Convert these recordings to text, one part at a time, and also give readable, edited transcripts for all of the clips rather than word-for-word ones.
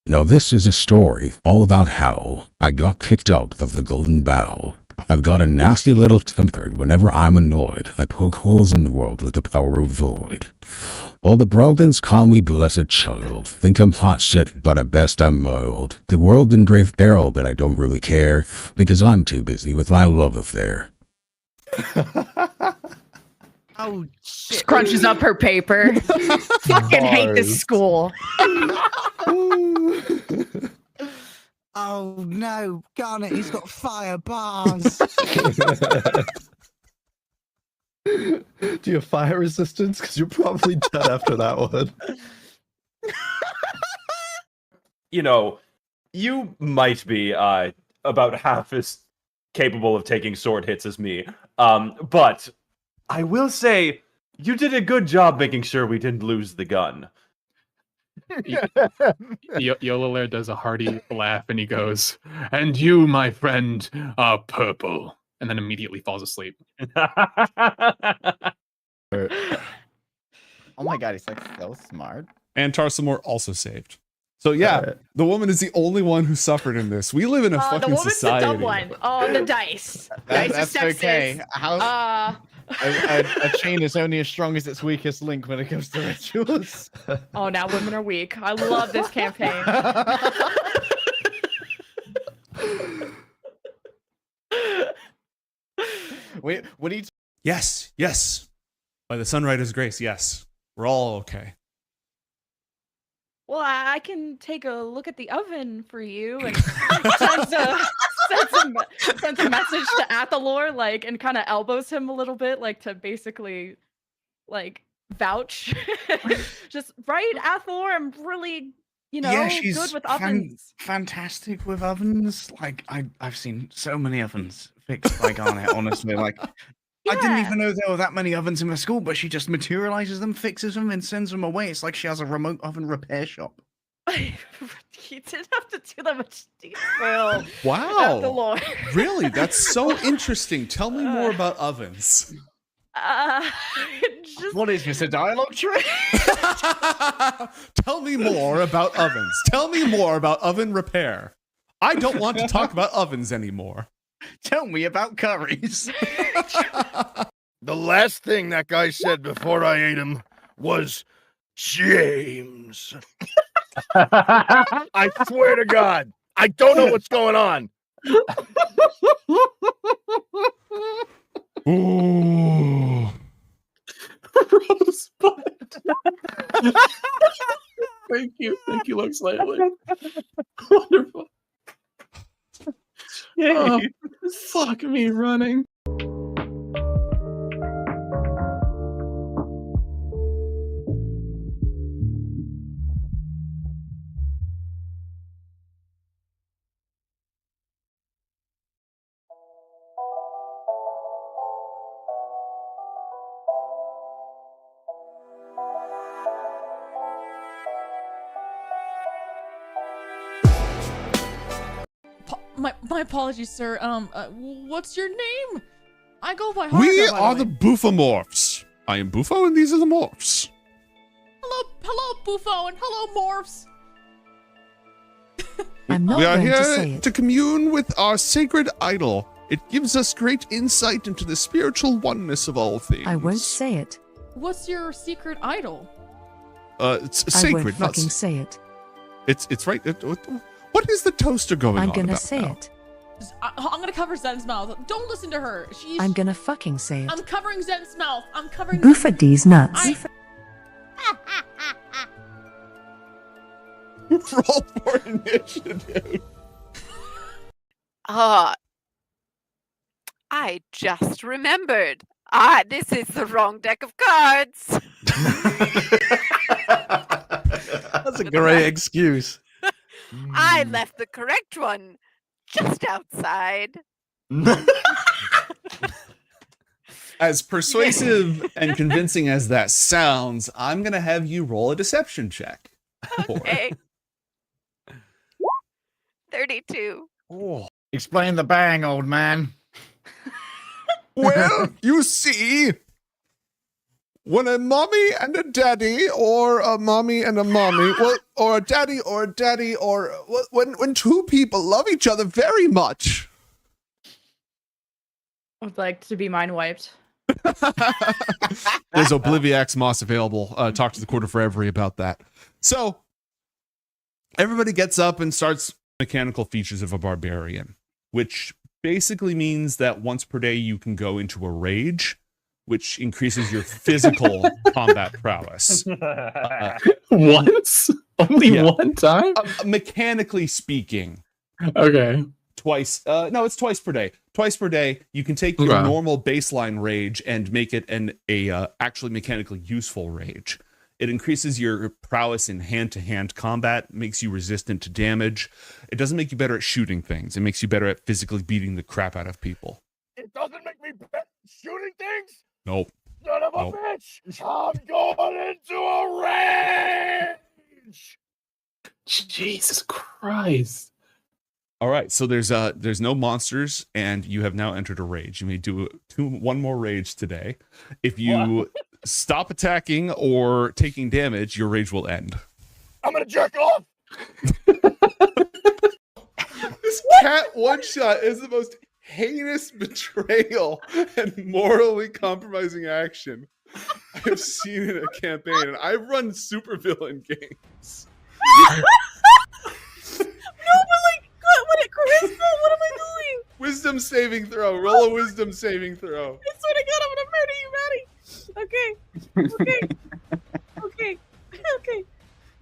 Now this is a story all about how I got kicked out of the Golden Bough. I've got a nasty little temper. Whenever I'm annoyed, I poke holes in the world with the power of void. All the brogans call me blessed child, think I'm hot shit, but at best I'm mild. The world engraved Herald, but I don't really care, because I'm too busy with my love affair. Oh, shit. Scrunches up her paper. Fucking hate this school. Oh no, Garnet, he's got fire bars. Do you have fire resistance? Because you're probably dead after that one. You know, you might be about half as capable of taking sword hits as me. But I will say, you did a good job making sure we didn't lose the gun. Yolalair does a hearty laugh and he goes, "And you, my friend, are purple." And then immediately falls asleep. Oh my god, he's like so smart. And Tarsamore also saved. So yeah, the woman is the only one who suffered in this. We live in a fucking The woman's society. the dumb one. Oh, the dice. Dice That's are sexist. okay. How a chain is only as strong as its weakest link when it comes to rituals. Oh, now women are weak. I love this campaign. Wait, what do you? Yes, yes. By the Sunrider's grace, yes. We're all okay. Well, I can take a look at the oven for you and sends a message to Athalor, like, and kind of elbows him a little bit, like, to basically, like, vouch. Just, right, Athalor? I'm really, she's good with ovens. fantastic with ovens. Like, I've seen so many ovens fixed by Garnet, honestly. Like, I didn't even know there were that many ovens in my school, but she just materializes them, fixes them, and sends them away. It's like she has a remote oven repair shop. You didn't have to do that much detail. Wow. Athalor. Really? That's so interesting. Tell me more about ovens. What is this, a dialogue trick? Tell me more about ovens. Tell me more about oven repair. I don't want to talk about ovens anymore. Tell me about curries. The last thing that guy said before I ate him was James. I swear to God, I don't know what's going on. Ooh. Thank you, Lux Lightly. Wonderful. Oh, fuck me running. My apologies, sir. What's your name? I go by We Harga, by are the the way. Bufomorphs. I am Bufo, and these are the morphs. Hello, Buffo, and hello, Morphs. I'm not We are going to say here it. to commune with our sacred idol. It gives us great insight into the spiritual oneness of all things. I won't say it. What's your secret idol? It's I sacred, won't not fucking say it. It's right. What is the toaster going I'm on gonna about say now? it. I'm gonna cover Zen's mouth. Don't listen to her. I'm gonna fucking say it. I'm covering Zen's mouth. I'm covering. Boofa D's nuts. Roll for initiative. I just remembered. This is the wrong deck of cards. That's a great excuse. I left the correct one just outside. As persuasive and convincing as that sounds, I'm gonna have you roll a deception check. Okay. 32. Oh. Explain the bang, old man. Well, you see, When a mommy and a daddy, or a mommy and a mommy, or a daddy, or when two people love each other very much. I would like to be mind wiped. There's Obliviax Moss available. Talk to the Court of Reverie about that. So everybody gets up and starts mechanical features of a barbarian, which basically means that once per day you can go into a rage, which increases your physical combat prowess. Once? Only one time? Mechanically speaking. Okay. Twice. No, it's twice per day. Twice per day, you can take your normal baseline rage and make it a actually mechanically useful rage. It increases your prowess in hand-to-hand combat, makes you resistant to damage. It doesn't make you better at shooting things. It makes you better at physically beating the crap out of people. It doesn't make me better at shooting things? Nope. Son of a bitch! I'm going into a rage! Jesus Christ. All right, so there's no monsters, and you have now entered a rage. You may do one more rage today. If you stop attacking or taking damage, your rage will end. I'm gonna jerk off! This cat one-shot is the most heinous betrayal and morally compromising action I've seen in a campaign, and I've run supervillain games. No, but like, what at charisma? What am I doing? Wisdom saving throw. Roll a wisdom saving throw. I swear to God, I'm gonna murder you, Maddie. Okay. Okay.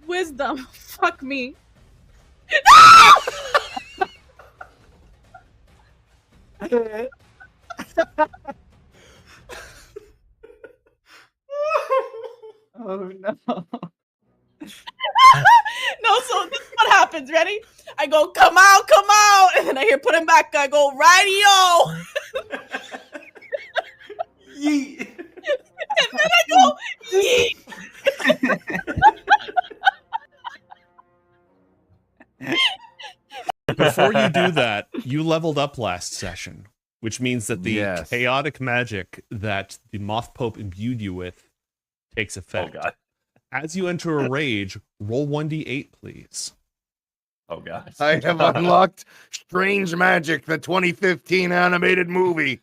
Wisdom. Fuck me. Oh no. No, so this is what happens. Ready? I go, come out, and then I hear put him back. I go, radio. Yeet. And then I go, yeet. Before you do that, you leveled up last session, which means that the chaotic magic that the Moth Pope imbued you with takes effect. Oh god. As you enter a rage, roll 1d8, please. Oh god. I have unlocked Strange Magic, the 2015 animated movie.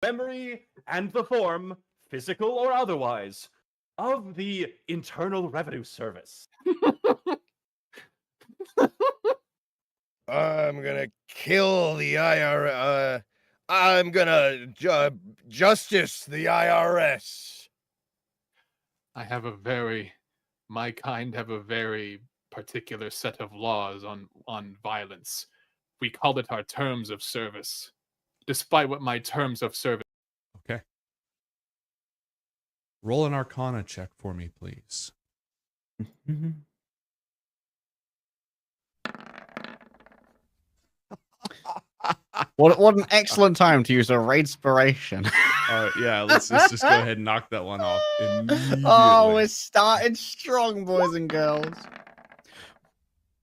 Memory and the form, physical or otherwise, of the Internal Revenue Service. I'm gonna kill the IRS. I'm gonna justice the IRS. My kind have a very particular set of laws on violence. We call it our terms of service. Despite what my terms of service. Okay. Roll an Arcana check for me, please. What an excellent time to use a Raidspiration. Yeah, let's just go ahead and knock that one off immediately. Oh, we're starting strong, boys and girls.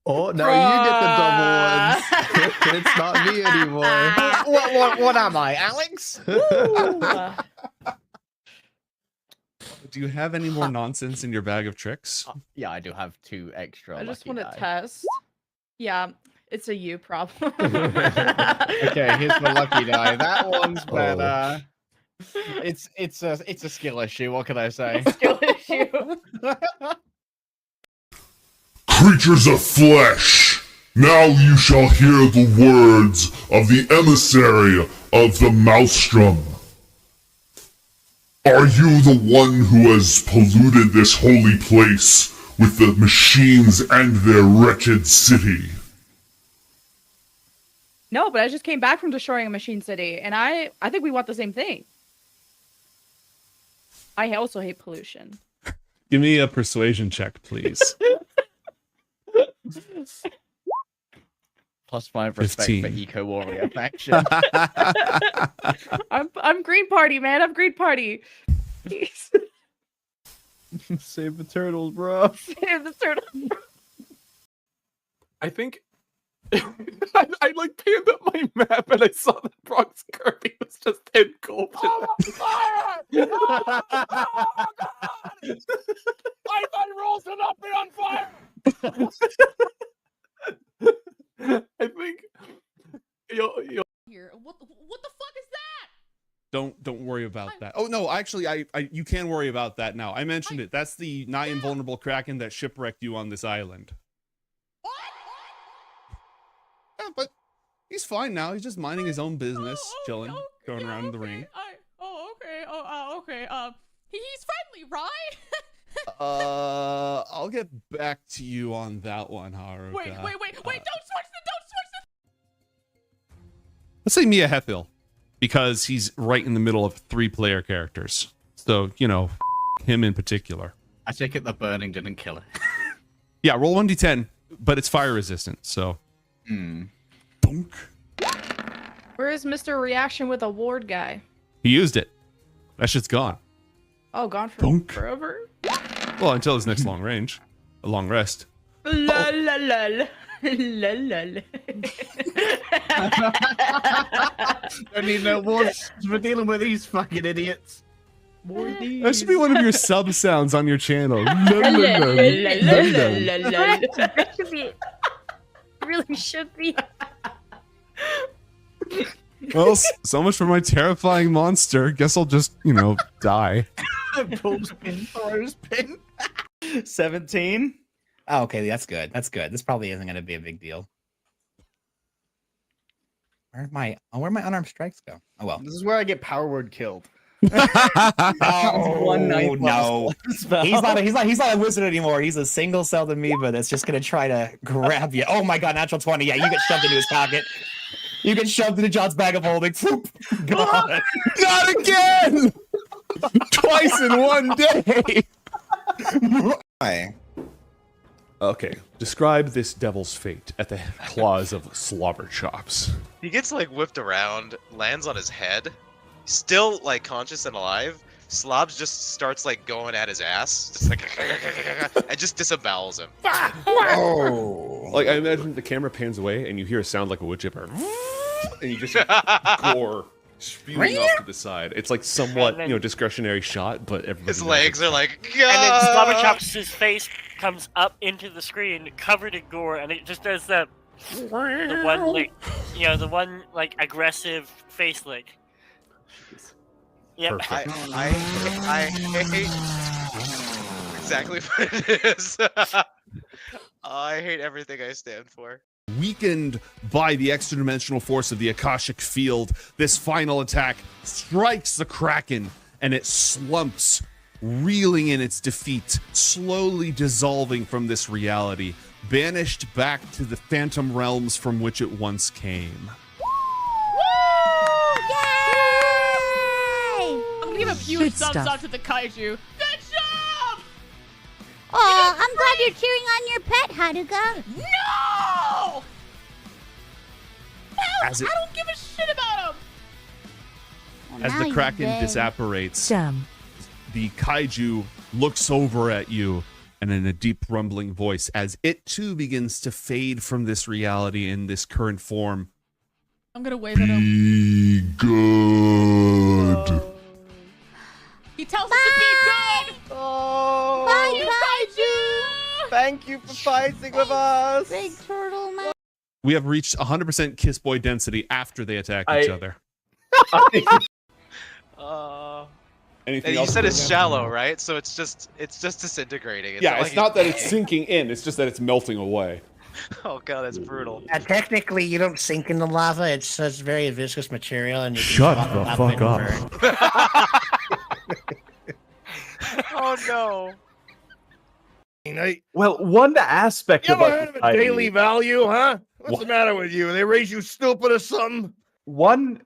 Oh, now you get the double ones. It's not me anymore. What am I, Alex? Do you have any more nonsense in your bag of tricks? Yeah, I do have 2 extra. I just want to test. Yeah, it's a you problem. Okay, here's my lucky die. That one's better. It's a skill issue. What can I say? Skill issue. Creatures of flesh, now you shall hear the words of the emissary of the Maelstrom. Are you the one who has polluted this holy place with the machines and their wretched city? No, but I just came back from destroying a machine city, and I think we want the same thing. I also hate pollution. Give me a persuasion check, please. +5 respect 15. for Eco Warrior faction. I'm Green Party, man. I'm Green Party. Jeez. Save the turtles, bro. Save the turtles. I think I like panned up my map and I saw that Bronx Kirby was just engulfed. Oh, fire! Python rules do not be on fire. I think you'll Here, what the fuck is that? Don't worry about that. Oh no, actually, I you can worry about that now. I mentioned it. That's the nigh invulnerable kraken that shipwrecked you on this island. What? Yeah, but he's fine now. He's just minding his own business, chilling, okay, going around in the ring. Okay. He's friendly, right? I'll get back to you on that one, Haruka. Wait, don't switch the. Let's say Mia Hethil, because he's right in the middle of 3-player characters. So, you know, him in particular. I take it the burning didn't kill her. Yeah, roll 1d10, but it's fire resistant, so. Bonk. Where is Mr. Reaction with a ward guy? He used it. That shit's gone. Oh, gone for Bonk. forever? Well, until his next long range. A long rest. La la la la. La la la. Don't need no wards for dealing with these fucking idiots. That should be one of your sub sounds on your channel. That should be. Really should be. Well, so much for my terrifying monster. Guess I'll just, you know, die. Pulls pin, throws pin. 17. Oh, okay, that's good. That's good. This probably isn't going to be a big deal. Where'd my unarmed strikes go? Oh well. This is where I get power word killed. Oh no! He's not a wizard anymore. He's a single-celled amoeba that's just gonna try to grab you. Oh my god! Natural 20. Yeah, you get shoved into his pocket. You get shoved into John's bag of holding. God. Not again! Twice in one day. Why? Okay, describe this devil's fate at the claws of Slobber Chops. He gets like whipped around, lands on his head, still like conscious and alive. Slobs just starts like going at his ass, just like and just disembowels him. Oh! Like I imagine the camera pans away and you hear a sound like a wood chipper, and you just gore spewing off to the side. It's like somewhat, you know, discretionary shot, but everybody. His legs are like. And then Slobber Chops' face comes up into the screen, covered in gore, and it just does the one lick, you know, the one like aggressive face lick. Yep. I hate exactly what it is. I hate everything I stand for. Weakened by the extra-dimensional force of the Akashic Field, this final attack strikes the Kraken, and it slumps, reeling in its defeat, slowly dissolving from this reality, banished back to the phantom realms from which it once came. I'm gonna give a few Good thumbs stuff. up to the kaiju. Good job! Oh, I'm glad you're cheering on your pet, Haruka. No! As it- I don't give a shit about him. Well, As now the you Kraken did. disapparates, Damn. the kaiju looks over at you, and in a deep rumbling voice, as it too begins to fade from this reality in this current form. I'm gonna wave at him. Be good. He tells us to be good. Oh, Bye, You kaiju. thank you for fighting with us. Big turtle man. We have reached 100% Kiss Boy density after they attack each other. Anything And you else said to it's bring up? shallow, right? So it's just disintegrating. Yeah, it's like not that it's sinking in, it's just that it's melting away. Oh god, that's brutal. Technically, you don't sink in the lava. It's such very viscous material, and you can Shut swallow the up fuck and up. burn. Oh no. Well, one aspect You of ever our heard of a society- daily value, huh? What's What? the matter with you? They raise you stupid or something? One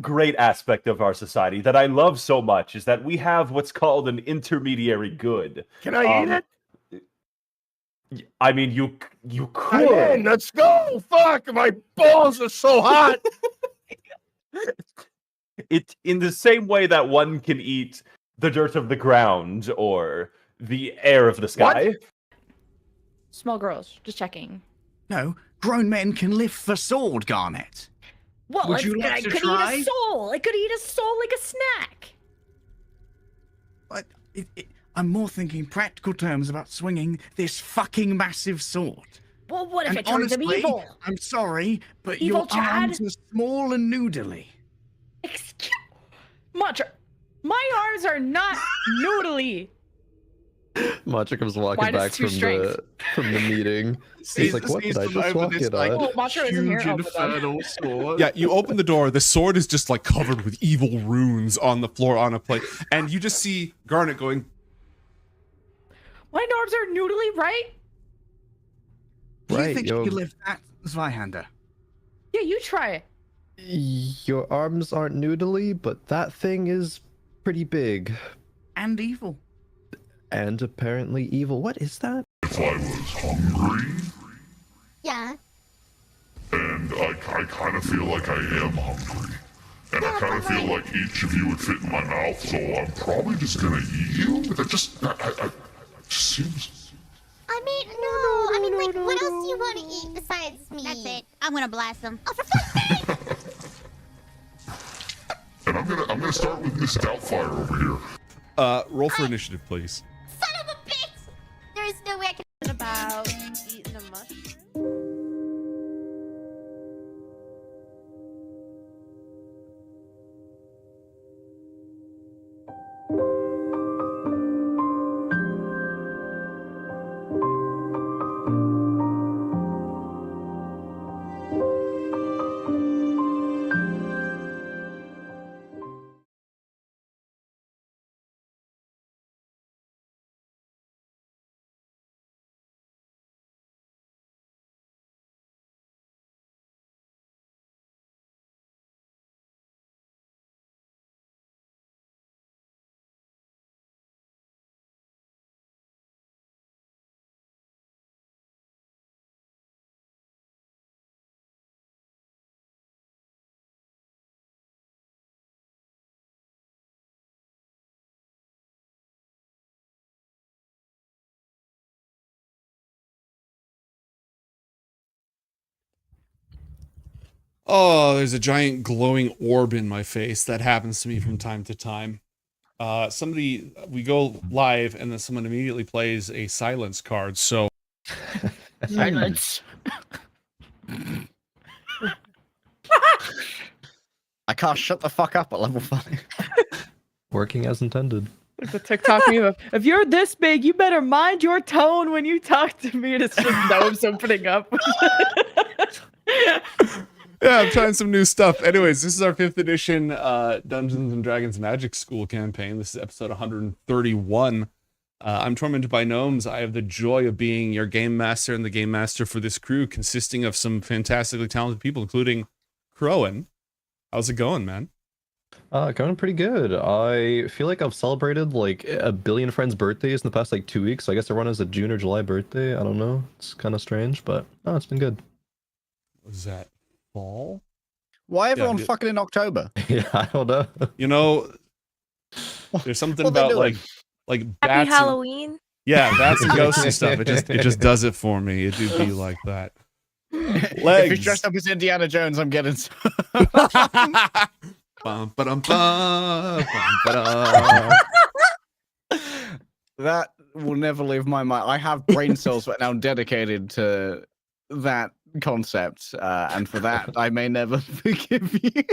great aspect of our society that I love so much is that we have what's called an intermediary good. Can I eat it? I mean, you I'm in. could. Let's go. Fuck, my balls are so hot. It in the same way that one can eat the dirt of the ground or the air of the sky. Small girls, just checking. No, grown men can live for sword, Garnet. Well, Would you I like to could try? eat a soul. I could eat a soul like a snack. I'm more thinking practical terms about swinging this fucking massive sword. Well, what if And it turns him honestly, evil? I'm sorry, but Evil your Chad? arms are small and noodly. Excuse Matra, my arms are not noodly. Macha comes walking Minus back 2 strength. from the meeting. He's like, what did I just walk in on? Oh, Matra isn't here. Oh, but then- sword. Yeah, you open the door. The sword is just like covered with evil runes on the floor on a plate, and you just see Garnet going. My arms are noodly, right? Do you Right, think yo. you can lift that, Zweihander? Yeah, you try it. Your arms aren't noodly, but that thing is pretty big. And evil. And apparently evil. What is that? If I was hungry, Yeah. and I kind of feel like I am hungry, and I kind of feel like each of you would fit in my mouth, so I'm probably just gonna eat you. But that just seems. I mean, no. I mean, like, what else do you want to eat besides me? That's it. I'm gonna blast them. Oh, for fuck's sake! And I'm gonna start with Miss Doubtfire over here. Roll for initiative, please. Son of a bitch! There is no way I can. About eating a mushroom. Oh, there's a giant glowing orb in my face. That happens to me from time to time. We go live, and then someone immediately plays a silence card. So, Silence. I can't shut the fuck up at level 5. Working as intended. Like the TikTok meme of, if you're this big, you better mind your tone when you talk to me. And it's just gnomes opening up. yeah, I'm trying some new stuff. Anyways, this is our 5th edition Dungeons and Dragons Magic School campaign. This is episode 131. I'm tormented by gnomes. I have the joy of being your game master and the game master for this crew, consisting of some fantastically talented people, including Crowan. How's it going, man? Going pretty good. I feel like I've celebrated like a billion friends' birthdays in the past like 2 weeks. So I guess everyone has a June or July birthday. I don't know. It's kind of strange, but no, it's been good. Was that fall? Why everyone dude. fucking in October? Yeah, I don't know. You know, there's something What they about doing? like Happy bats. Halloween. Yeah, bats and ghosts and stuff. It just does it for me. It do be like that. If Legs. you're dressed up as Indiana Jones, I'm getting. Bum, ba-dum, bum, ba-dum. That will never leave my mind. I have brain cells that are now dedicated to that concept, and for that, I may never forgive you.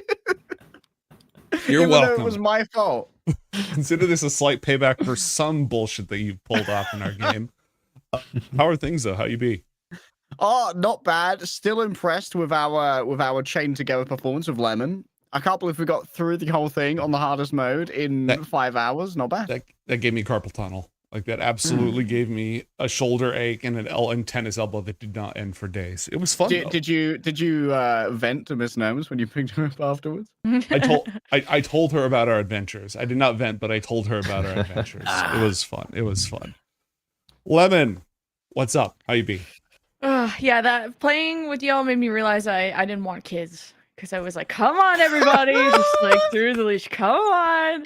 You're Even though welcome. it was my fault. Consider this a slight payback for some bullshit that you pulled off in our game. How are things though? How you be? Oh, not bad. Still impressed with our chain together performance with Lemon. I can't believe we got through the whole thing on the hardest mode in 5 hours. Not bad. That gave me carpal tunnel. Like that absolutely gave me a shoulder ache and an tennis elbow that did not end for days. It was fun. Did you vent to Miss Gnomes when you picked her up afterwards? I told her about our adventures. I did not vent, but I told her about our adventures. It was fun. It was fun. Lemon, what's up? How you be? Yeah, that playing with y'all made me realize I didn't want kids. Because I was like, come on, everybody. Just like through the leash. Come on.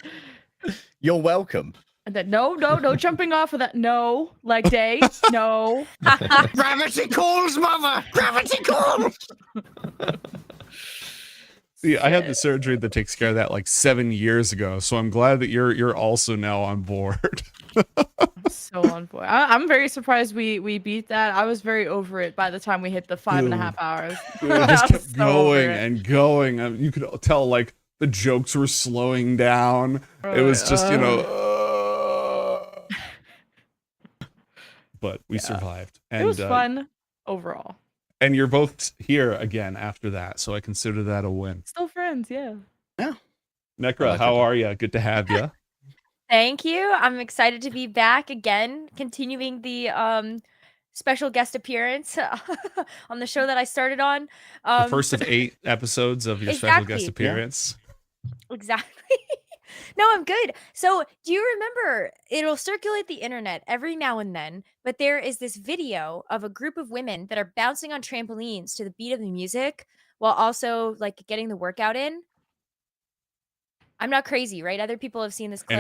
You're welcome. And then, no jumping off of that. No. Leg day. No. Gravity calls, mother. Gravity calls. See, I had the surgery that takes care of that like 7 years ago, so I'm glad that you're also now on board. So on board. I'm very surprised we beat that. I was very over it by the time we hit the 5.5 hours. Dude, it just I was kept so over going it. and going. You could tell like the jokes were slowing down. It was just, but we survived. And It was fun overall. And you're both here again after that, so I consider that a win. Still friends, yeah. Yeah. Nekra, how are you? Good to have you. Thank you. I'm excited to be back again, continuing the special guest appearance on the show that I started on. The first of 8 episodes of your special guest Exactly. appearance. Exactly. No, I'm good. So, do you remember, it'll circulate the internet every now and then, but there is this video of a group of women that are bouncing on trampolines to the beat of the music while also like getting the workout in. I'm not crazy, right? Other people have seen this clip.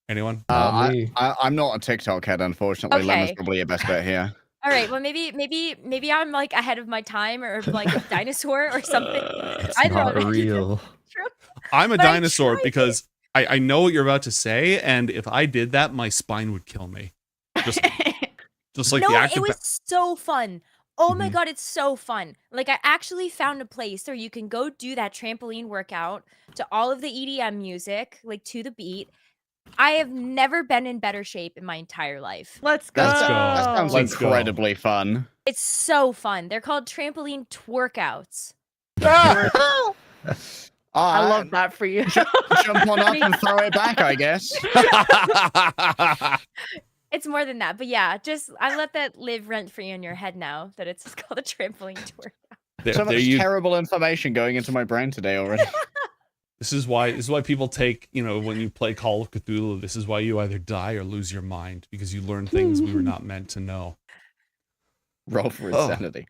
Anyone? I'm not a TikTok head, unfortunately. Okay. Lemon's probably your best bet here. All right, well maybe I'm like ahead of my time or like a dinosaur or something. It's Either not of it. real. I'm a But I dinosaur tried because I know what you're about to say, and if I did that, my spine would kill me. Just like No, the act it of was so fun. Oh my Mhm. god, it's so fun. Like I actually found a place where you can go do that trampoline workout to all of the EDM music, like to the beat. I have never been in better shape in my entire life. Let's go. That sounds Let's go. incredibly fun. It's so fun. They're called trampoline twerkouts. I love that for you. Jump on up and throw it back, I guess. It's more than that, but yeah, just I let that live rent free in your head now that it's called a trampoline twerkout. So much terrible information going into my brain today already. This is why people take, when you play Call of Cthulhu, this is why you either die or lose your mind, because you learn things we were not meant to know. Roll for insanity.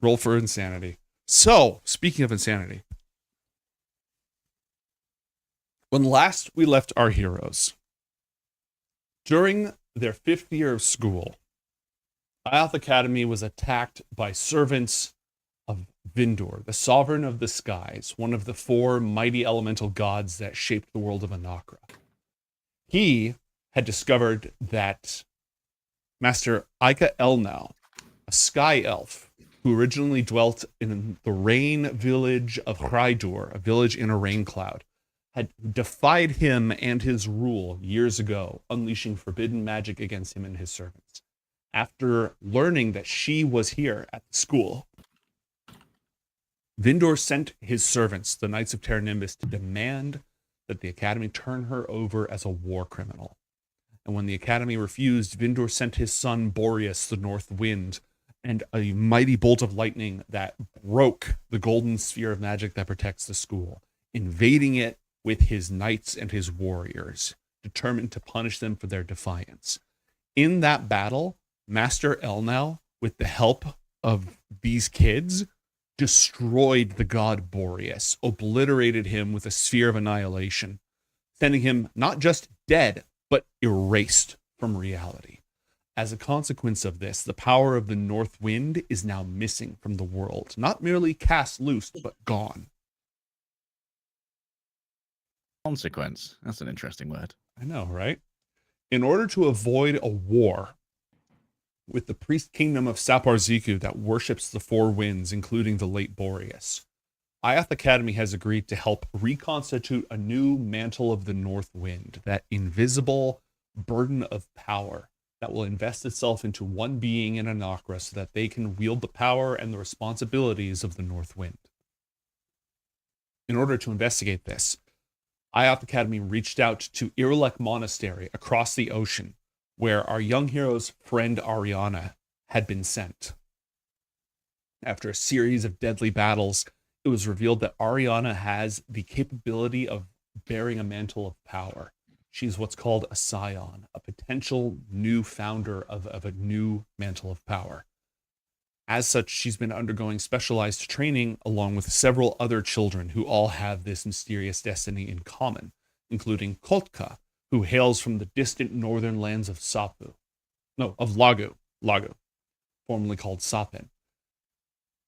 Roll for insanity. So, speaking of insanity, when last we left our heroes, during their 5th year of school, Ioth Academy was attacked by servants of Vindor, the sovereign of the skies, one of the 4 mighty elemental gods that shaped the world of Anakra. He had discovered that Master Ika Elnau, a sky elf who originally dwelt in the rain village of Hrydur, a village in a rain cloud, had defied him and his rule years ago, unleashing forbidden magic against him and his servants. After learning that she was here at the school, Vindor sent his servants, the Knights of Terranimbus, to demand that the Academy turn her over as a war criminal. And when the Academy refused, Vindor sent his son Boreas, the North Wind, and a mighty bolt of lightning that broke the golden sphere of magic that protects the school, invading it with his knights and his warriors, determined to punish them for their defiance. In that battle, Master Elnau, with the help of these kids, destroyed the god Boreas, obliterated him with a sphere of annihilation, sending him not just dead, but erased from reality. As a consequence of this, the power of the North Wind is now missing from the world, not merely cast loose, but gone. Consequence. That's an interesting word. I know, right? In order to avoid a war with the priest kingdom of Saparziku that worships the 4 winds, including the late Boreas, Ioth Academy has agreed to help reconstitute a new mantle of the North Wind, that invisible burden of power that will invest itself into one being in Anakra so that they can wield the power and the responsibilities of the North Wind. In order to investigate this, Ioth Academy reached out to Irelek Monastery across the ocean, where our young hero's friend Ariana had been sent. After a series of deadly battles, it was revealed that Ariana has the capability of bearing a mantle of power. She's what's called a scion, a potential new founder of a new mantle of power. As such, she's been undergoing specialized training along with several other children who all have this mysterious destiny in common, including Koltka, who hails from the distant northern lands of Lagu, formerly called Sapin.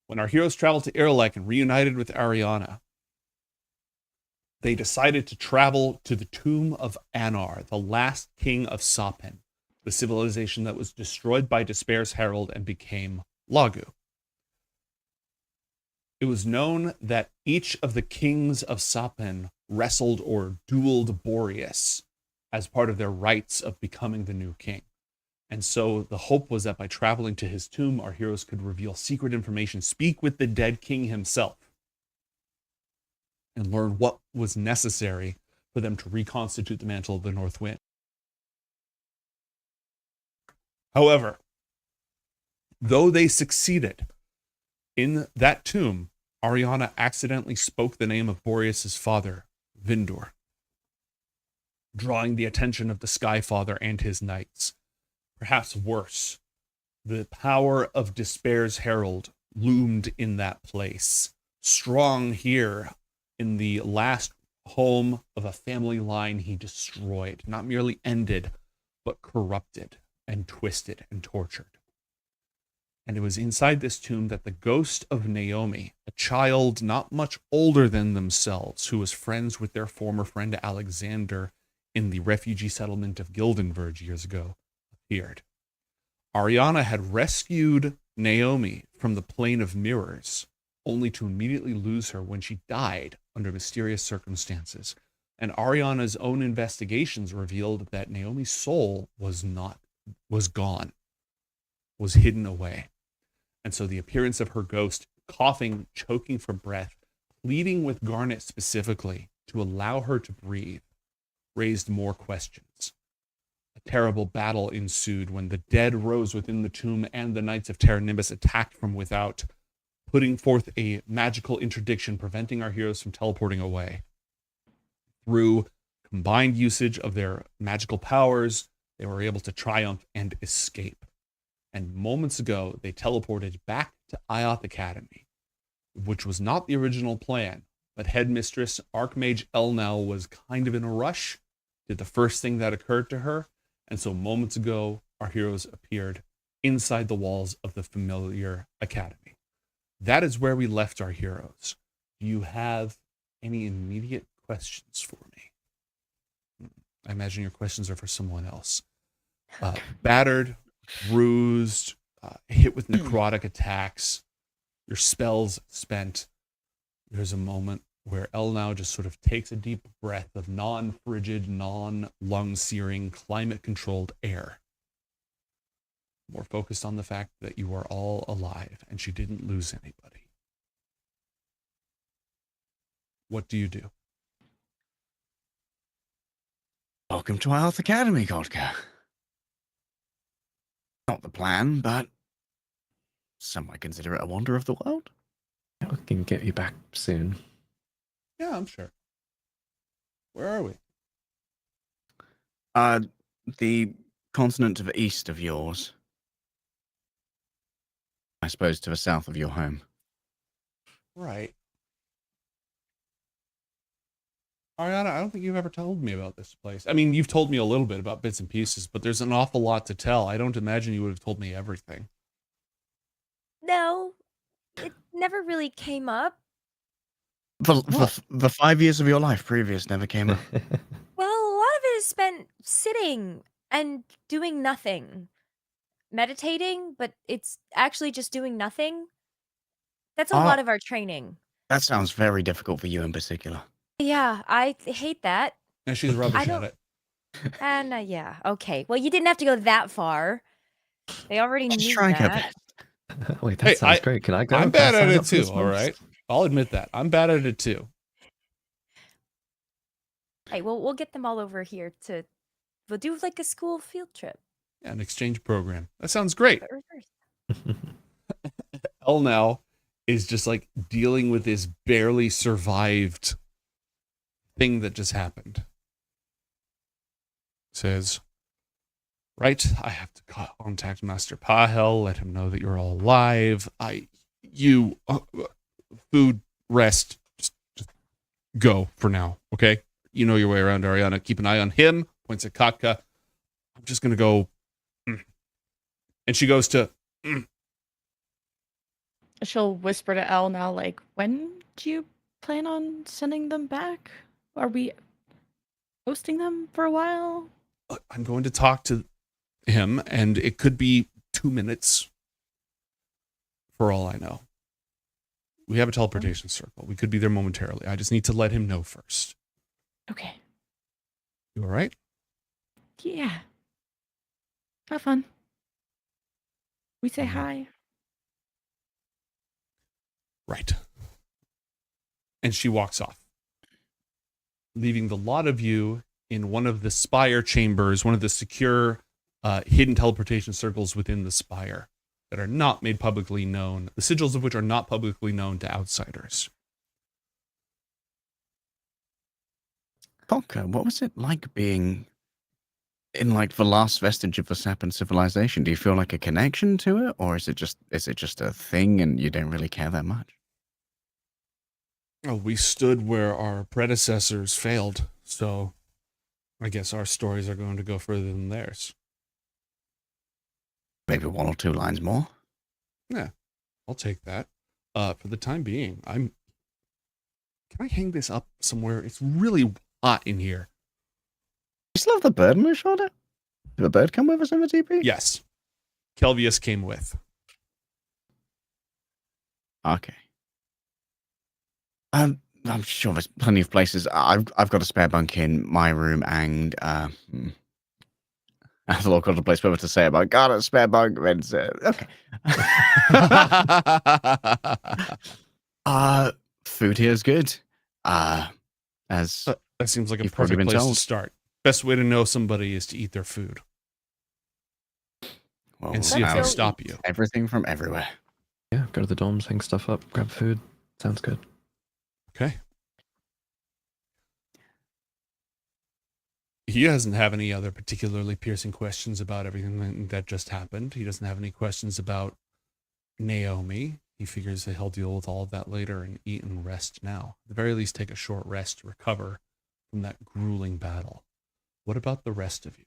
When our heroes traveled to Irelek and reunited with Ariana, they decided to travel to the tomb of Anar, the last king of Sapen, the civilization that was destroyed by Despair's Herald and became Lagu. It was known that each of the kings of Sapen wrestled or dueled Boreas as part of their rites of becoming the new king. And so the hope was that by traveling to his tomb, our heroes could reveal secret information, speak with the dead king himself, and learn what was necessary for them to reconstitute the mantle of the North Wind. However, though they succeeded in that tomb, Ariana accidentally spoke the name of Boreas' father, Vindor, drawing the attention of the Sky Father and his knights. Perhaps worse, the power of Despair's Herald loomed in that place, strong here in the last home of a family line he destroyed, not merely ended, but corrupted and twisted and tortured. And it was inside this tomb that the ghost of Naomi, a child not much older than themselves, who was friends with their former friend Alexander in the refugee settlement of Gildenverge years ago, appeared. Ariana had rescued Naomi from the plane of mirrors, only to immediately lose her when she died under mysterious circumstances. And Ariana's own investigations revealed that Naomi's soul was gone, was hidden away. And so the appearance of her ghost, coughing, choking for breath, pleading with Garnet specifically to allow her to breathe, raised more questions. A terrible battle ensued when the dead rose within the tomb and the Knights of Terranimbus attacked from without, putting forth a magical interdiction preventing our heroes from teleporting away. Through combined usage of their magical powers, they were able to triumph and escape. And moments ago, they teleported back to Ioth Academy, which was not the original plan, but Headmistress Archmage Elnal was kind of in a rush, did the first thing that occurred to her, and so moments ago, our heroes appeared inside the walls of the familiar academy. That is where we left our heroes. Do you have any immediate questions for me? I imagine your questions are for someone else. Battered, bruised, hit with necrotic attacks, your spells spent. There's a moment where Elnal just sort of takes a deep breath of non-frigid, non-lung-searing, climate-controlled air. More focused on the fact that you are all alive and she didn't lose anybody. What do you do? Welcome to Ioth Academy, Godka. Not the plan, but some might consider it a wonder of the world. I can get you back soon. Yeah, I'm sure. Where are we? The continent to the east of yours. I suppose to the south of your home. Right. Ariana, I don't think you've ever told me about this place. I mean, you've told me a little bit about bits and pieces, but there's an awful lot to tell. I don't imagine you would have told me everything. No, it never really came up. The 5 years of your life previous never came up. Well, a lot of it is spent sitting and doing nothing. Meditating, but it's actually just doing nothing. That's a lot of our training. That sounds very difficult for you in particular. Yeah, I hate that. And she's rubbish at it. And yeah, okay. Well, you didn't have to go that far. They already knew that. Wait, that sounds great. Can I go? I'm Can I bad at sign it up for too, this all once? right? I'll admit that. I'm bad at it too. Hey, we'll get them all over here we'll do like a school field trip. Yeah, an exchange program. That sounds great. But reverse. Elnal is just like dealing with this barely survived thing that just happened. Says, right, I have to contact Master Pahel, let him know that you're all alive. Food, rest, just go for now, okay? You know your way around, Ariana. Keep an eye on him, points at Katka. I'm just going to go. And she goes to. She'll whisper to Elle now, like, when do you plan on sending them back? Are we hosting them for a while? I'm going to talk to him, and it could be 2 minutes for all I know. We have a teleportation circle. We could be there momentarily. I just need to let him know first. Okay. You all right? Yeah. Have fun. We say hi. Right. And she walks off, leaving the lot of you in one of the spire chambers, one of the secure hidden teleportation circles within the spire that are not made publicly known, the sigils of which are not publicly known to outsiders. Vodka, what was it like being in like the last vestige of the Sappin civilization? Do you feel like a connection to it, or is it just a thing and you don't really care that much? Oh, we stood where our predecessors failed, so I guess our stories are going to go further than theirs. Maybe 1 or 2 lines more. Yeah, I'll take that. For the time being, can I hang this up somewhere? It's really hot in here. You still have the bird on your shoulder? Did the bird come with us in the TP? Yes. Kelvius came with. Okay. I'm sure there's plenty of places. I've got a spare bunk in my room, and I've got a place whether to say about got a spare bunk. Okay. Food here is good. As that seems like a you've probably perfect been place told. to start. Best way to know somebody is to eat their food. Well, And see if they stop you. Everything from everywhere. Yeah, go to the domes, hang stuff up, grab food. Sounds good. Okay. He doesn't have any other particularly piercing questions about everything that just happened. He doesn't have any questions about Naomi. He figures that he'll deal with all of that later and eat and rest now. At the very least, take a short rest to recover from that grueling battle. What about the rest of you?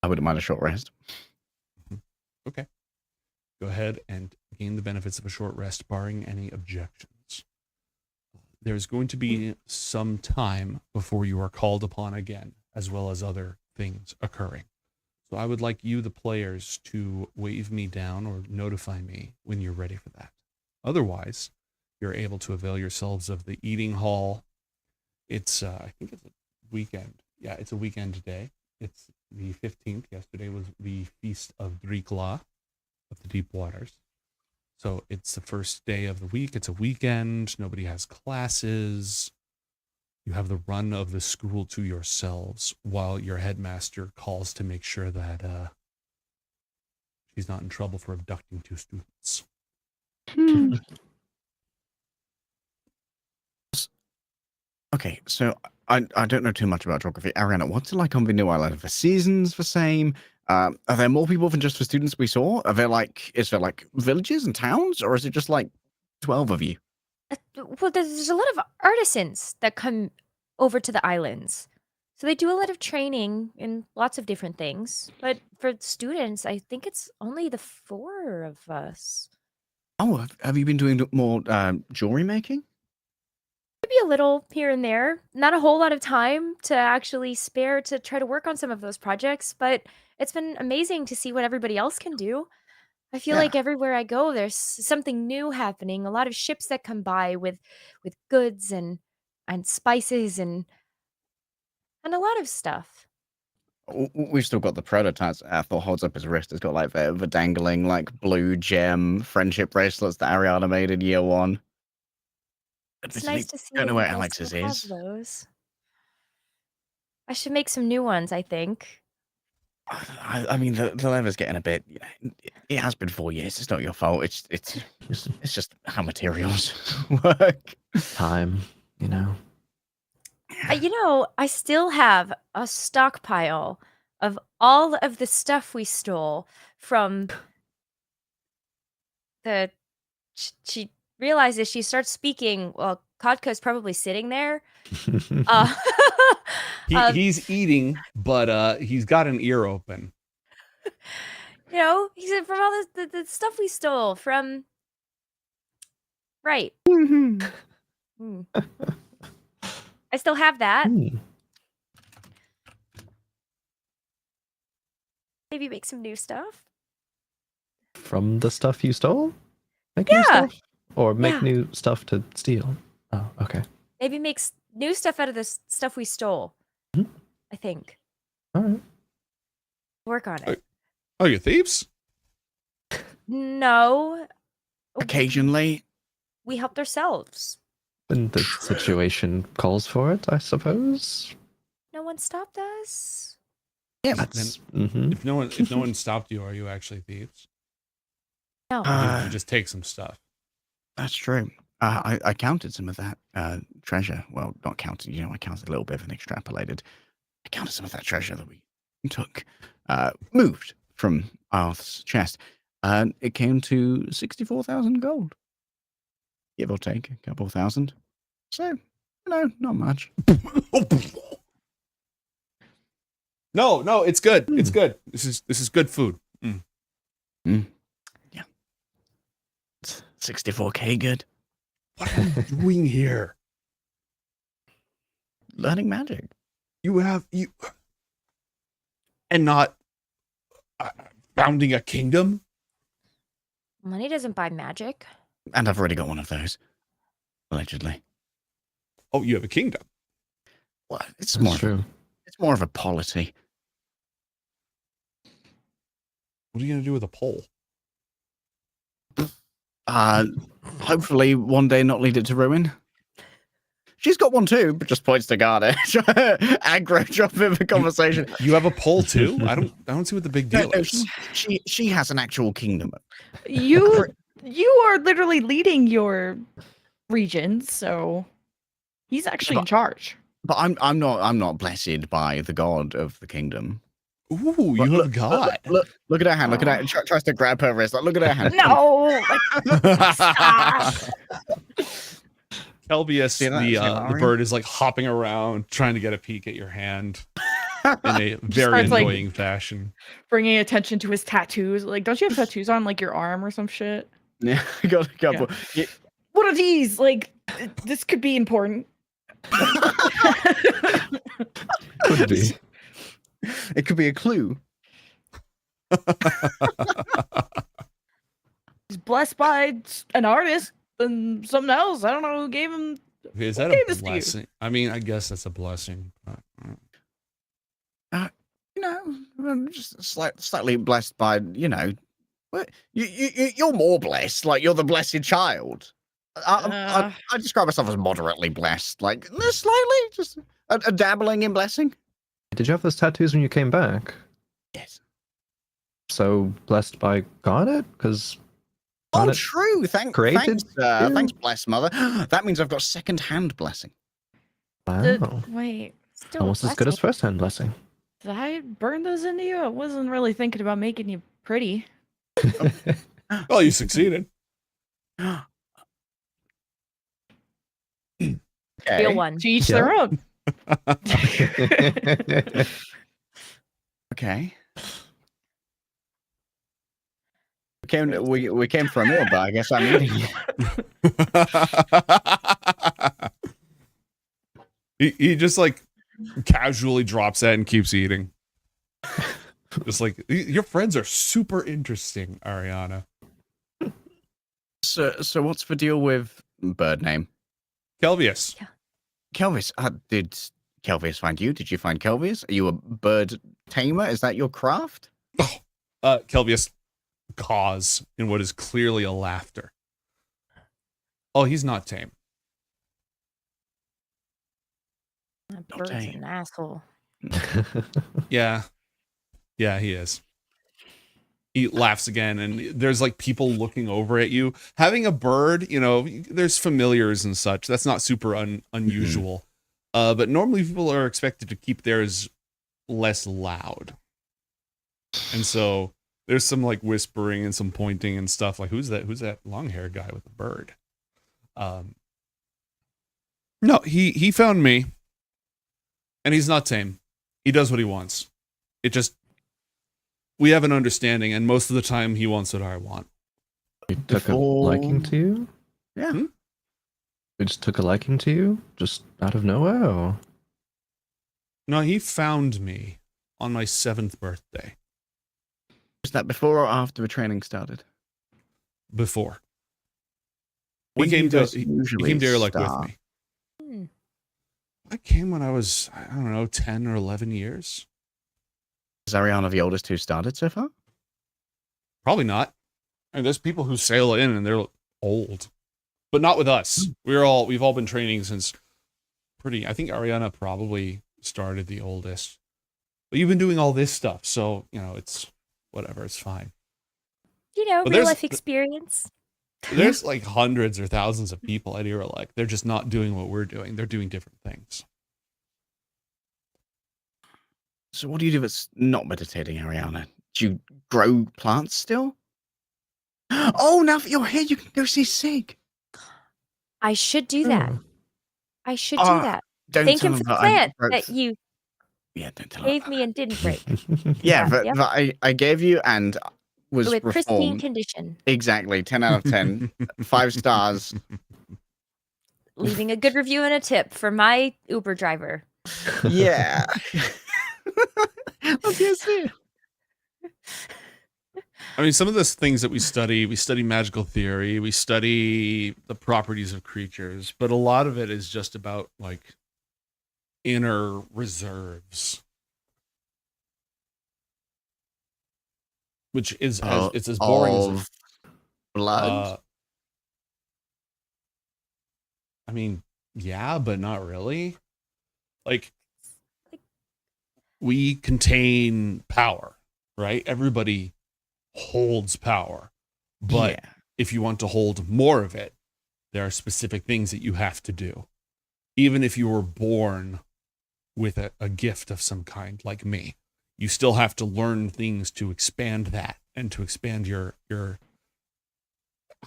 I wouldn't mind a short rest. Okay. Go ahead and gain the benefits of a short rest, barring any objections. There's going to be some time before you are called upon again, as well as other things occurring. So I would like you, the players, to wave me down or notify me when you're ready for that. Otherwise, you're able to avail yourselves of the eating hall. It's, I think it's a weekend. Yeah, it's a weekend day. It's the 15th. Yesterday was the Feast of Drikla of the Deep Waters. So it's the first day of the week. It's a weekend. Nobody has classes. You have the run of the school to yourselves while your headmaster calls to make sure that she's not in trouble for abducting 2 students. Okay, so I don't know too much about geography. Ariana, what's it like on the new island? Are the seasons the same? Are there more people than just the students we saw? Is there like villages and towns, or is it just like 12 of you? Well, there's a lot of artisans that come over to the islands. So they do a lot of training in lots of different things. But for students, I think it's only the 4 of us. Oh, have you been doing more jewelry making? Maybe a little here and there. Not a whole lot of time to actually spare to try to work on some of those projects, but it's been amazing to see what everybody else can do. I feel like everywhere I go, there's something new happening. A lot of ships that come by with goods and spices and a lot of stuff. We've still got the prototypes. Ethel holds up his wrist. It's got like the dangling like blue gem friendship bracelets that Ariana made in year 1. It's nice to see Don't know that where you guys Alex's still have is. those. I should make some new ones, I think. I mean, the leather's getting a bit. It has been 4 years. It's not your fault. It's just how materials work. Time, you know. I still have a stockpile of all of the stuff we stole from the. She realizes she starts speaking. Well, Kodka's probably sitting there. He's eating, but he's got an ear open. He said from all the stuff we stole from. Right. I still have that. Maybe make some new stuff. From the stuff you stole? Make new Yeah. stuff? Or make Yeah. new stuff to steal? Oh, okay. Maybe make new stuff out of this stuff we stole. I think. Alright. Work on it. Oh, you thieves? No. Occasionally. We helped ourselves. When the situation calls for it, I suppose. No one stopped us. Yeah, That's, If no one stopped you, are you actually thieves? No. Or did you just take some stuff? That's true. I counted some of that treasure. Well, not counted. I counted a little bit and extrapolated. I counted some of that treasure that we took, moved from Ioth's chest, and it came to 64,000 gold, give or take a couple thousand. So, not much. No, it's good. It's good. This is good food. Yeah. 64K good. What are you doing here? Learning magic. And not founding a kingdom? Money doesn't buy magic. And I've already got one of those. Allegedly. Oh, you have a kingdom? Well, it's That's more true. It's more of a polity. What are you gonna do with a pole? Hopefully one day not lead it to ruin. She's got one too, but just points to Garda. Aggro drop in the conversation. You have a pole too? I don't see what the big deal is. She has an actual kingdom. You are literally leading your region, so he's actually in charge. But I'm not blessed by the god of the kingdom. Ooh, you have God. Look at her hand. Look at her. Tries to grab her wrist. Look at her hand. No. Kelvius, the bird, is like hopping around trying to get a peek at your hand in a very starts, like, annoying fashion. Bringing attention to his tattoos. Like, don't you have tattoos on like your arm or some shit? Yeah, I got a couple. Yeah. What are these? Like, this could be important. Could be. It could be a clue. He's blessed by an artist and something else. I don't know who gave him. Is who that gave a this to you? blessing? I mean, I guess that's a blessing. I'm just slightly blessed by, you're more blessed. Like, you're the blessed child. I describe myself as moderately blessed. Like, slightly, just a dabbling in blessing. Did you have those tattoos when you came back? Yes. So blessed by Garnet? Because True. Thanks, blessed mother. That means I've got second-hand blessing. Wow. Wait. Almost as good as first-hand blessing. Did I burn those into you? I wasn't really thinking about making you pretty. Well, you succeeded. Real one. To each their own. Okay. We came for a meal, but I guess I'm eating it. He just like casually drops that and keeps eating. Just like, your friends are super interesting, Ariana. So what's the deal with bird name? Kelvius. Kelvius. Did Kelvius find you? Did you find Kelvius? Are you a bird tamer? Is that your craft? Kelvius caws in what is clearly a laughter. Oh, he's not tame. That bird's an asshole. Yeah, he is. He laughs again, and there's like people looking over at you. Having a bird, there's familiars and such. That's not super unusual. But normally people are expected to keep theirs less loud. And so there's some like whispering and some pointing and stuff. Like, who's that long-haired guy with the bird? No, he found me. And he's not tame. He does what he wants. We have an understanding, and most of the time he wants what I want. He took a liking to you? Yeah. He just took a liking to you, just out of nowhere. Or? No, he found me on my 7th birthday. Was that before or after the training started? Before. When He do you came to guys he usually came to Airlock with start? me. I came when I was, I don't know, 10 or 11 years. Is Ariana the oldest who started so far? Probably not. I mean, there's people who sail in and they're old, but not with us. We've all been training since I think Ariana probably started the oldest, but you've been doing all this stuff. So, it's whatever. It's fine. But Real life experience. There's like hundreds or thousands of people at Irelec. They're just not doing what we're doing. They're doing different things. So what do you do that's not meditating, Ariana? Do you grow plants still? Oh, now that you're here, you can go see Sig. I should do that. I should do that. Don't Thank tell him him for the that I plant broke that you don't tell him. gave me and didn't break. Yeah, Yep. that I gave you and was With pristine reformed. condition. Exactly, 10 out of 10. 5 stars. Leaving a good review and a tip for my Uber driver. Yeah. Obviously. I mean, some of the things that we study magical theory, we study the properties of creatures, but a lot of it is just about like inner reserves, which is it's as boring as blood. I mean, yeah, but not really. Like, we contain power, right? Everybody holds power, but if you want to hold more of it, there are specific things that you have to do. Even if you were born with a gift of some kind, like me, you still have to learn things to expand that and to expand your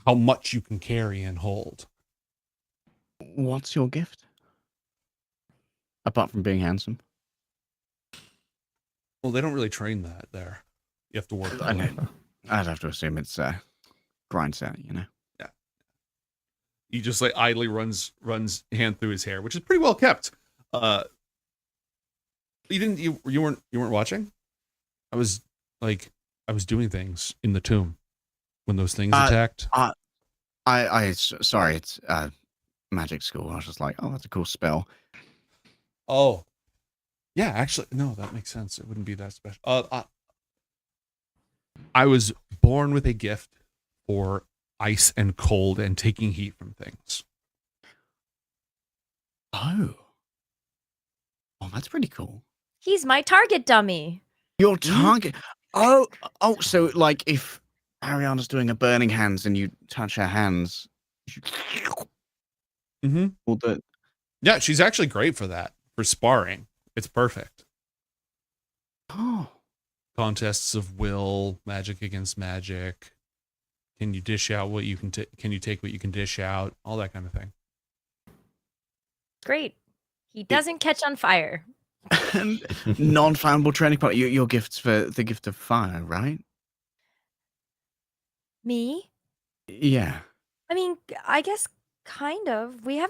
how much you can carry and hold. What's your gift? Apart from being handsome. Well, they don't really train that there. You have to work that way. I'd have to assume it's grind set, Yeah. He just like idly runs hand through his hair, which is pretty well kept. You weren't watching? I was doing things in the tomb when those things attacked. Sorry, it's magic school. I was just like, oh, that's a cool spell. Oh. Yeah, actually, no, that makes sense. It wouldn't be that special. I was born with a gift for ice and cold and taking heat from things. Oh, that's pretty cool. He's my target dummy. Your target? Oh, so like if Ariana's doing a burning hands and you touch her hands. Mm-hmm. Well, yeah, she's actually great for that, for sparring. It's perfect. Oh. Contests of will, magic against magic. Can you dish out what you can can you take what you can dish out? All that kind of thing. Great. He doesn't catch on fire. Non-flammable training part. Your gift's for the gift of fire, right? Me? Yeah. I mean, I guess kind of. We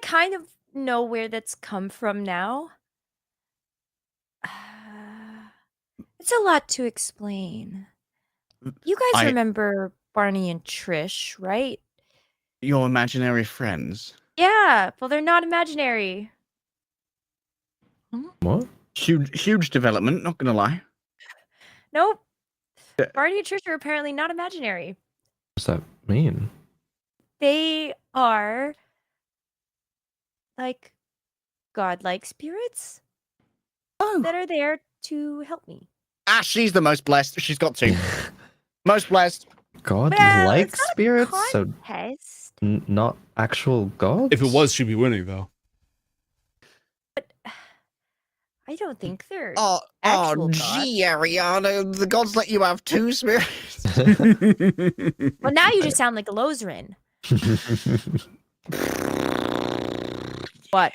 kind of know where that's come from now. It's a lot to explain. You guys remember Barney and Trish, right? Your imaginary friends. Yeah, well, they're not imaginary. What? Huge development, not gonna lie. Nope. Barney and Trish are apparently not imaginary. What's that mean? They are like godlike spirits that are there to help me. She's the most blessed. She's got 2. Most blessed. God-like spirits? So Contest. not actual gods? If it was, she'd be winning, though. I don't think they're Oh, actual gods. gee, Ariana, the gods let you have 2 spirits. Well, now you just sound like a Lozerin. What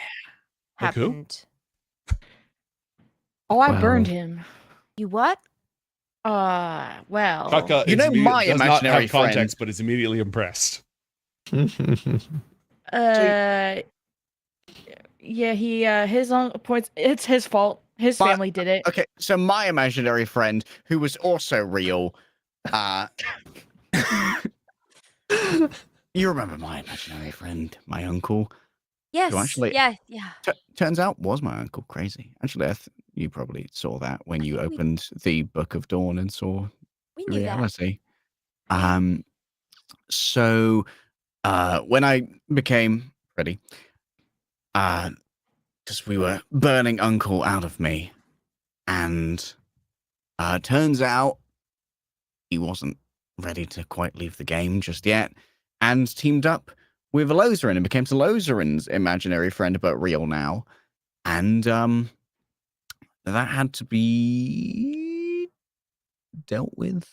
happened? Oh, I burned him. You what? Well. Kaka You know my does not imaginary have context, friend. but is immediately impressed. Yeah, he his own points. It's his fault. His family did it. Okay, so my imaginary friend, who was also real, you remember my imaginary friend, my uncle, Yes. who actually Yeah. turns out was my uncle. Crazy. Actually, you probably saw that when you opened the Book of Dawn and saw We the knew that. reality. So when I became ready, because we were burning Uncle out of me, and turns out he wasn't ready to quite leave the game just yet, and teamed up with a Lozarin and became Lozarin's imaginary friend, but real now. And that had to be dealt with.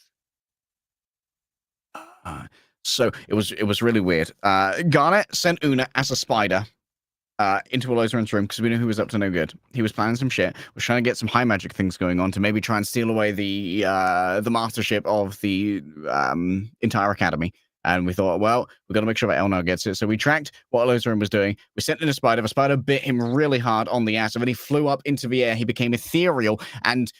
So it was really weird. Garnet sent Una as a spider into a Lozarin's room because we knew he was up to no good. He was planning some shit. Was trying to get some high magic things going on to maybe try and steal away the mastership of the entire academy. And we thought, well, we've got to make sure that Elnar gets it. So we tracked what Lozarin was doing. We sent in a spider. The spider bit him really hard on the ass. And then he flew up into the air. He became ethereal and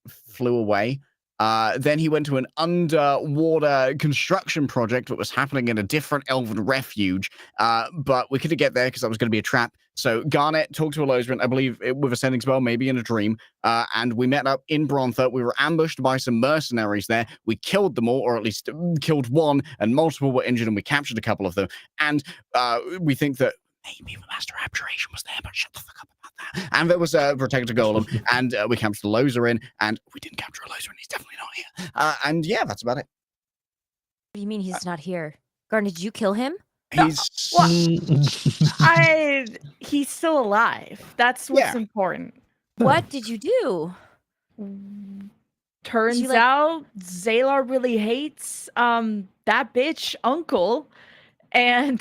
flew away. Then he went to an underwater construction project that was happening in a different elven refuge, but we couldn't get there because that was going to be a trap. So Garnet talked to a Lozarin, I believe, with a sending spell, maybe in a dream, and we met up in Brontha. We were ambushed by some mercenaries there. We killed them all, or at least killed one, and multiple were injured, and we captured a couple of them. And we think that maybe the Master Abjuration was there, but shut the fuck up. And there was a Protector Golem, and we captured a Lozarin, and we didn't capture a Lozarin. He's definitely not here. And yeah, that's about it. What do you mean he's not here? Garnet, did you kill him? He's He's still alive. That's what's important. What did you do? Turns out Zalar really hates that bitch uncle, and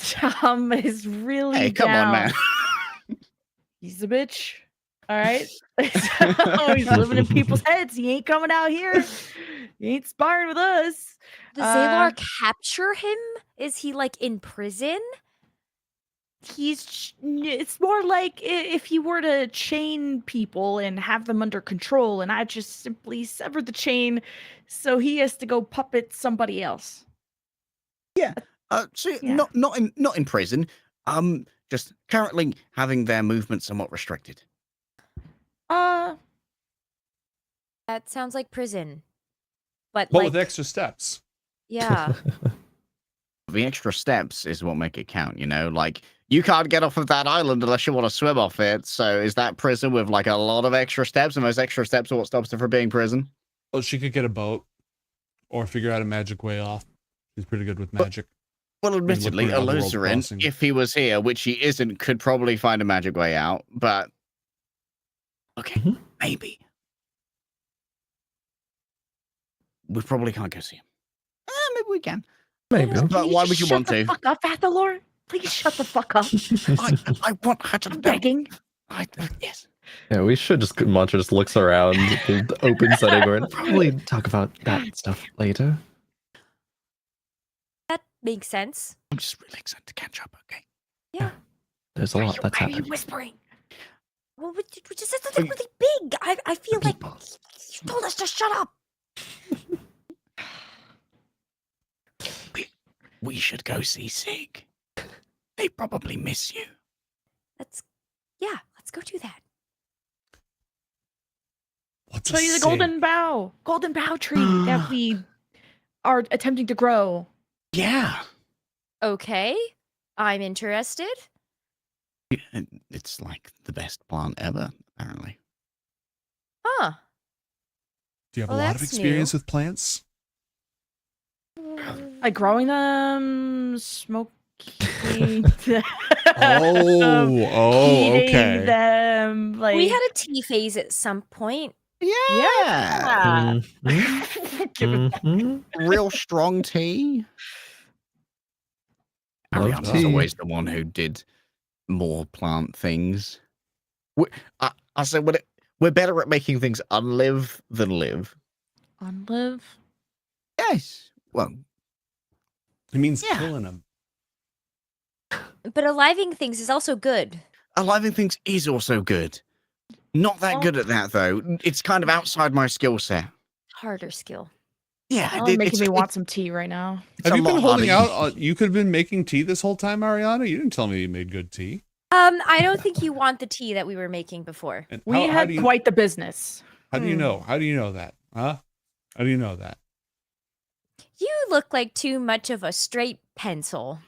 is really Hey, come on, man. He's a bitch. All right. He's living in people's heads. He ain't coming out here. He ain't sparring with us. Does Zalar capture him? Is he like in prison? It's more like if he were to chain people and have them under control, and I just simply severed the chain, so he has to go puppet somebody else. Yeah. Not in prison. Just currently having their movement somewhat restricted. That sounds like prison. But with extra steps. Yeah. The extra steps is what make it count, you know? Like, you can't get off of that island unless you want to swim off it. So is that prison with like a lot of extra steps? And those extra steps are what stops her from being prison? Well, she could get a boat or figure out a magic way off. She's pretty good with magic. Well, admittedly, a Lozarin, if he was here, which he isn't, could probably find a magic way out, but... Okay, maybe. We probably can't go see him. Maybe we can. Maybe. But why would you want to? Shut the fuck up, Athalor. Please shut the fuck up. I want her to... I'm begging. Yes. Yeah, we should just... Mantra just looks around the open setting and probably talk about that stuff later. That makes sense. I'm just really excited to catch up, okay? Yeah. There's a lot that's Why are you happening. whispering? Well, we just said something really big. I feel like you told us to shut up. We should go see Sig. They probably miss you. Let's go do that. Show you the golden bough tree that we are attempting to grow. Yeah. Okay, I'm interested. It's like the best plant ever, apparently. Huh. Do you have Well, a lot of that's experience new. with plants? Like growing them, smoking okay. them. Like We had a tea phase at some point. Yeah. Mm-hmm. Real strong tea. Love Ariana's tea. always the one who did more plant things. I said we're better at making things unlive than live. Unlive? Yes. Well, It means killing them. But aliving things is also good. Aliving things is also good. Not that good at that though. It's kind of outside my skill set. Harder skill. Yeah, You're making me want some tea right now. Have you been holding out? You could have been making tea this whole time, Ariana. You didn't tell me you made good tea. I don't think you want the tea that we were making before. And We how had do you, quite the business. How do you know? How do you know that? Huh? How do you know that? You look like too much of a straight pencil.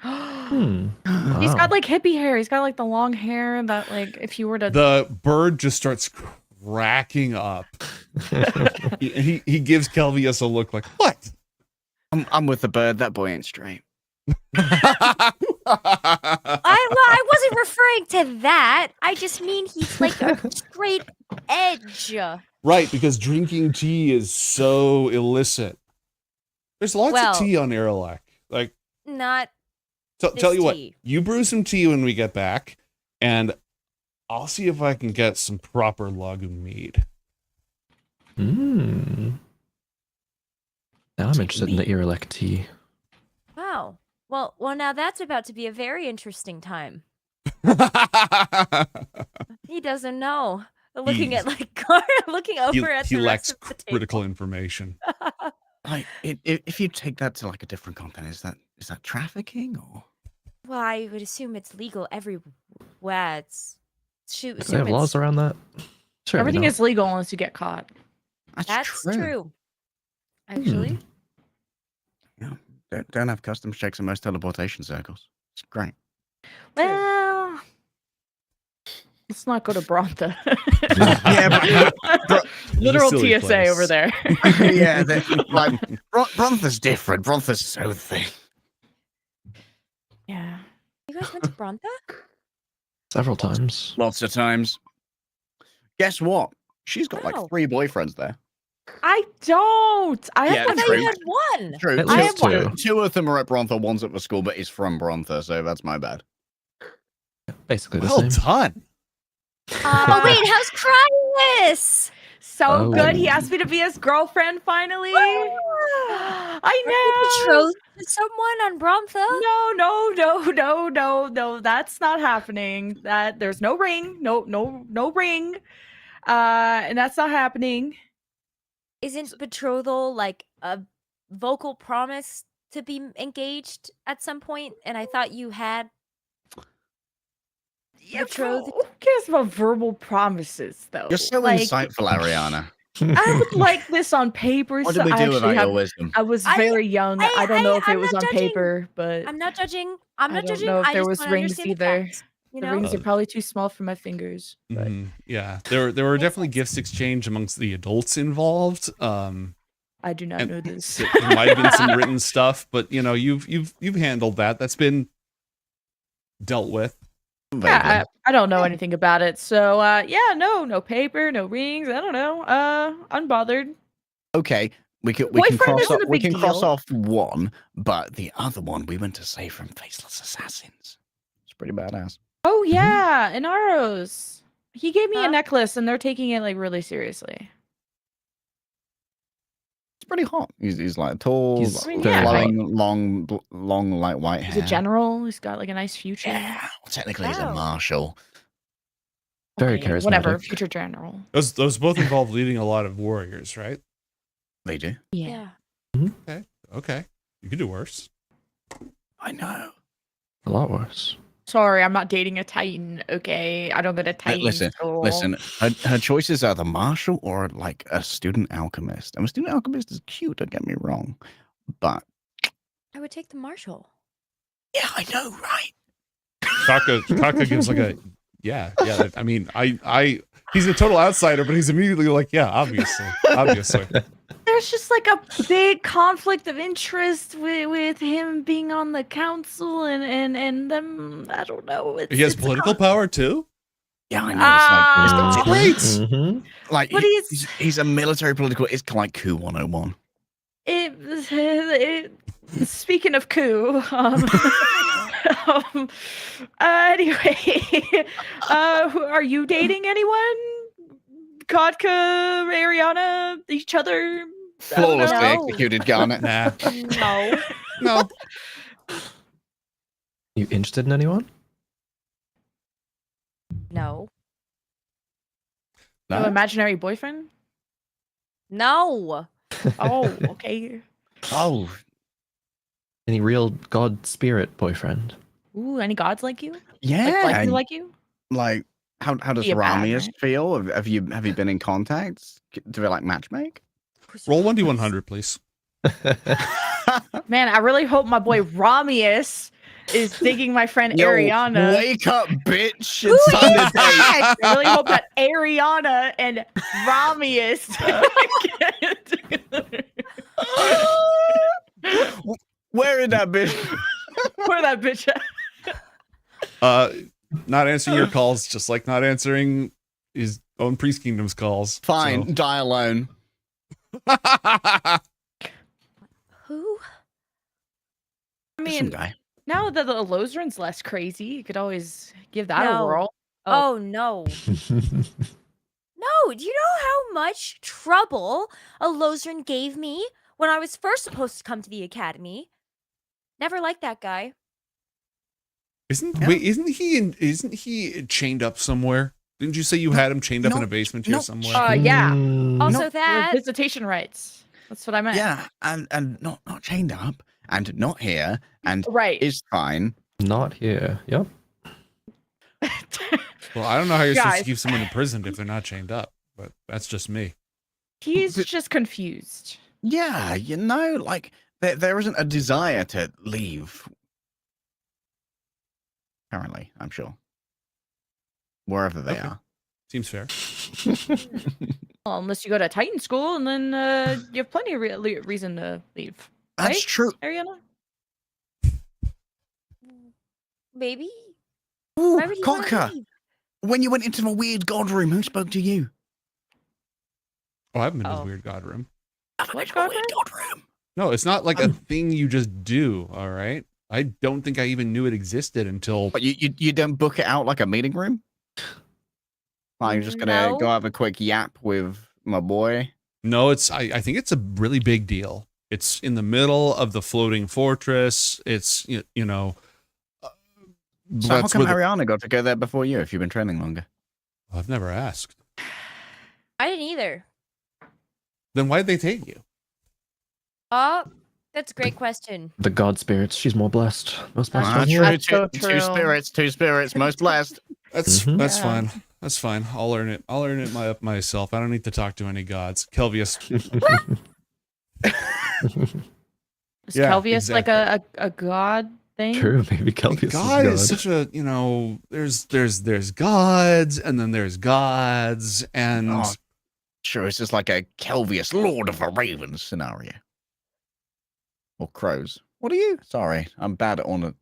He's got like hippie hair. He's got like the long hair that like if you were to The bird just starts cracking up. he gives Kelvius a look like, what? I'm with the bird. That boy ain't straight. I wasn't referring to that. I just mean he's like a straight edge. Right, because drinking tea is so illicit. There's lots of tea on Erelak. Like, not. Tell you what, tea. you brew some tea when we get back, and I'll see if I can get some proper lagoon mead. Now I'm interested in the Irelec tea. Wow. Well, now that's about to be a very interesting time. He doesn't know. Looking at like looking over at he the lacks rest of the table. critical information. Like, if you take that to like a different content, is that trafficking or? Well, I would assume it's legal everywhere. It's Do they have laws around that? Sure. everything is legal unless you get caught. That's true. Actually, Don't have customs checks in most teleportation circles. It's great. Well, let's not go to Brontha. Yeah, but Literal silly TSA place. over there. Yeah, like Brontha's different. Brontha's so thick. Yeah. you guys went to Brontha? Several times. Lots of times. Guess what? She's got like 3 boyfriends there. I don't. I Yeah, have true. You had one. True. At I least have two. one. 2 of them are at Brontha, one's at the school, but is from Brontha, so that's my bad. Basically the Well same. done. Oh wait, how's Cryus? So Oh. good. He asked me to be his girlfriend finally. I know. Betrothed to someone on Brontha? No. That's not happening. That there's no ring. No ring. And that's not happening. Isn't betrothal like a vocal promise to be engaged at some point? And I thought you had betrothed. Who cares about verbal promises, though? You're so Like, insightful, Ariana. I would like this on paper. What so did we I do without actually your have- wisdom? I was very young. I don't know if it I'm was not on judging. paper, but I'm not judging. I'm I not don't judging. know if I there just was wanna rings understand the either. facts, you The know? rings are probably too small for my fingers. But Yeah, there were definitely gifts exchanged amongst the adults involved. I do not and know this. There might have been some written stuff, but you know, you've handled that. That's been dealt with. Yeah, I don't know anything about it. So no paper, no rings. I don't know. Unbothered. Okay, we can Boyfriend cross isn't off, a we big can cross deal. off one, but the other one we went to save from faceless assassins. It's pretty badass. Oh yeah, Inaros. He gave me Huh? a necklace, and they're taking it like really seriously. It's pretty hot. He's like tall, He's very flowing, long, like white hair. He's a general. He's got like a nice future. Yeah, well, technically he's a Wow. marshal. Very Okay, charismatic. Whatever, future general. Those both involve leading a lot of warriors, right? They do. Yeah. Okay. You could do worse. I know. A lot worse. Sorry, I'm not dating a Titan. Okay, I don't go to Titan school. Listen. Her choices are the marshal or like a student alchemist. And a student alchemist is cute. Don't get me wrong, but I would take the marshal. yeah, I know, right? Taka gives like a yeah. I mean, he's a total outsider, but he's immediately like, yeah, obviously. There's just like a big conflict of interest with him being on the council and them. I don't know. He has political power too. Yeah, I know. It's like Great. Mm-hmm. like But he's a military political. It's kind of like coup 101. Speaking of coup, anyway, are you dating anyone? Kotka, Ariana, each other? I don't Flawlessly know. executed Garnet. Nah. No. No. You interested in anyone? No. No imaginary boyfriend? No. Oh, okay. Oh, Any real god spirit boyfriend? Ooh, any gods like you? yeah. Like like you? Like, how does Be a bad, Ramius right? feel? Have you been in contact? Do they like matchmake? Roll 1d100, please. Man, I really hope my boy Ramius is digging my friend Yo, Ariana. wake up, bitch! Who It's time is to date. that? I really hope that Ariana and Ramius get together. Where is that bitch? Where that bitch at? Not answering your calls, just like not answering his own Priest Kingdom's calls. Fine, so. die alone. Who? I mean, guy. now that the Lozran's less crazy, you could always give that a No. whirl. Oh no. No, do you know how much trouble a Lozran gave me when I was first supposed to come to the academy? Never liked that guy. Isn't he chained up somewhere? Didn't you say you had him chained up in a basement here somewhere? Yeah. Also No, that visitation rights. That's what I meant. Yeah, and not chained up, and not here, and right is fine. Not here. Yep. Well, I don't know how you're supposed to Guys. keep someone imprisoned if they're not chained up, but that's just me. He's just confused. Yeah, you know, like there isn't a desire to leave. Apparently, I'm sure. Wherever they are. Seems fair. Well, unless you go to Titan school, and then you have plenty of reason to leave. That's right, true. Ariana? maybe. Ooh, Why would he wanna Conker, leave? when you went into the weird god room, who spoke to you? Oh, I've been to the weird god room. What god room? No, it's not like a thing you just do, all right? I don't think I even knew it existed until... But you don't book it out like a meeting room? Like, you're just gonna No. go have a quick yap with my boy? No, I think it's a really big deal. It's in the middle of the floating fortress. It's, you know... So how that's come where the- Ariana got to go there before you if you've been training longer? I've never asked. I didn't either. Then why'd they take you? Oh, that's a great question. The god spirits. She's more blessed. Most blessed. Ah, one here. true, That's so true. two spirits, most blessed. That's Mhm. that's Yeah. fine. That's fine. I'll learn it. I'll learn it myself. I don't need to talk to any gods. Kelvius. Is Yeah, Kelvius like a god thing? True. Maybe Kelvius God is is god. such a, you know, there's gods and then there's gods and Oh, sure, it's just like a Kelvius Lord of the Ravens scenario. Or crows. What are you? Sorry, I'm bad at honor.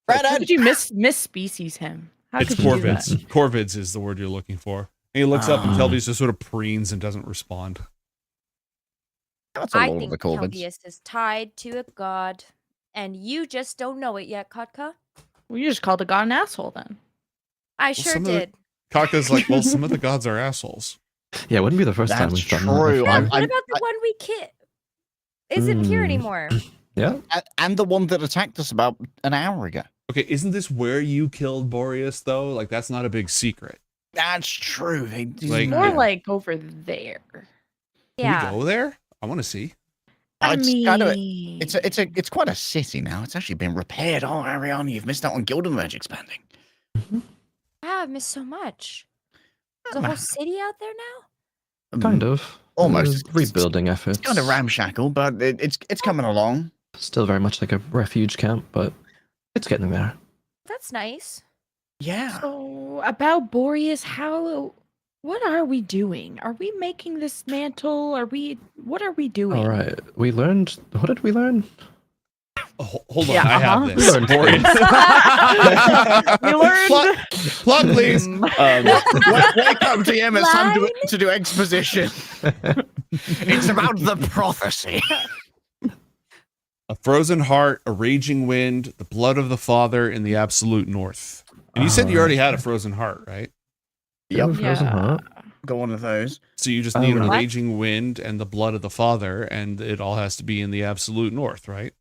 How did you misspecies him? How it's could you do that? corvids. Corvids is the word you're looking for. And he looks up and Kelvius just sort of preens and doesn't respond. That's a I Lord think of the Corvids. Kelvius is tied to a god, and you just don't know it yet, Kotka. Well, you just called a god an asshole then. I sure some of the- did. Kaka's like, well, some of the gods are assholes. Yeah, it wouldn't be the first time That's we've done that. true. Yeah, I- what I- about the one we killed? Isn't here anymore. Yeah. And the one that attacked us about an hour ago. Okay, isn't this where you killed Boreas though? Like that's not a big secret. That's true. They do. Like- More Yeah. like over there. Can Yeah. we go there? I want to see. I It's mean, kind of it's quite a city now. It's actually been repaired. Oh, Ariana, you've missed out on Gildenverge expanding. Wow, I've missed so much. There's a whole city out there now? Kind of. Almost. Rebuilding efforts. It's kind of ramshackle, but it's coming along. Still very much like a refuge camp, but it's getting there. That's nice. Yeah. So about Boreas, what are we doing? Are we making this mantle? What are we doing? All right. We learned. What did we learn? Oh, hold on, Yeah, I have We this. learned We learned. Plot, please. Wake up, DM. It's time to do exposition. It's about the prophecy. A frozen heart, a raging wind, the blood of the Father in the absolute north. And you said you already had a frozen heart, right? Yep. Frozen heart. Got one of those. So you just need a What? raging wind and the blood of the Father, and it all has to be in the absolute north, right?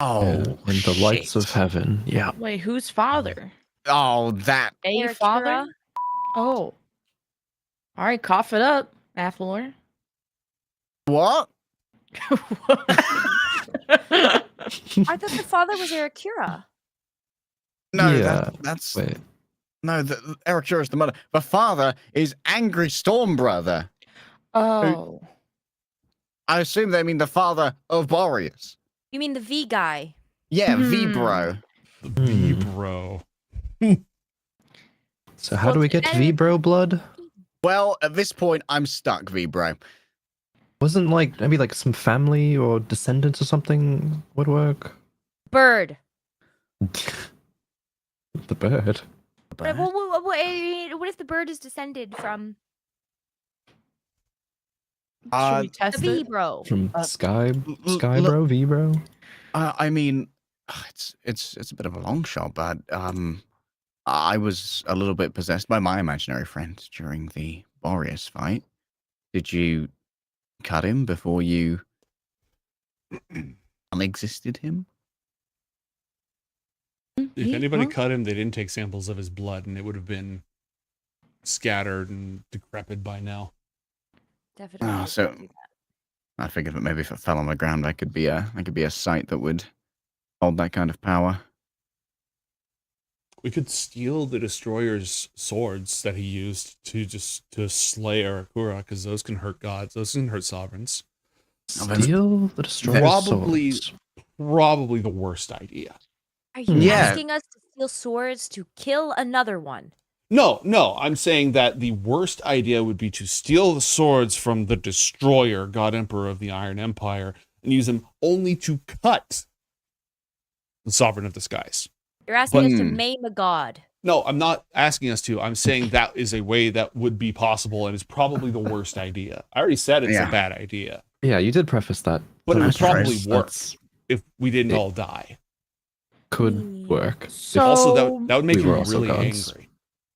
Oh, in the lights of shit. heaven. Yeah. Wait, whose father? Oh, that. A Eric father? Kira. Oh. All right, cough it up, Athlor. What? I thought the father was Arakira. No, Yeah. that's Wait. no. Eric is the mother. The father is Angry Stormbrother. Oh. I assume they mean the father of Boreas. You mean the V guy? Yeah, V-Bro. The V-Bro. So how do we get V-Bro blood? Well, at this point, I'm stuck, V-Bro. Wasn't like maybe like some family or descendants or something would work? Bird. The bird. What if the bird is descended from Should we test the it? V-Bro? From Skybro, V-Bro? I mean, it's a bit of a long shot, but I was a little bit possessed by my imaginary friend during the Boreas fight. Did you cut him before you unexisted him? If anybody cut him, they didn't take samples of his blood, and it would have been scattered and decrepit by now. Definitely. Oh, so I figured that maybe if it fell on the ground, I could be a site that would hold that kind of power. We could steal the destroyer's swords that he used to slay Arakura, because those can hurt gods. Those can hurt sovereigns. Steal the destroyer's swords. Probably the worst idea. Are you asking us to steal swords to kill another one? No, I'm saying that the worst idea would be to steal the swords from the destroyer, God Emperor of the Iron Empire, and use them only to cut the Sovereign of the Skies. You're asking us to maim a god. No, I'm not asking us to. I'm saying that is a way that would be possible and is probably the worst idea. I already said it's a bad idea. Yeah, you did preface that. But it would That's probably right. work if we didn't all die. Could work. So Also, that would make We were him also really gods. angry.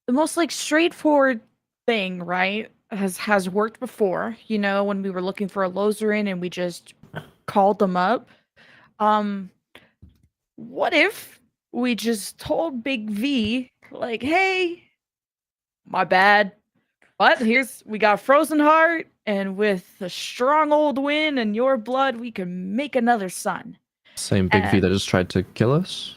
the most like straightforward thing, right? Has worked before. You know, when we were looking for a Lozarin and we just called them up. What if we just told Big V, like, hey, my bad. But we got a frozen heart, and with a strong old wind and your blood, we can make another sun. Same Big V that just tried to kill us?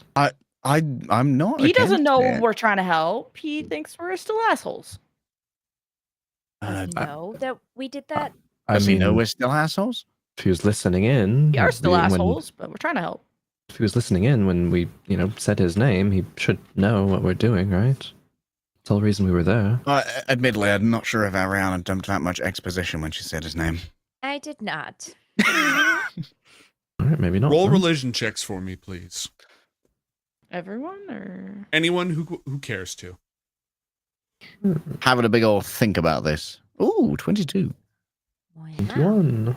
I'm not. He doesn't against know it. we're trying to help. He thinks we're still assholes. Does he know that we did that? Does he know we're still assholes? If he was listening in, We are still assholes, but we're trying to help. If he was listening in when we, said his name, he should know what we're doing, right? That's the whole reason we were there. Admittedly, I'm not sure if Ariana dumped that much exposition when she said his name. I did not. All right, maybe not. Roll then. religion checks for me, please. Everyone or Anyone who cares to. Having a big old think about this. Ooh, 22. 21.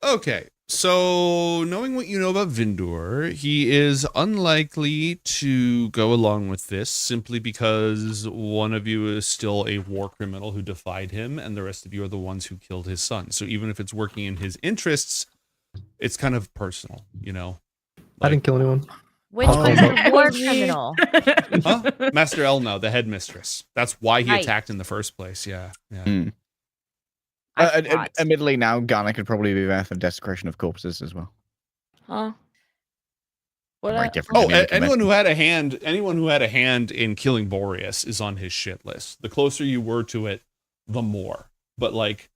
Okay, so knowing what you know about Vindur, he is unlikely to go along with this simply because one of you is still a war criminal who defied him, and the rest of you are the ones who killed his son. So even if it's working in his interests, it's kind of personal, I didn't kill anyone. Which was a war criminal. Huh? Master Elna, the headmistress. That's why he Right. attacked in the first place. Yeah. Admittedly, now Ghana could probably be there for desecration of corpses as well. huh? What? Very different. Oh, to the anyone who had a hand in killing Boreas is on his shit list. The closer you were to it, the more. But like,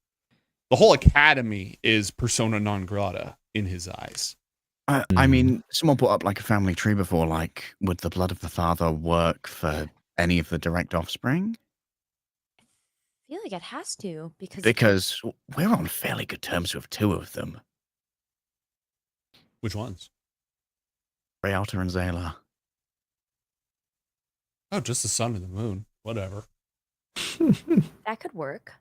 the whole academy is persona non grata in his eyes. I mean, someone put up like a family tree before. Like, would the blood of the father work for any of the direct offspring? I feel like it has to Because we're on fairly good terms with two of them, Which ones? Rayalta and Zayla. Oh, just the sun and the moon. Whatever. that could work.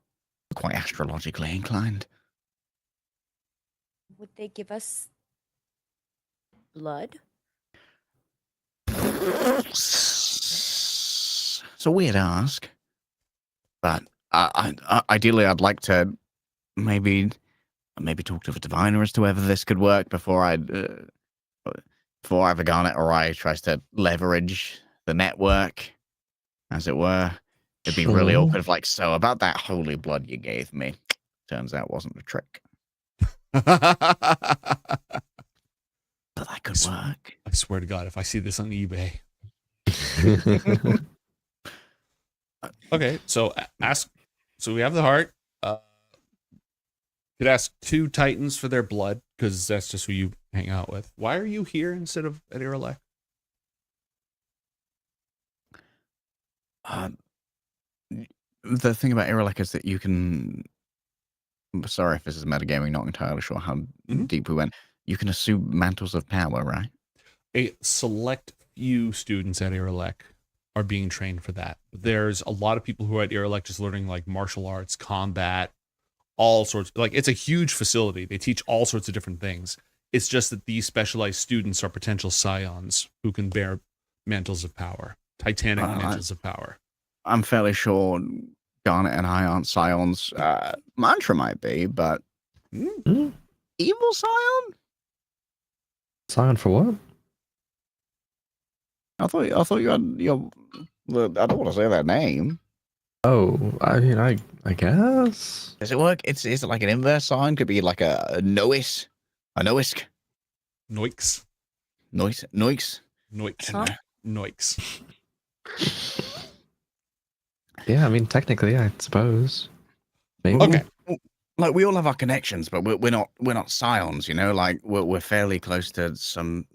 Quite astrologically inclined. Would they give us blood? It's a weird ask, but ideally, I'd like to maybe maybe talk to the diviner as to whether this could work before either Garnet or I tries to leverage the network, as it were. It'd be really Sure. awkward if, like, so about that holy blood you gave me. Turns out wasn't a trick. But that could work. I swear to God, if I see this on eBay. Okay, so ask. So we have the heart. Could ask 2 Titans for their blood, because that's just who you hang out with. Why are you here instead of at Irelek? The thing about Irelek is that you can. Sorry if this is metagaming, not entirely sure how deep we went. You can assume mantles of power, right? A select few students at Irelek are being trained for that. There's a lot of people who are at Irelek just learning like martial arts, combat, all sorts. Like, it's a huge facility. They teach all sorts of different things. It's just that these specialized students are potential scions who can bear mantles of power, titanic mantles of power. I'm fairly sure Garnet and I aren't scions. Mantra might be, but evil scion? Scion for what? I thought you had your. I don't want to say that name. Oh, I mean, I guess. Does it work? Is it like an inverse sign? Could be like a Nois, a Noisk, Noix. Noix. Noix. Noix. Yeah, I mean, technically, I suppose. Maybe. Okay. Like, we all have our connections, but we're not scions, you know. Like, we're fairly close to some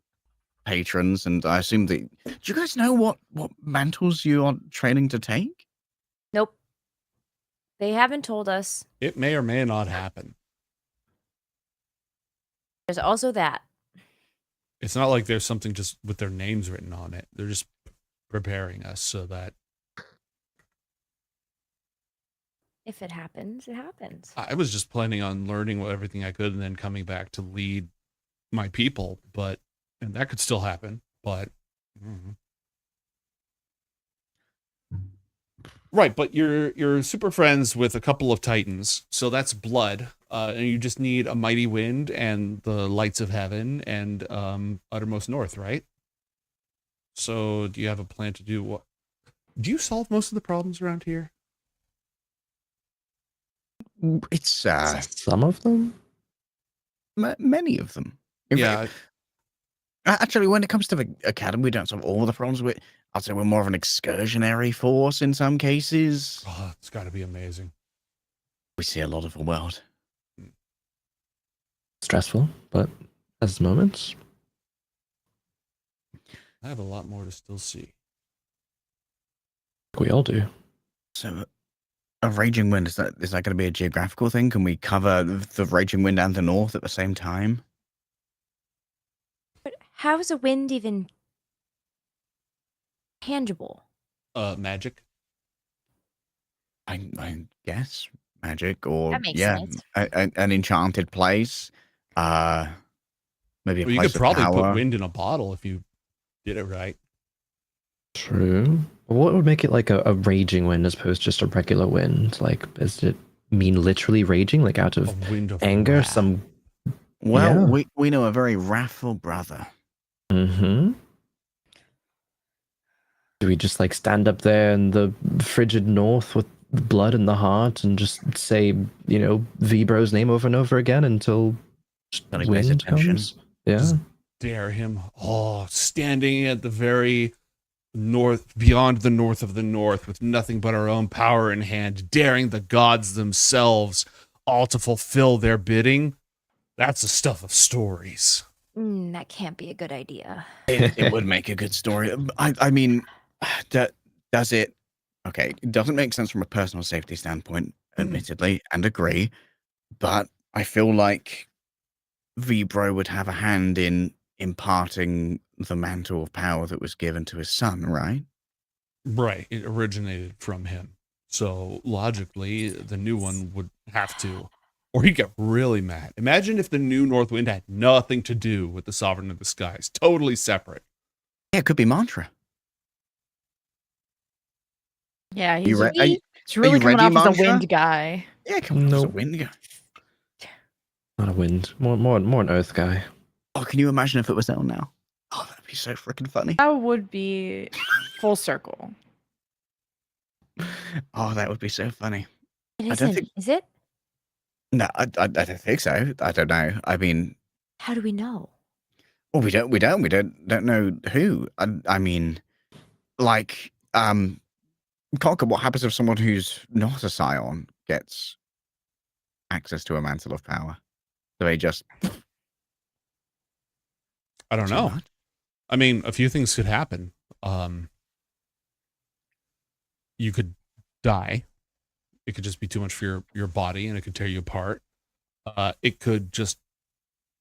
patrons, and I assume that. Do you guys know what mantles you are training to take? Nope. They haven't told us. It may or may not happen. There's also that. It's not like there's something just with their names written on it. They're just preparing us so that. If it happens, it happens. I was just planning on learning everything I could and then coming back to lead my people, and that could still happen, but. Right, but you're super friends with a couple of Titans, so that's blood, and you just need a mighty wind and the lights of heaven and uttermost north, right? So do you have a plan to do what? Do you solve most of the problems around here? It's some of them. Many of them. Yeah. Actually, when it comes to the academy, we don't solve all the problems. I'd say we're more of an excursionary force in some cases. Oh, it's got to be amazing. We see a lot of the world. Stressful, but as moments. I have a lot more to still see. We all do. So, a raging wind, is that going to be a geographical thing? Can we cover the raging wind and the north at the same time? But how is a wind even tangible? Magic. I guess magic, or That makes sense. an enchanted place. Maybe a Well, you place could probably of power. put wind in a bottle if you did it right. True. What would make it like a raging wind as opposed to just a regular wind? Like, does it mean literally raging, like out of anger? Well, Yeah. we know a very wrathful brother. Mm-hmm. Do we just like stand up there in the frigid north with blood in the heart and just say, Vibro's name over and over again until Nobody pays wind attention. comes? Yeah. Just dare him. Oh, standing at the very north, beyond the north of the north, with nothing but our own power in hand, daring the gods themselves all to fulfill their bidding. That's the stuff of stories. That can't be a good idea. It would make a good story. I mean, does it? Okay, it doesn't make sense from a personal safety standpoint, admittedly, and agree. But I feel like Vibro would have a hand in imparting the mantle of power that was given to his son, right? Right. It originated from him. So logically, the new one would have to, or he'd get really mad. Imagine if the new North Wind had nothing to do with the Sovereign of the Skies, totally separate. Yeah, it could be Mantra. Yeah, You re- he's are really you coming ready, off as a Mantra? wind guy. Yeah, come on, it's a wind guy. Not a wind. More an earth guy. Oh, can you imagine if it was down now? Oh, that'd be so freaking funny. That would be full circle. Oh, that would be so funny. It I don't isn't, think. is it? No, I don't think so. I don't know. I mean, How do we know? well, we don't know who. I mean, like, Conker, what happens if someone who's not a scion gets access to a mantle of power? Do they just? I don't know. I mean, a few things could happen. You could die. It could just be too much for your body, and it could tear you apart. It could just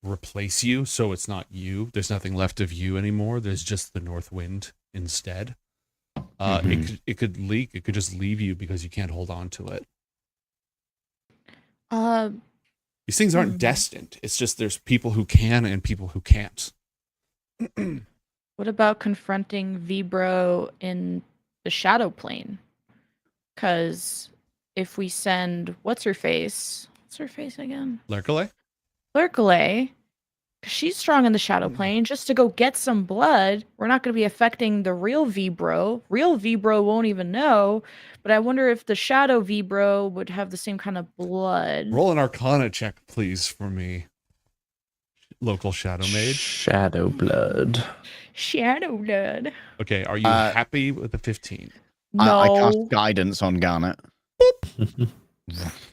replace you, so it's not you. There's nothing left of you anymore. There's just the north wind instead. It could leak. It could just leave you because you can't hold on to it. These things aren't destined. It's just there's people who can and people who can't. What about confronting Vibro in the shadow plane? Because if we send what's her face again? Lurkale? Lurkale, because she's strong in the shadow plane, just to go get some blood. We're not going to be affecting the real Vibro. Real Vibro won't even know. But I wonder if the shadow Vibro would have the same kind of blood. Roll an Arcana check, please, for me. Local Shadow Mage. Shadow blood. Shadow blood. Okay, are you happy with the 15? No. I cast guidance on Garnet.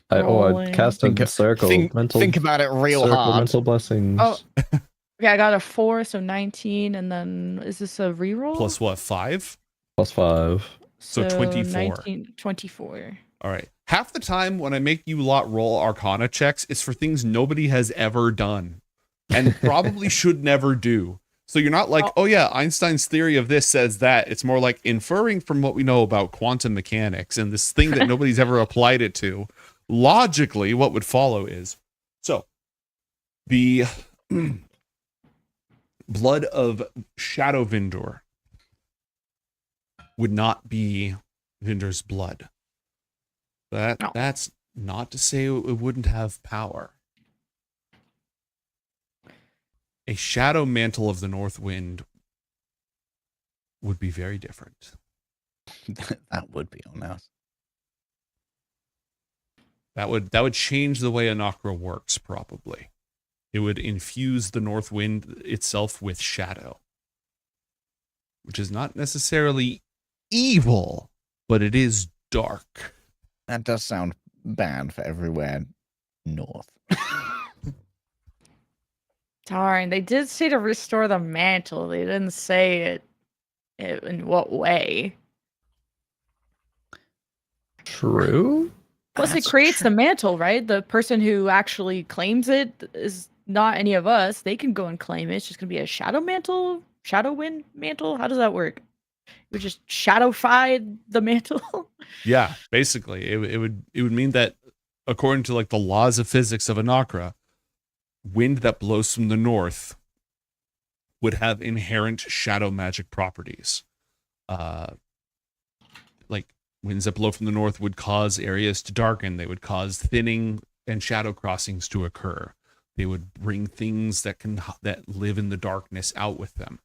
I cast a circle. Think about it real hard. Mental blessings. Oh, okay. I got a 4, so 19, and then is this a reroll? Plus what? 5? Plus 5. So 24. 19, 24. All right. Half the time when I make you lot roll Arcana checks, it's for things nobody has ever done and probably should never do. So you're not like, oh yeah, Einstein's theory of this says that. It's more like inferring from what we know about quantum mechanics and this thing that nobody's ever applied it to. Logically, what would follow is, so the blood of Shadow Vindor would not be Vindor's blood. That's not to say it wouldn't have power. A shadow mantle of the North Wind would be very different. That would be on us. That would change the way Anakra works, probably. It would infuse the North Wind itself with shadow. Which is not necessarily evil, but it is dark. That does sound bad for everywhere north. Darn, they did say to restore the mantle. They didn't say it in what way. True. Plus, it creates the mantle, right? The person who actually claims it is not any of us. They can go and claim it. It's just gonna be a shadow mantle, shadow wind mantle. How does that work? We just shadowify the mantle. Yeah, basically, it would mean that according to like the laws of physics of Anakra, wind that blows from the north would have inherent shadow magic properties. Like winds that blow from the north would cause areas to darken. They would cause thinning and shadow crossings to occur. They would bring things that live in the darkness out with them.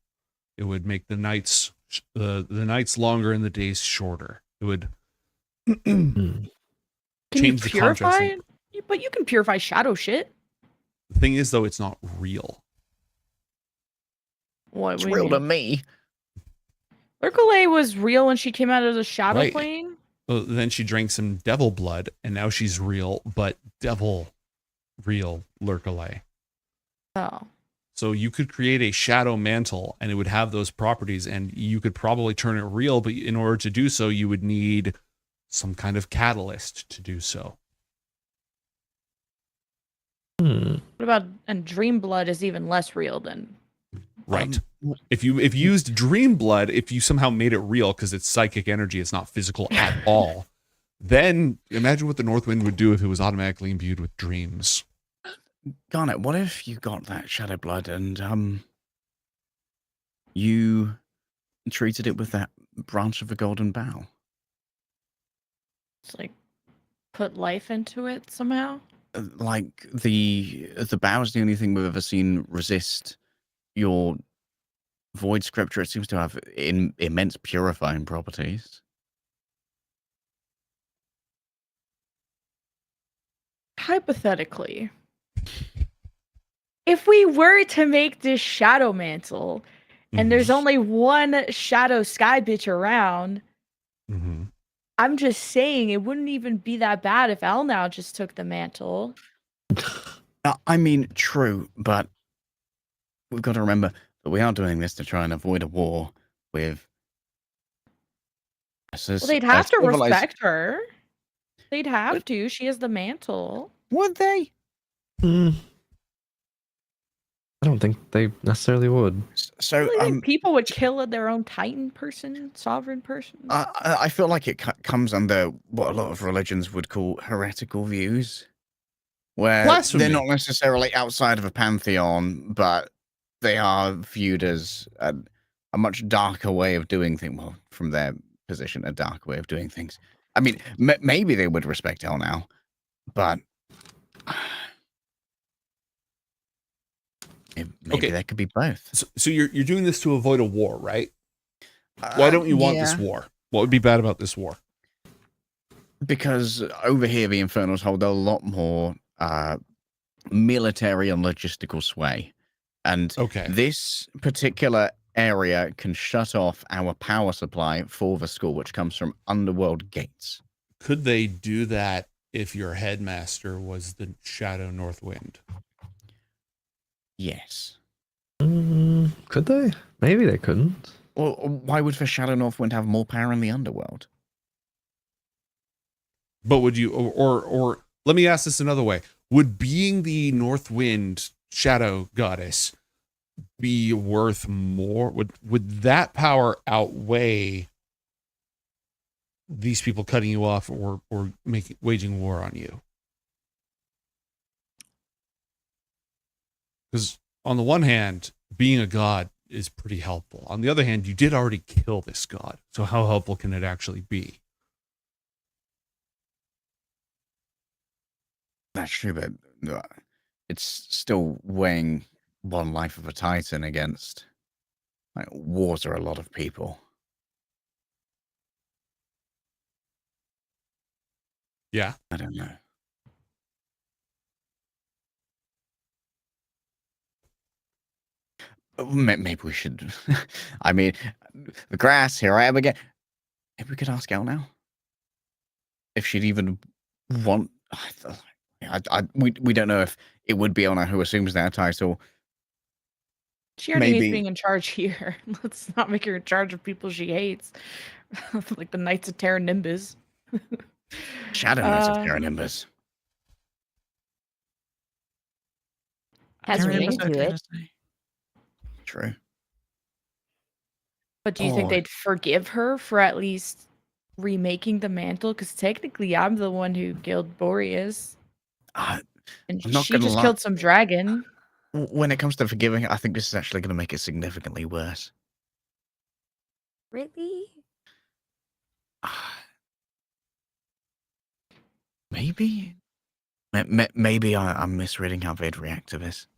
It would make the nights longer and the days shorter. It would change the contrast. But you can purify shadow shit. The thing is, though, it's not real. What? It's real to me. Lurkale was real when she came out of the shadow Right. plane. Well, then she drank some devil blood, and now she's real, but real Lurkale. Oh. So you could create a shadow mantle, and it would have those properties, and you could probably turn it real, but in order to do so, you would need some kind of catalyst to do so. What about, and dream blood is even less real than. Right. If you used dream blood, if you somehow made it real because it's psychic energy, it's not physical at all, then imagine what the North Wind would do if it was automatically imbued with dreams. Garnet, what if you got that shadow blood and you treated it with that branch of the golden bough? It's like put life into it somehow. like the bow is the only thing we've ever seen resist your void scripture. It seems to have immense purifying properties. Hypothetically, if we were to make this shadow mantle, and there's only one shadow sky bitch around, I'm just saying it wouldn't even be that bad if Elnow just took the mantle. I mean, true, but we've got to remember that we are doing this to try and avoid a war with. Well, they'd have to respect her. They'd have to. She has the mantle. Would they? I don't think they necessarily would. So You think people would kill their own Titan person, sovereign person? I feel like it comes under what a lot of religions would call heretical views, where Blasphemy. they're not necessarily outside of a pantheon, but they are viewed as a much darker way of doing things. Well, from their position, a dark way of doing things. I mean, maybe they would respect hell now, but maybe that could be both. So you're doing this to avoid a war, right? Why don't you want this war? What would be bad about this war? Because over here, the Infernals hold a lot more military and logistical sway. And this particular area can shut off our power supply for the school, which comes from underworld gates. Could they do that if your headmaster was the Shadow North Wind? Yes. Could they? Maybe they couldn't. Well, why would the Shadow North Wind have more power in the underworld? But would you, or let me ask this another way. Would being the North Wind Shadow Goddess be worth more? Would that power outweigh these people cutting you off or waging war on you? Because on the one hand, being a god is pretty helpful. On the other hand, you did already kill this god. So how helpful can it actually be? That's true, but it's still weighing one life of a Titan against wars are a lot of people. Yeah. I don't know. Maybe we should. I mean, the grass. Here I am again. Maybe we could ask Elle now if she'd even want. We don't know if it would be Elna who assumes that title. She already hates being in charge here. Let's not make her in charge of people she hates, like the Knights of Terranimbus. Shadow Knights of Terranimbus. Has me into it. True. But do you think they'd forgive her for at least remaking the mantle? Because technically, I'm the one who killed Boreas. And she just killed some dragon. When it comes to forgiving, I think this is actually going to make it significantly worse. Really? Maybe? Maybe I'm misreading how they'd react to this.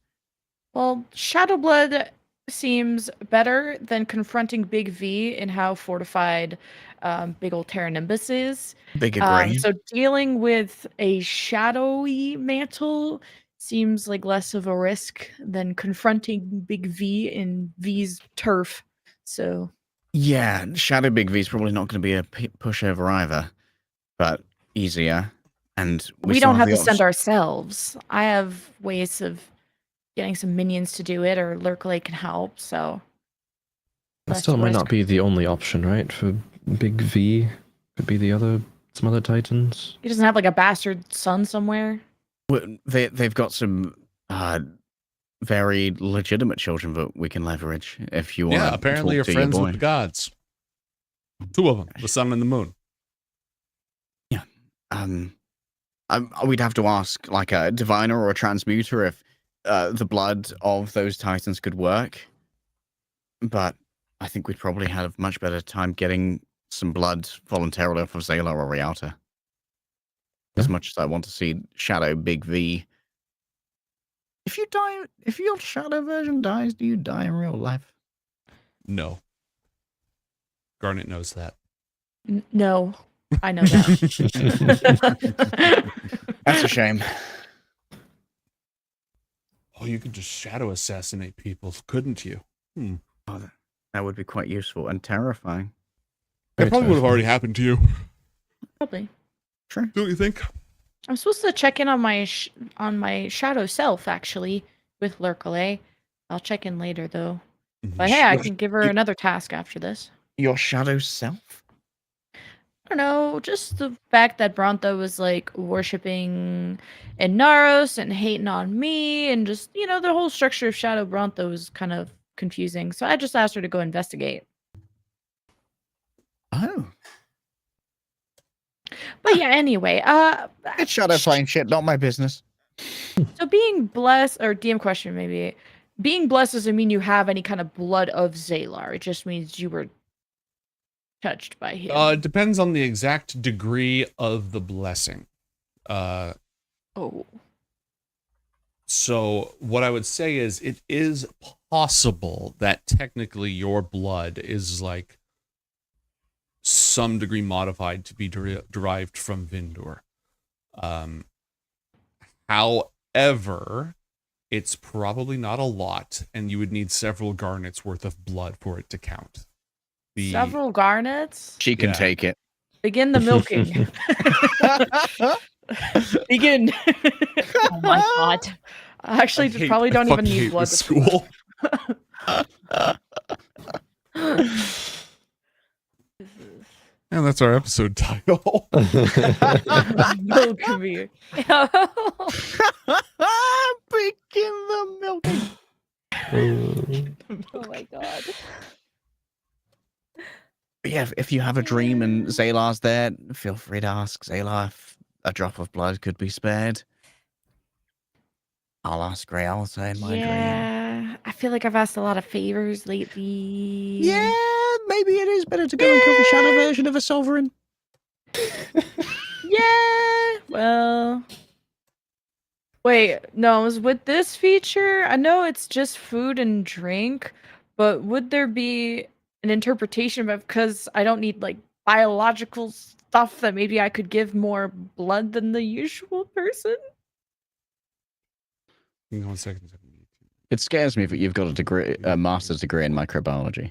Well, Shadowblood seems better than confronting Big V in how fortified big old Terranimbus is. Big agree. So dealing with a shadowy mantle seems like less of a risk than confronting Big V in V's turf. So yeah, Shadow Big V is probably not going to be a pushover either, but easier. And we don't have to send ourselves. I have ways of getting some minions to do it, or Lurkley can help. So that still might not be the only option, right? For Big V, could be some other Titans. He doesn't have like a bastard son somewhere. Well, they've got some very legitimate children that we can leverage if you want. Yeah, apparently you're friends with the gods. Two of them, the sun and the moon. Yeah. We'd have to ask like a diviner or a transmuter if the blood of those Titans could work. But I think we'd probably have much better time getting some blood voluntarily off of Zayla or Rialta. as much as I want to see Shadow Big V. If your Shadow version dies, do you die in real life? No. Garnet knows that. No, I know that. That's a shame. Oh, you could just shadow assassinate people, couldn't you? Oh, that would be quite useful and terrifying. That probably would have already happened to you. Probably. Sure. Don't you think? I'm supposed to check in on my shadow self actually with Lurkale. I'll check in later though. But hey, I can give her another task after this. Your shadow self? I don't know, just the fact that Brontha was like worshipping Inaros and hating on me, and just the whole structure of Shadow Brontha was kind of confusing. So I just asked her to go investigate. Oh. But yeah, anyway, It's shadow flying shit, not my business. So being blessed, or DM question maybe, being blessed doesn't mean you have any kind of blood of Zalar. It just means you were touched by him. It depends on the exact degree of the blessing. So what I would say is it is possible that technically your blood is like some degree modified to be derived from Vindor. However, it's probably not a lot, and you would need several garnets worth of blood for it to count. Several garnets? She can take it. Begin the milking. Begin. Oh my god. I actually probably don't even need blood. School. And that's our episode title. Milk me. Begin the milking. Oh my god. But yeah, if you have a dream and Zalar's there, feel free to ask Zalar if a drop of blood could be spared. I'll ask Grey also in my dream. Yeah, I feel like I've asked a lot of favors lately. Yeah, maybe it is better to go and kill the shadow version of a sovereign. Yeah, well. Wait, no, with this feature, I know it's just food and drink, but would there be an interpretation of, because I don't need like biological stuff, that maybe I could give more blood than the usual person? Hang on 1 second. It scares me that you've got a master's degree in microbiology.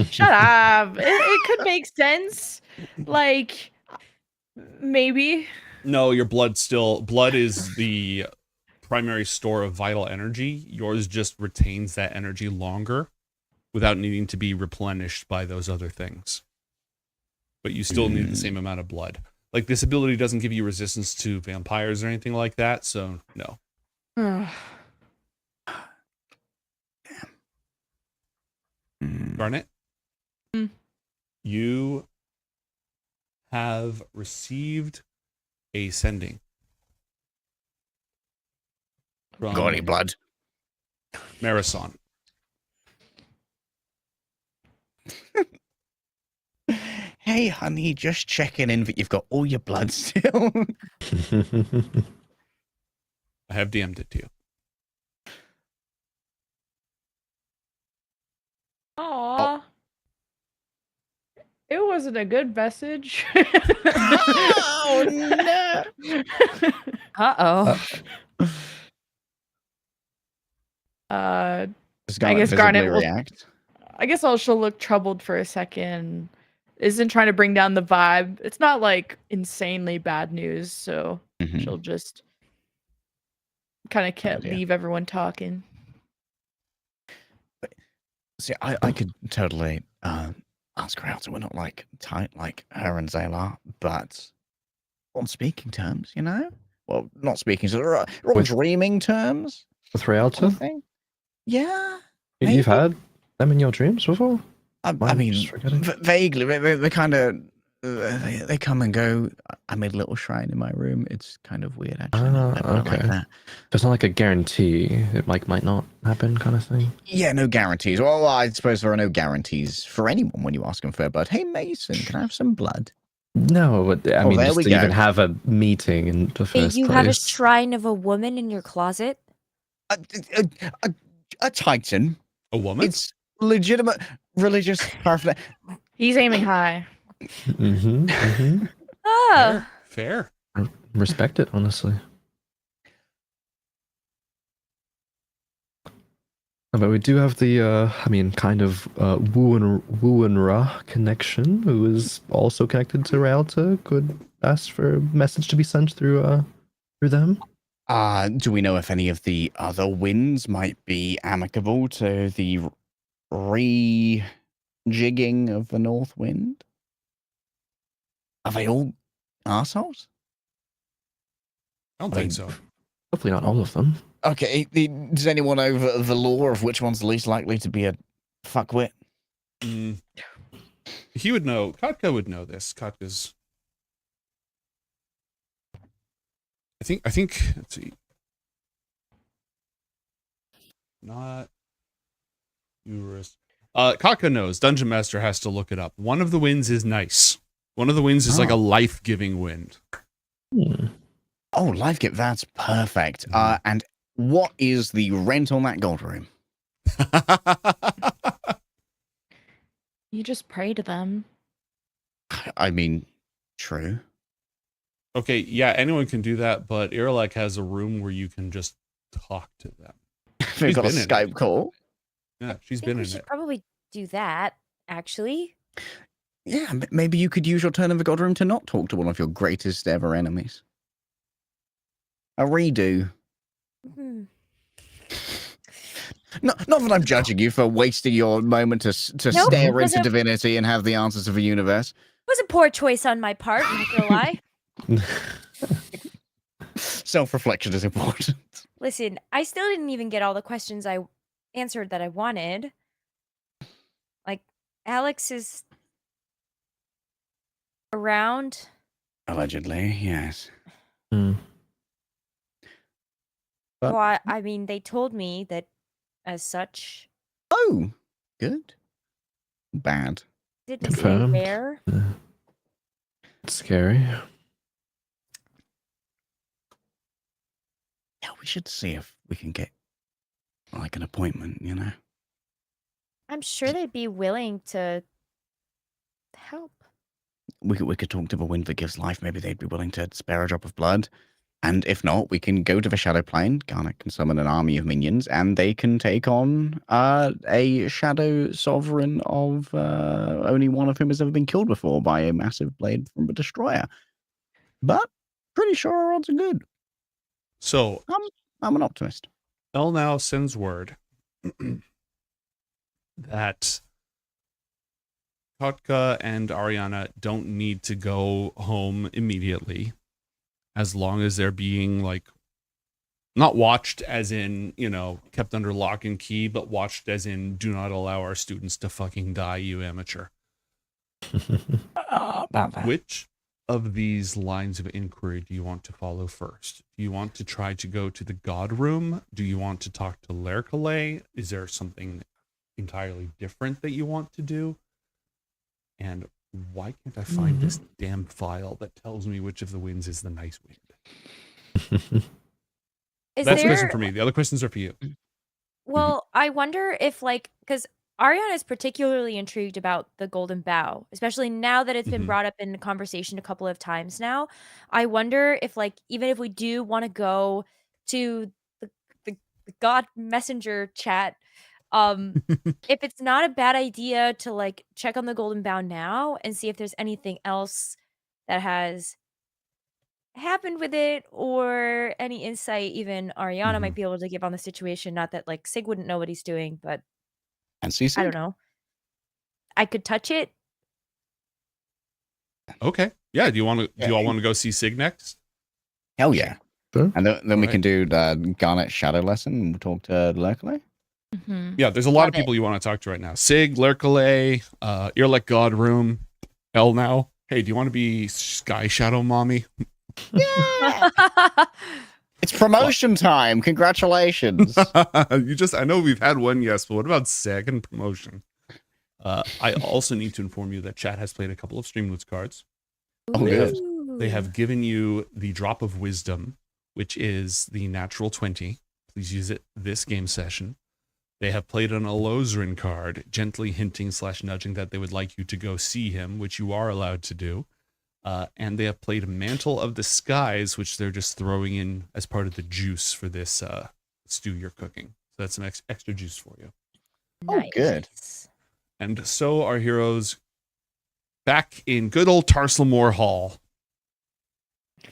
Shut up. It could make sense. Like, maybe. No, your blood is the primary store of vital energy. Yours just retains that energy longer without needing to be replenished by those other things. But you still need the same amount of blood. Like, this ability doesn't give you resistance to vampires or anything like that, so no. Garnet? You have received a sending. Got any blood? Marison. Hey, honey, just checking in that you've got all your blood still. I have DM'd it to you. Aww. It wasn't a good message. Oh, no. Uh-oh. I guess Garnet will react. I guess she'll look troubled for a second. Isn't trying to bring down the vibe. It's not like insanely bad news, so she'll just kind of leave everyone talking. See, I could totally ask her out, so we're not like tight like her and Zalar, but on speaking terms, you know? Well, not speaking, so we're on dreaming terms. With Rialto? Yeah. You've had them in your dreams before? I mean, vaguely. They kind of they come and go. I made a little shrine in my room. It's kind of weird, actually. Okay. Like that. It's not like a guarantee. It might not happen, kind of thing. Yeah, no guarantees. Well, I suppose there are no guarantees for anyone when you ask them for blood. Hey, Mason, can I have some blood? No, but I mean, there just we to go. even have a meeting in the first You place. have a shrine of a woman in your closet? A titan. A woman? It's legitimate religious paraphernalia. He's aiming high. Oh. Fair. Respect it, honestly. But we do have the, I mean, kind of Wuenra connection, who is also connected to Realta. Could ask for a message to be sent through them. Do we know if any of the other winds might be amicable to the rejigging of the north wind? Are they all assholes? I don't think so. Hopefully not all of them. Okay, does anyone know the law of which one's the least likely to be a fuckwit? He would know. Kotka would know this. Kotka's. I think. Let's see. Not. Eurus. Kotka knows. Dungeon Master has to look it up. One of the winds is nice. One of the winds is like a life-giving wind. Oh, life gift. That's perfect. And what is the rent on that gold room? You just pray to them. I mean, true. Okay, yeah, anyone can do that, but Irelek has a room where you can just talk to them. They've got a Skype call. Yeah, she's I think been we in should it. probably do that, actually. Yeah, maybe you could use your turn in the god room to not talk to one of your greatest ever enemies. A redo. Not that I'm judging you for wasting your moment to Nope, stare it was into a- divinity and have the answers of the universe. It was a poor choice on my part, I'm not gonna lie. Self-reflection is important. Listen, I still didn't even get all the questions I answered that I wanted. Like, Alex is around. Allegedly, yes. But- Well, I mean, they told me that as such. Oh, good. Bad. Didn't say Confirmed. where. It's scary. Yeah, we should see if we can get like an appointment, you know? I'm sure they'd be willing to help. We could talk to the wind that gives life. Maybe they'd be willing to spare a drop of blood. And if not, we can go to the Shadow Plane. Garnet can summon an army of minions, and they can take on a Shadow Sovereign of only one of whom has ever been killed before by a massive blade from a Destroyer. But pretty sure our odds are good. So I'm an optimist. El now sends word that Kotka and Ariana don't need to go home immediately, as long as they're being like not watched as in, you know, kept under lock and key, but watched as in do not allow our students to fucking die, you amateur. About that. Which of these lines of inquiry do you want to follow first? Do you want to try to go to the God Room? Do you want to talk to Lerkale? Is there something entirely different that you want to do? And why can't I find this damn file that tells me which of the winds is the nice wind? That's a question for me. The other questions are for you. Well, I wonder if, like, because Ariana is particularly intrigued about the Golden Bough, especially now that it's been brought up in the conversation a couple of times now. I wonder if, like, even if we do want to go to the God Messenger chat, if it's not a bad idea to, like, check on the Golden Bough now and see if there's anything else that has happened with it, or any insight even Ariana might be able to give on the situation. Not that, like, Sig wouldn't know what he's doing, but And see, I don't know. I could touch it. Okay. Yeah. Do you all want to go see Sig next? Hell yeah. Sure. And then we Alright. can do the Garnet Shadow lesson and we'll talk to Lerkale. Yeah, there's a lot of people you want to talk to right now. Sig, Lerkale, Earlek God Room, El now. Hey, do you want to be Sky Shadow Mommy? It's promotion time. Congratulations. I know we've had one yes, but what about second promotion? I also need to inform you that chat has played a couple of Streamloots cards. Oh, good. They have given you the drop of wisdom, which is the natural 20. Please use it this game session. They have played an Alozrin card, gently hinting / nudging that they would like you to go see him, which you are allowed to do. And they have played Mantle of the Skies, which they're just throwing in as part of the juice for this stew you're cooking. So that's some extra juice for you. Oh, good. And so our heroes, back in good old Tarselmore Hall,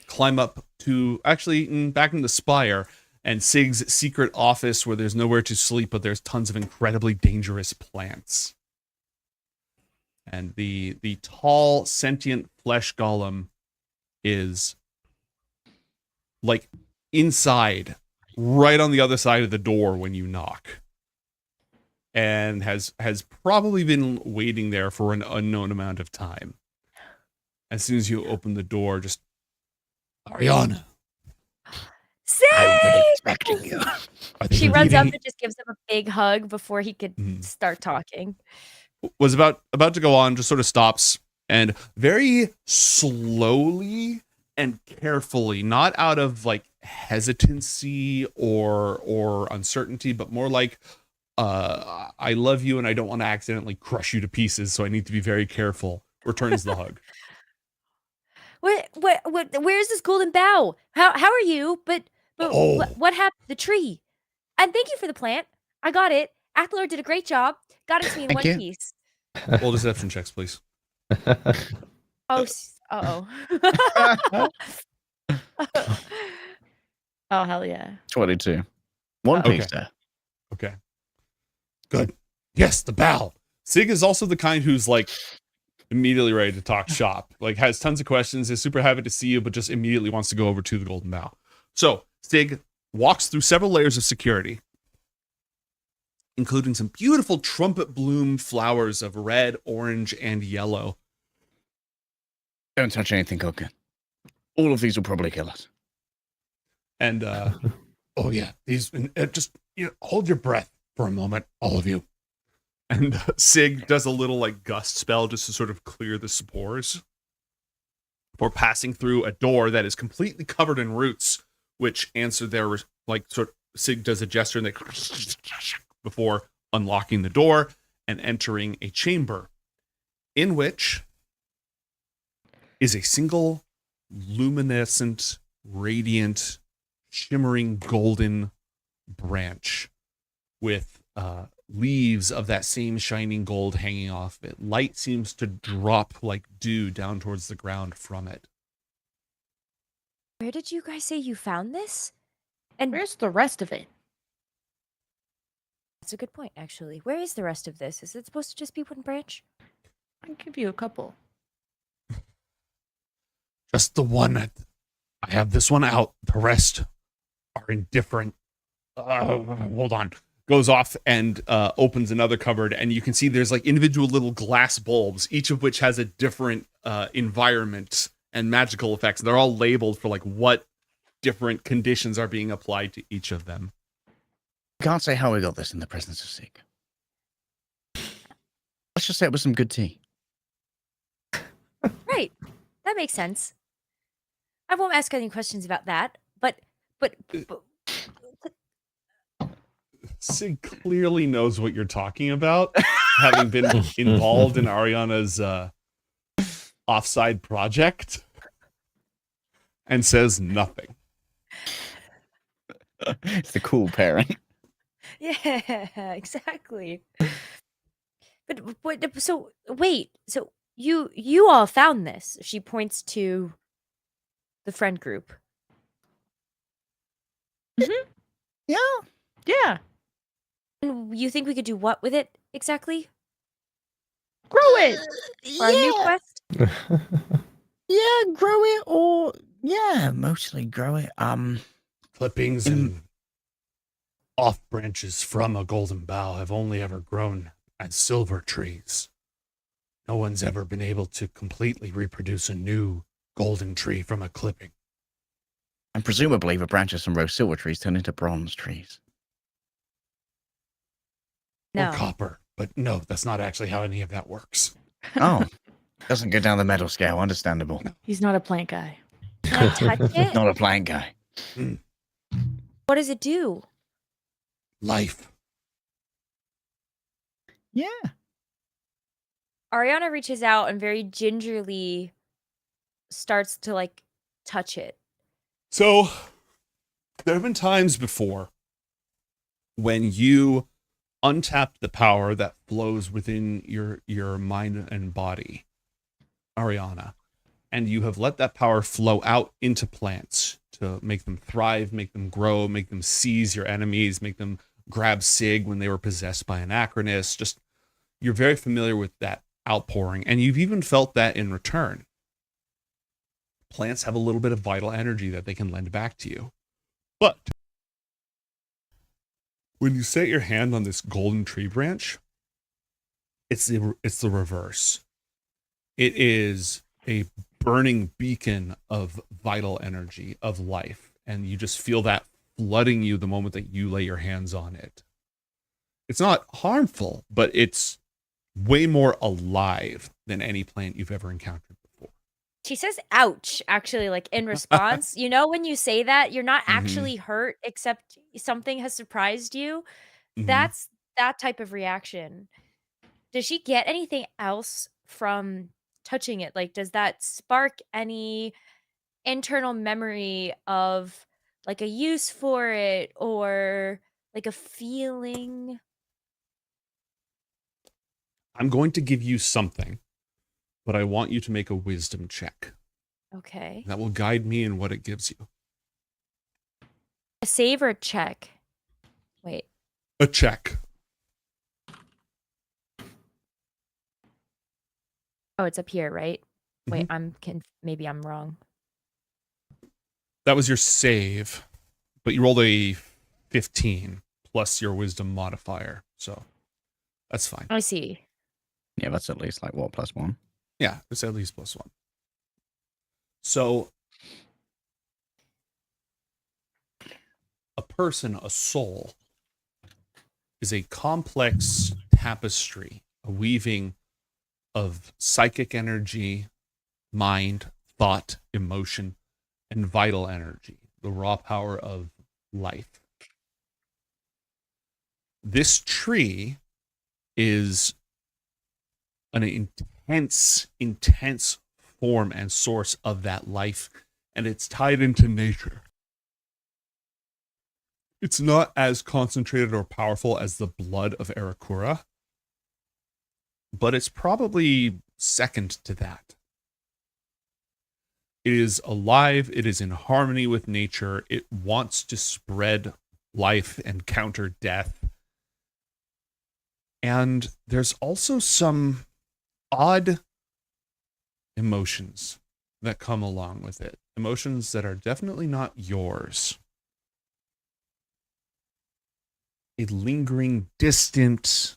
climb up to, back in the spire, and Sig's secret office where there's nowhere to sleep, but there's tons of incredibly dangerous plants. And the tall, sentient flesh golem is like inside, right on the other side of the door when you knock. And has probably been waiting there for an unknown amount of time. As soon as you open the door, just, Ariana. Sig! I've been expecting you. She runs up and just gives him a big hug before he could start talking. Was about to go on, just sort of stops and very slowly and carefully, not out of like hesitancy or uncertainty, but more like, I love you and I don't want to accidentally crush you to pieces, so I need to be very careful. Returns the hug. Where's this golden bough? How are you? But what happened to the tree? And thank you for the plant. I got it. Athlor did a great job. Got it to me in one piece. Roll deception checks, please. Oh, Oh, hell yeah. 22. One piece there. Okay. Good. Yes, the bow. Sig is also the kind who's like immediately ready to talk shop. Like has tons of questions, is super happy to see you, but just immediately wants to go over to the golden bow. So Sig walks through several layers of security, including some beautiful trumpet bloom flowers of red, orange, and yellow. Don't touch anything, Coca. All of these will probably kill us. And oh yeah, these just hold your breath for a moment, all of you. And Sig does a little like gust spell just to sort of clear the spores before passing through a door that is completely covered in roots, which answer their like sort of Sig does a gesture and they before unlocking the door and entering a chamber in which is a single luminescent, radiant, shimmering golden branch with leaves of that same shining gold hanging off it. Light seems to drop like dew down towards the ground from it. Where did you guys say you found this? And where's the rest of it? That's a good point, actually. Where is the rest of this? Is it supposed to just be one branch? I'll give you a couple. Just the one. I have this one out. The rest are in different. Hold on. Goes off and opens another cupboard, and you can see there's like individual little glass bulbs, each of which has a different environment and magical effects. They're all labeled for like what different conditions are being applied to each of them. Can't say how we got this in the presence of Sig. Let's just say it was some good tea. Right. That makes sense. I won't ask any questions about that, but Sig clearly knows what you're talking about, having been involved in Ariana's offside project, and says nothing. It's the cool parent. Yeah, exactly. But so wait, so you all found this? She points to the friend group. Mm-hmm. Yeah. And you think we could do what with it exactly? Grow it. For a new quest? Yeah, grow it or mostly grow it. Clippings and off branches from a golden bough have only ever grown as silver trees. No one's ever been able to completely reproduce a new golden tree from a clipping. And presumably the branches from rose silver trees turn into bronze trees. No. Or copper. But no, that's not actually how any of that works. Oh. Doesn't go down the medal scale, understandable. He's not a plant guy. Can I touch it? Not a plant guy. What does it do? Life. Yeah. Ariana reaches out and very gingerly starts to like touch it. So there have been times before when you untap the power that flows within your mind and body, Ariana, and you have let that power flow out into plants to make them thrive, make them grow, make them seize your enemies, make them grab Sig when they were possessed by an Acronus. Just, you're very familiar with that outpouring, and you've even felt that in return. Plants have a little bit of vital energy that they can lend back to you. But when you set your hand on this golden tree branch, it's the reverse. It is a burning beacon of vital energy, of life, and you just feel that flooding you the moment that you lay your hands on it. It's not harmful, but it's way more alive than any plant you've ever encountered before. She says ouch, actually, like in response. You know, when you say that, you're not actually hurt, except something has surprised you. That's that type of reaction. Does she get anything else from touching it? Like, does that spark any internal memory of like a use for it or like a feeling? I'm going to give you something, but I want you to make a wisdom check. Okay. That will guide me in what it gives you. A save or a check? Wait. A check. Oh, it's up here, right? Wait, maybe I'm wrong. That was your save, but you rolled a 15 plus your wisdom modifier, so that's fine. I see. Yeah, that's at least like what, +1? Yeah, it's at least +1. So a person, a soul, is a complex tapestry, a weaving of psychic energy, mind, thought, emotion, and vital energy, the raw power of life. This tree is an intense form and source of that life, and it's tied into nature. It's not as concentrated or powerful as the blood of Arakura, but it's probably second to that. It is alive, it is in harmony with nature, it wants to spread life and counter death. And there's also some odd emotions that come along with it. Emotions that are definitely not yours. A lingering, distant,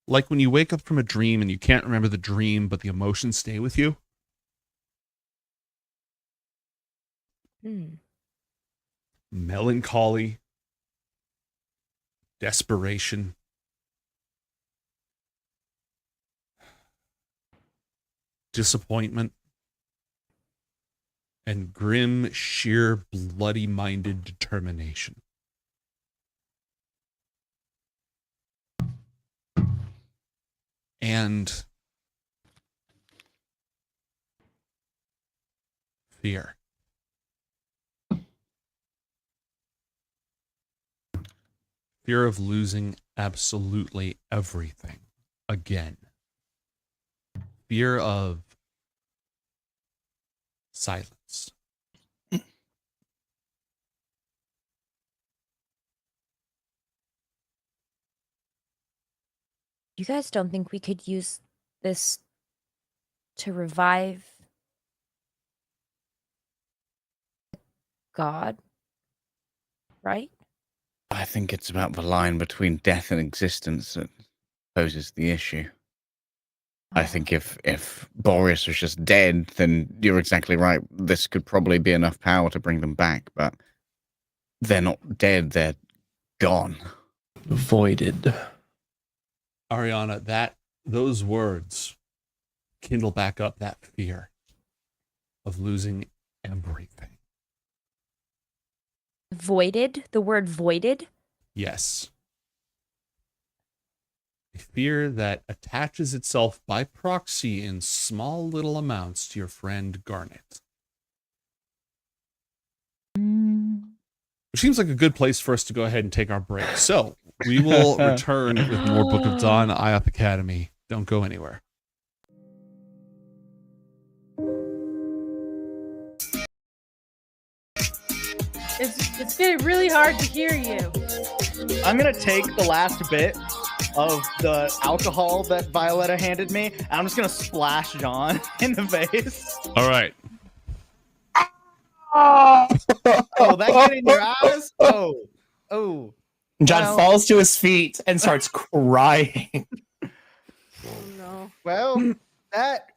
like when you wake up from a dream and you can't remember the dream, but the emotions stay with you. Melancholy, desperation, disappointment, and grim, sheer, bloody-minded determination. And fear. Fear of losing absolutely everything again. Fear of silence. You guys don't think we could use this to revive God, right? I think it's about the line between death and existence that poses the issue. I think if Boreas was just dead, then you're exactly right. This could probably be enough power to bring them back, but they're not dead, they're gone. Voided. Ariana, those words kindle back up that fear of losing everything. Voided? The word voided? Yes. A fear that attaches itself by proxy in small little amounts to your friend Garnet. Which seems like a good place for us to go ahead and take our break. So we will return with more Book of Dawn, Ioth Academy. Don't go anywhere. It's getting really hard to hear you. I'm gonna take the last bit of the alcohol that Violetta handed me, and I'm just gonna splash John in the face. All right. Oh, that get in your eyes? Oh. John falls to his feet and starts crying. No. Well, that.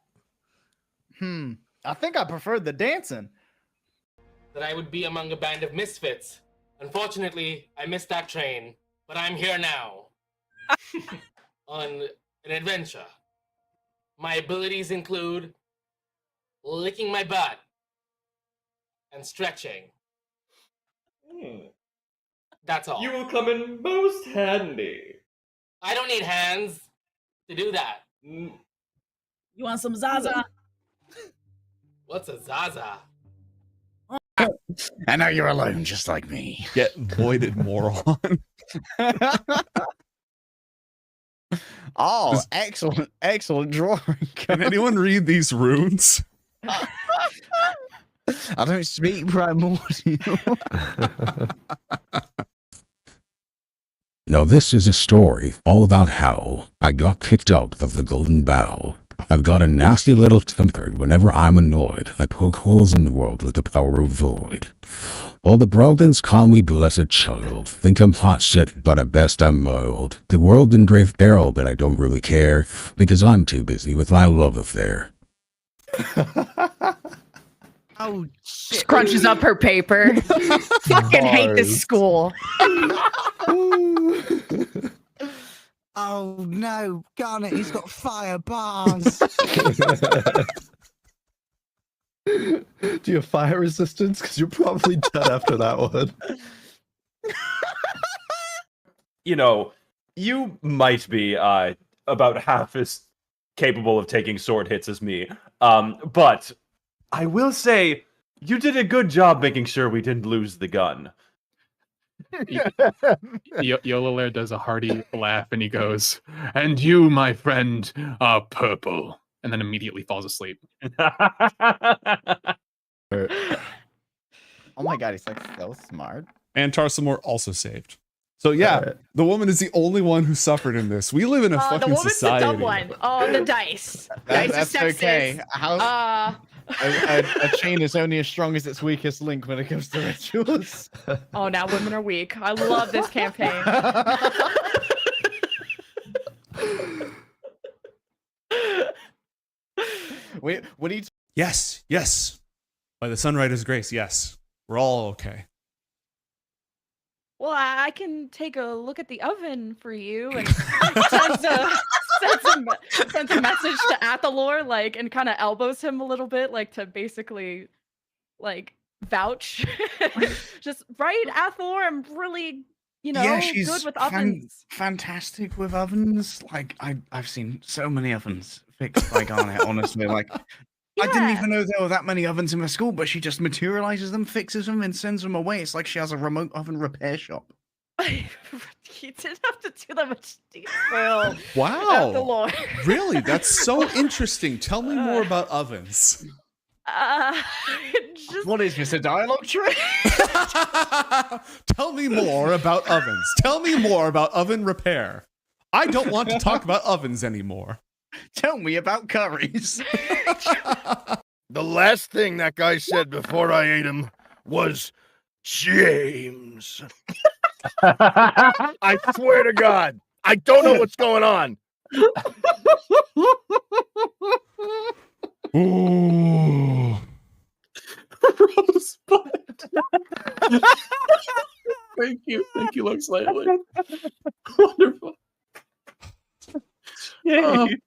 I think I preferred the dancing. That I would be among a band of misfits. Unfortunately, I missed that train, but I'm here now. On an adventure. My abilities include licking my butt and stretching. That's all. You will come in most handy. I don't need hands to do that. You want some Zaza? What's a Zaza? I know you're alone, just like me. Get voided, moron. Oh, excellent drawing. Can anyone read these runes? I don't speak primordial. Now this is a story all about how I got kicked out of the Golden Bough. I've got a nasty little temper. Whenever I'm annoyed, I poke holes in the world with the power of void. All the Brogans call me blessed child, think I'm hot shit, but at best I'm mild. The world in grave peril, but I don't really care, because I'm too busy with my love affair. Oh, shit. Scrunches up her paper. Fucking hate this school. Oh no, Garnet, he's got fire bars. Do you have fire resistance? Because you're probably dead after that one. You know, you might be about half as capable of taking sword hits as me, but I will say you did a good job making sure we didn't lose the gun. Yolalair does a hearty laugh and he goes, "And you, my friend, are purple," and then immediately falls asleep. Oh my god, he's like so smart. And Tarsamore also saved. So yeah, the woman is the only one who suffered in this. We live in a fucking The woman's society. the dumb one. Oh, the dice. Dice That's is sexist. okay. A chain is only as strong as its weakest link when it comes to rituals. Oh, now women are weak. I love this campaign. Wait, what do you? Yes. By the Sunrider's grace, yes. We're all okay. Well, I can take a look at the oven for you and send a message to Athalor, like, and kind of elbows him a little bit, like, to basically, like, vouch. Just right, Athalor. I'm really, she's good with ovens. Fantastic with ovens. Like I've seen so many ovens fixed by Garnet. Honestly, like. I didn't even know there were that many ovens in my school, but she just materializes them, fixes them, and sends them away. It's like she has a remote oven repair shop. You didn't have to do that much detail. Wow. Really? That's so interesting. Tell me more about ovens. What is this, a dialogue tree? Tell me more about ovens. Tell me more about oven repair. I don't want to talk about ovens anymore. Tell me about curries. The last thing that guy said before I ate him was James. I swear to God, I don't know what's going on. Ooh. Thank you, Lux Lately. Wonderful. Yay.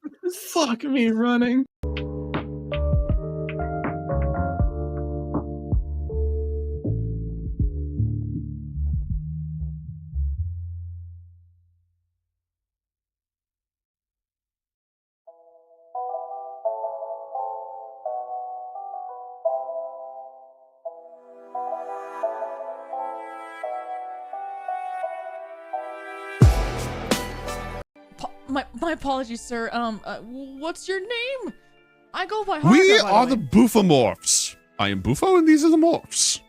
Fuck me running. my apologies, sir. What's your name? I go by We Harga, by are the the way. Bufomorphs. I am Bufo, and these are the morphs.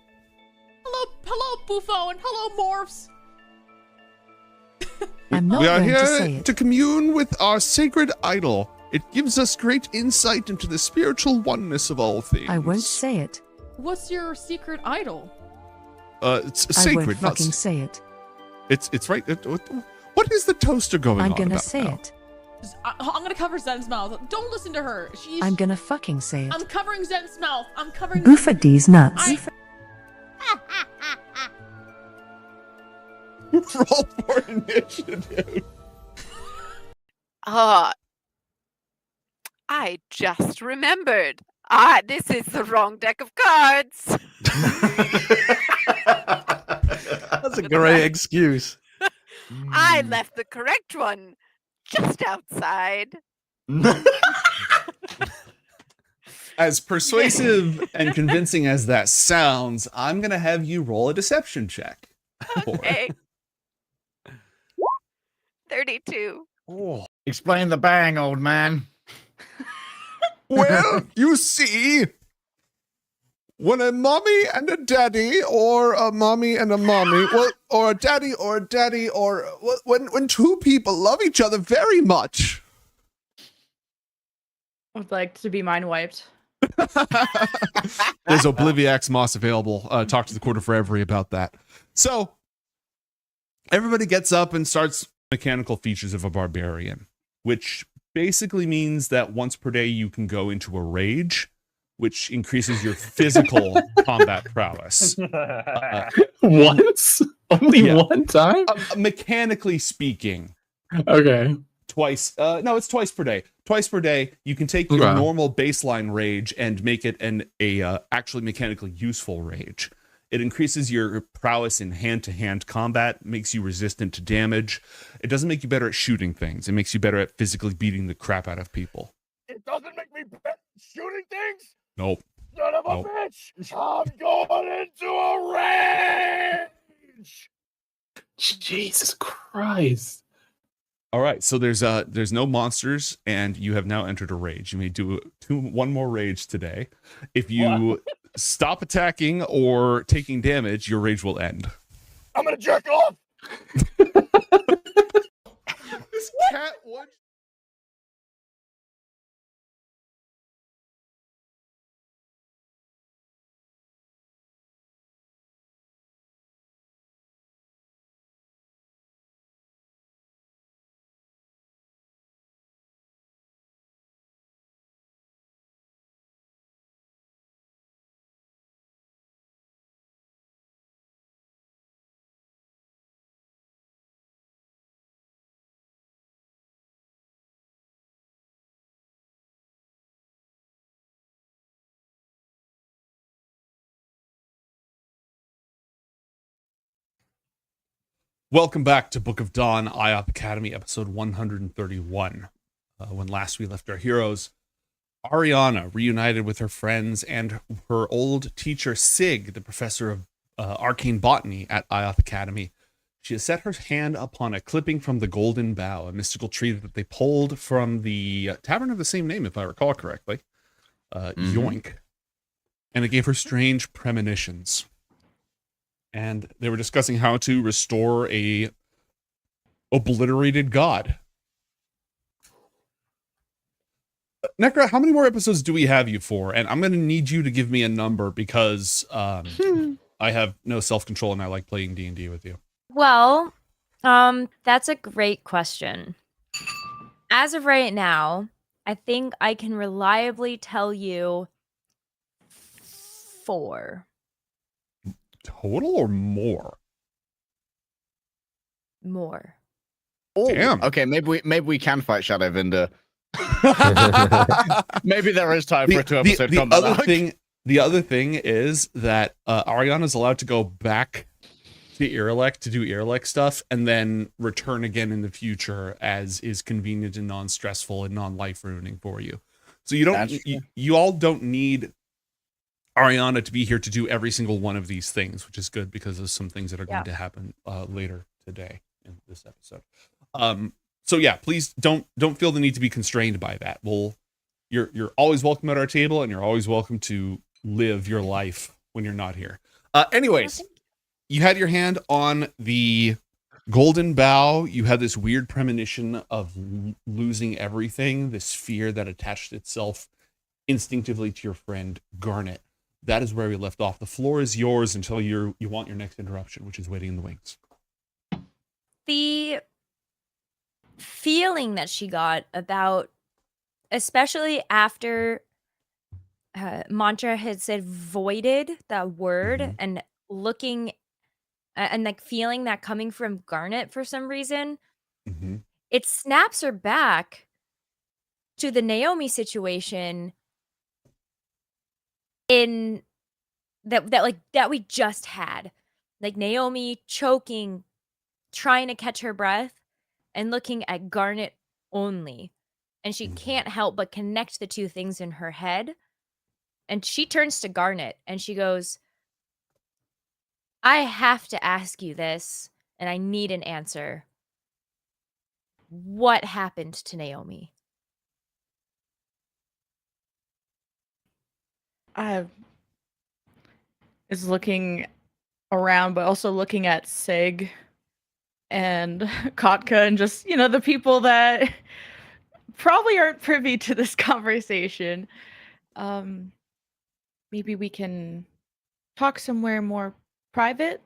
Hello, Buffo, and hello, Morphs. I'm not We are going to say here it. to commune with our sacred idol. It gives us great insight into the spiritual oneness of all things. I won't say it. What's your secret idol? It's I sacred, won't not fucking say it. It's right. What is the toaster going I'm on gonna about say now? it. I'm gonna cover Zen's mouth. Don't listen to her. I'm gonna fucking say it. I'm covering Zen's mouth. I'm covering. Boofa D's nuts. Roll for initiative. I just remembered. This is the wrong deck of cards. That's a great excuse. I left the correct one just outside. As persuasive and convincing as that sounds, I'm gonna have you roll a deception check. Okay. 32. Oh. Explain the bang, old man. Well, you see, when a mommy and a daddy, or a mommy and a mommy, well, or a daddy, or when two people love each other very much. I would like to be mind wiped. There's Obliviax Moss available. Talk to the Court of Reverie about that. So everybody gets up and starts mechanical features of a barbarian, which basically means that once per day you can go into a rage, which increases your physical combat prowess. Once? Only one time? Mechanically speaking. Okay. Twice. No, it's twice per day. Twice per day, you can take your normal baseline rage and make it a actually mechanically useful rage. It increases your prowess in hand-to-hand combat, makes you resistant to damage. It doesn't make you better at shooting things. It makes you better at physically beating the crap out of people. It doesn't make me better at shooting things? Nope. Son of a Nope. bitch! I'm going into a rage! Jesus Christ. All right, so there's no monsters, and you have now entered a rage. You may do one more rage today. If you stop attacking or taking damage, your rage will end. I'm gonna jerk off! This cat would. Welcome back to Book of Dawn, Ioth Academy, episode 131. When last we left our heroes, Ariana reunited with her friends and her old teacher Sig, the professor of arcane botany at Ioth Academy. She has set her hand upon a clipping from the Golden Bough, a mystical tree that they pulled from the tavern of the same name, if I recall correctly. Yoink. And it gave her strange premonitions. And they were discussing how to restore a obliterated god. Necra, how many more episodes do we have you for? And I'm going to need you to give me a number because I have no self-control and I like playing D&D with you. Well, that's a great question. As of right now, I think I can reliably tell you 4. Total or more? More. Damn. Okay, maybe we can fight Shadow Vinder. Maybe there is time for a 2-episode combat arc. The other thing is that Ariana's allowed to go back to Irilek to do Irilek stuff and then return again in the future as is convenient and non-stressful and non-life ruining for you. So you all don't need Ariana to be here to do every single one of these things, which is good because there's some things that are going to happen later today in this episode. So yeah, please don't feel the need to be constrained by that. You're always welcome at our table, and you're always welcome to live your life when you're not here. Anyways, you had your hand on the golden bough. You had this weird premonition of losing everything, this fear that attached itself instinctively to your friend Garnet. That is where we left off. The floor is yours until you want your next interruption, which is waiting in the wings. The feeling that she got about, especially after Mantra had said voided, that word, and looking and like feeling that coming from Garnet for some reason, it snaps her back to the Naomi situation in that we just had. Like Naomi choking, trying to catch her breath, and looking at Garnet only. And she can't help but connect the two things in her head. And she turns to Garnet and she goes, I have to ask you this, and I need an answer. What happened to Naomi? I is looking around, but also looking at Sig and Kotka and just, the people that probably aren't privy to this conversation. Maybe we can talk somewhere more private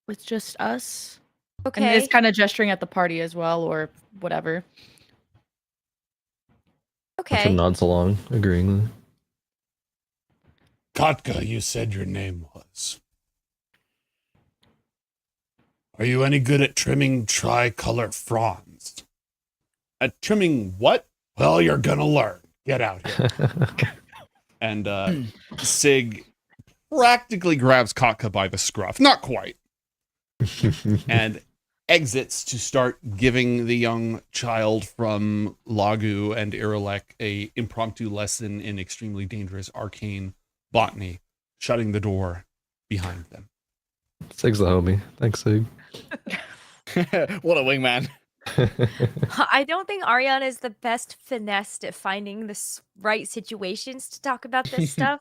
with just us. And Okay. is kind of gesturing at the party as well, or whatever. Kotka nods along, agreeingly. Kotka, you said your name was. Are you any good at trimming tricolor fronds? At trimming what? Well, you're gonna learn. Get out here. And Sig practically grabs Kotka by the scruff. Not quite. And exits to start giving the young child from Lagu and Irelek a impromptu lesson in extremely dangerous arcane botany, shutting the door behind them. Sig's the homie. Thanks, Sig. What a wingman. I don't think Ariana is the best finesse at finding the right situations to talk about this stuff.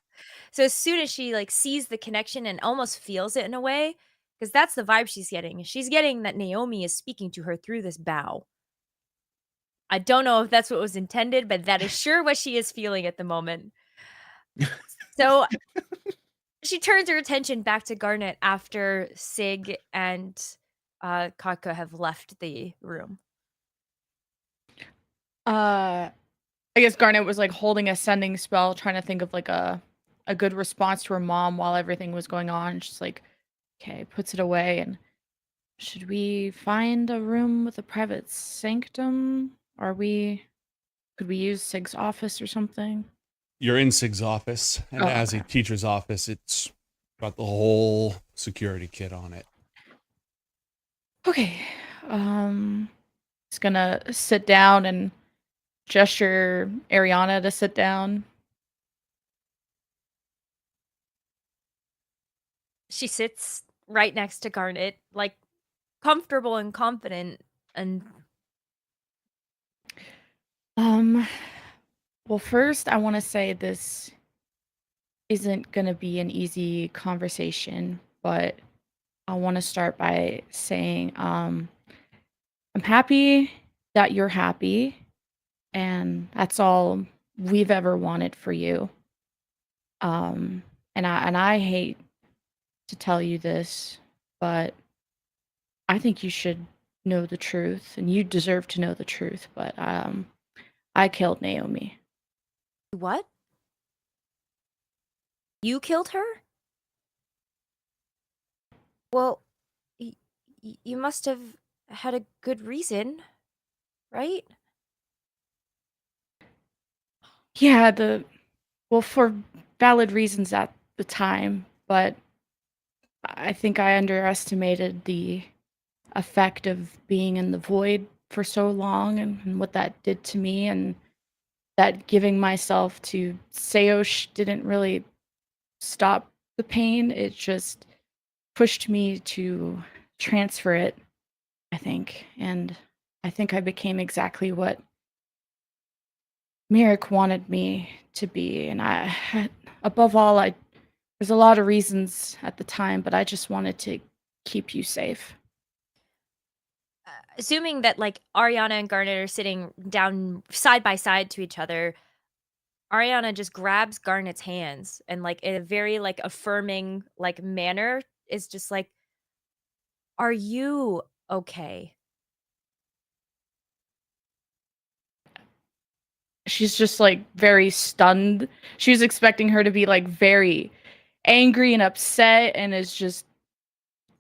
So as soon as she sees the connection and almost feels it in a way, because that's the vibe she's getting. She's getting that Naomi is speaking to her through this bow. I don't know if that's what was intended, but that is sure what she is feeling at the moment. So she turns her attention back to Garnet after Sig and Kotka have left the room. I guess Garnet was holding a sending spell, trying to think of a good response to her mom while everything was going on. She's okay, puts it away. And should we find a room with a private sanctum? Could we use Sig's office or something? You're in Sig's office, and as a teacher's office, it's got the whole security kit on it. Okay. Just gonna sit down and gesture Ariana to sit down. She sits right next to Garnet, comfortable and confident, and well, first I want to say this isn't going to be an easy conversation, but I want to start by saying I'm happy that you're happy, and that's all we've ever wanted for you. And I hate to tell you this, but I think you should know the truth, and you deserve to know the truth, but I killed Naomi. What? You killed her? Well, you must have had a good reason, right? Yeah, for valid reasons at the time, but I think I underestimated the effect of being in the void for so long and what that did to me, and that giving myself to Seosh didn't really stop the pain. It just pushed me to transfer it, I think. And I think I became exactly what Merrick wanted me to be, and above all, there's a lot of reasons at the time, but I just wanted to keep you safe. Assuming that like Ariana and Garnet are sitting down side by side to each other, Ariana just grabs Garnet's hands and like in a very like affirming like manner is just like, "Are you okay?" She's just like very stunned. She was expecting her to be like very angry and upset, and is just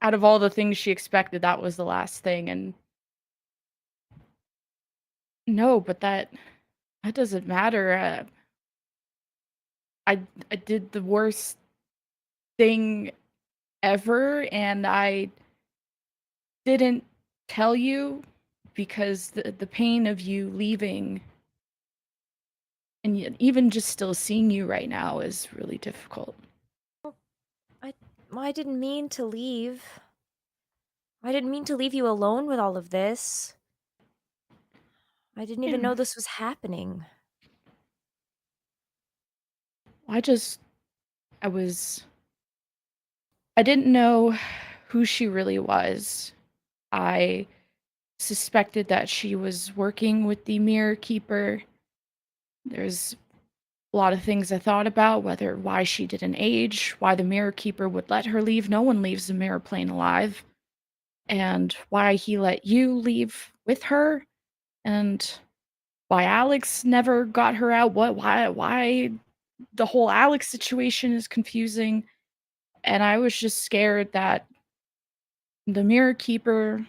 out of all the things she expected, that was the last thing. And no, but that doesn't matter. I did the worst thing ever, and I didn't tell you because the pain of you leaving and even just still seeing you right now is really difficult. I didn't mean to leave. I didn't mean to leave you alone with all of this. I didn't even know this was happening. I didn't know who she really was. I suspected that she was working with the Mirror Keeper. There's a lot of things I thought about, why she didn't age, why the Mirror Keeper would let her leave. No one leaves the Mirror Plane alive. And why he let you leave with her, and why Alex never got her out. Why the whole Alex situation is confusing. And I was just scared that the Mirror Keeper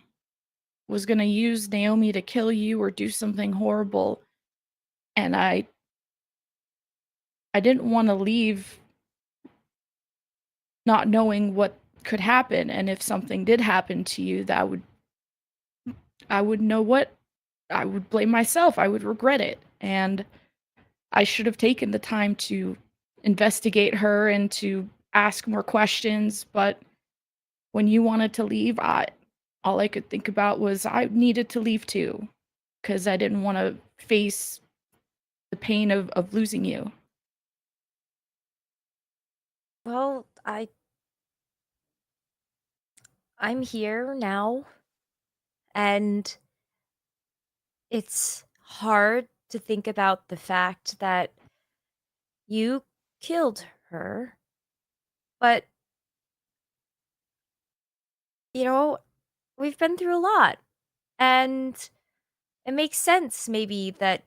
was going to use Naomi to kill you or do something horrible. And I didn't want to leave not knowing what could happen, and if something did happen to you, I would know what I would blame myself. I would regret it. And I should have taken the time to investigate her and to ask more questions, but when you wanted to leave, all I could think about was I needed to leave too, because I didn't want to face the pain of losing you. Well, I'm here now, and it's hard to think about the fact that you killed her, but you know, we've been through a lot, and it makes sense maybe that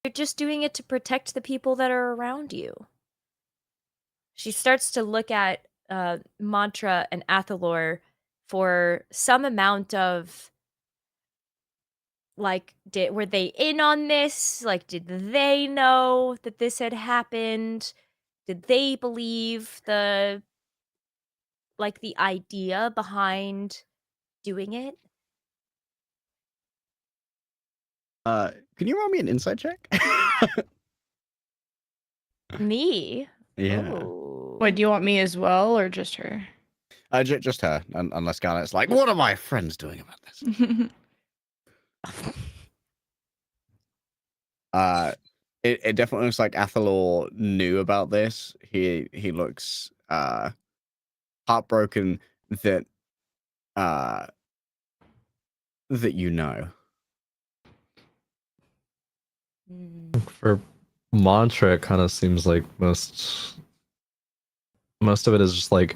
you're just doing it to protect the people that are around you. She starts to look at Mantra and Athalor for some amount of like, were they in on this? Like, did they know that this had happened? Did they believe the idea behind doing it? Can you roll me an insight check? Me? Yeah. Oh. Wait, do you want me as well, or just her? Just her, unless Garnet's like, what are my friends doing about this? It definitely looks like Athalor knew about this. He looks heartbroken that that you know. For Mantra, it kind of seems like most of it is just like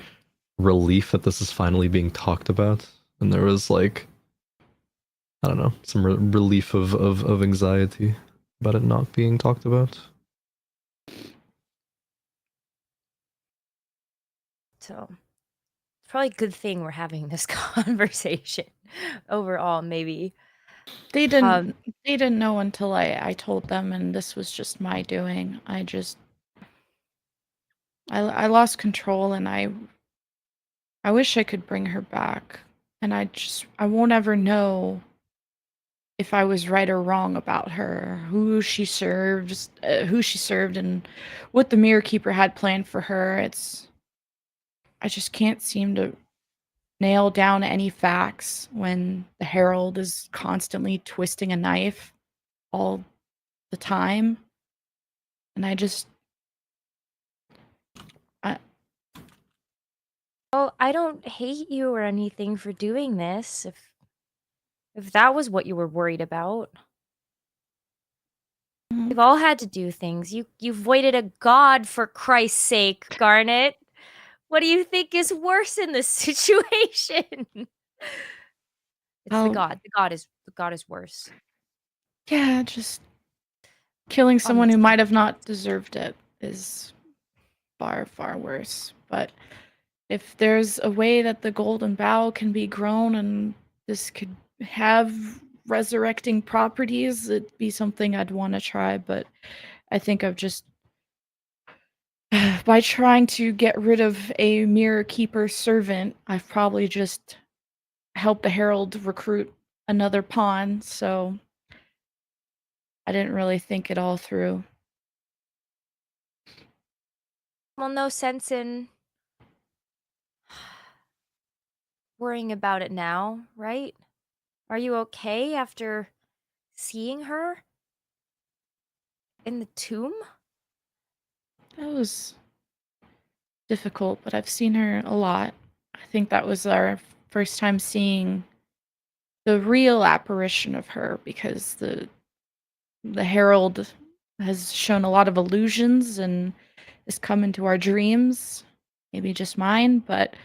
relief that this is finally being talked about, and there was like, I don't know, some relief of anxiety about it not being talked about. So it's probably a good thing we're having this conversation overall, maybe. They didn't know until I told them, and this was just my doing. I lost control, and I wish I could bring her back. And I won't ever know if I was right or wrong about her, who she served, and what the Mirror Keeper had planned for her. I just can't seem to nail down any facts when the Herald is constantly twisting a knife all the time. And I just Well, I don't hate you or anything for doing this. If that was what you were worried about. We've all had to do things. You voided a god, for Christ's sake, Garnet. What do you think is worse in this situation? It's the god. The god is worse. yeah, just killing someone who might have not deserved it is far, far worse. But if there's a way that the golden bough can be grown and this could have resurrecting properties, it'd be something I'd want to try. But I think I've just, by trying to get rid of a mirror keeper servant, I've probably just helped the Herald recruit another pawn. So I didn't really think it all through. Well, no sense in worrying about it now, right? Are you okay after seeing her in the tomb? That was difficult, but I've seen her a lot. I think that was our first time seeing the real apparition of her, because the Herald has shown a lot of illusions and has come into our dreams, maybe just mine, but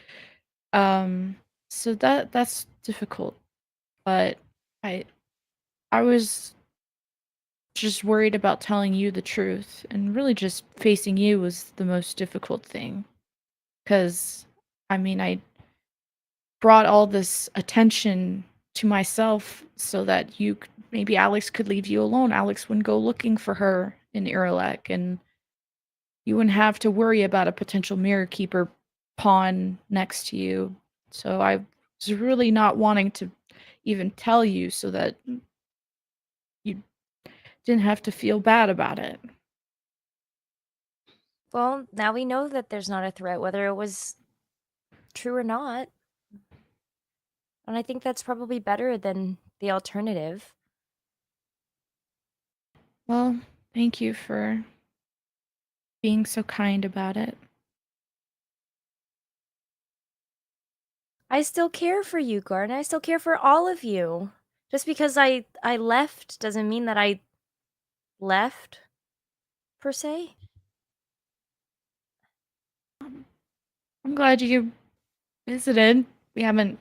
so that's difficult. But I was just worried about telling you the truth, and really just facing you was the most difficult thing. Because I mean, I brought all this attention to myself so that maybe Alex could leave you alone. Alex wouldn't go looking for her in Irelek, and you wouldn't have to worry about a potential mirror keeper pawn next to you. So I was really not wanting to even tell you so that you didn't have to feel bad about it. Well, now we know that there's not a threat, whether it was true or not. And I think that's probably better than the alternative. Well, thank you for being so kind about it. I still care for you, Garnet. I still care for all of you. Just because I left doesn't mean that I left, per se. I'm glad you visited. We haven't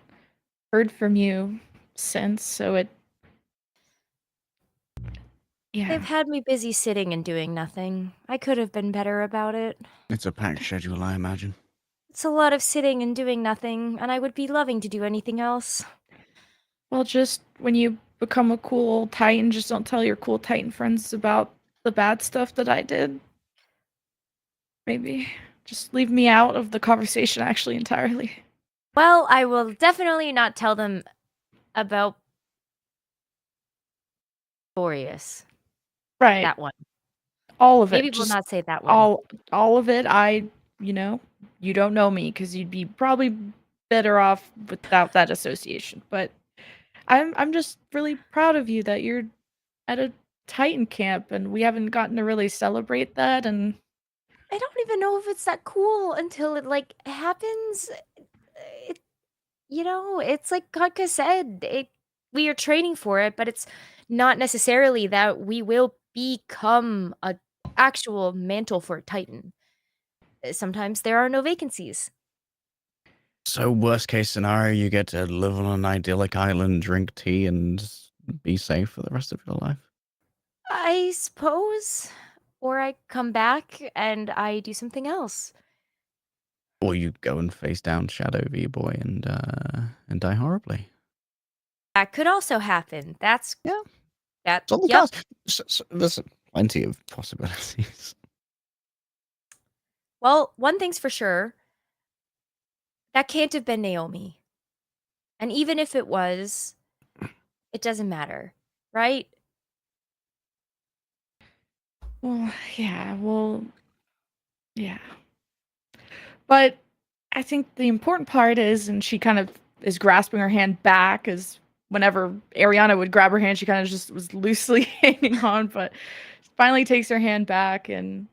heard from you since, so yeah. They've had me busy sitting and doing nothing. I could have been better about it. It's a packed schedule, I imagine. It's a lot of sitting and doing nothing, and I would be loving to do anything else. Well, just when you become a cool Titan, just don't tell your cool Titan friends about the bad stuff that I did. Maybe just leave me out of the conversation actually entirely. Well, I will definitely not tell them about Boreas. Right. That one. All of it. Maybe we'll just not say that one. all of it. You don't know me because you'd be probably better off without that association. But I'm just really proud of you that you're at a Titan camp and we haven't gotten to really celebrate that. And I don't even know if it's that cool until it happens. It's like Katka said, we are training for it, but it's not necessarily that we will become a actual mantle for a Titan. Sometimes there are no vacancies. So worst case scenario, you get to live on an idyllic island, drink tea, and be safe for the rest of your life. I suppose. Or I come back and I do something else. Or you go and face down Shadow V-Boy and die horribly. That could also happen. That's that. It's on the Yep. cards. So there's plenty of possibilities. Well, one thing's for sure. That can't have been Naomi. And even if it was, it doesn't matter, right? well, yeah. But I think the important part is, and she kind of is grasping her hand back, as whenever Ariana would grab her hand, she kind of just was loosely hanging on, but finally takes her hand back. And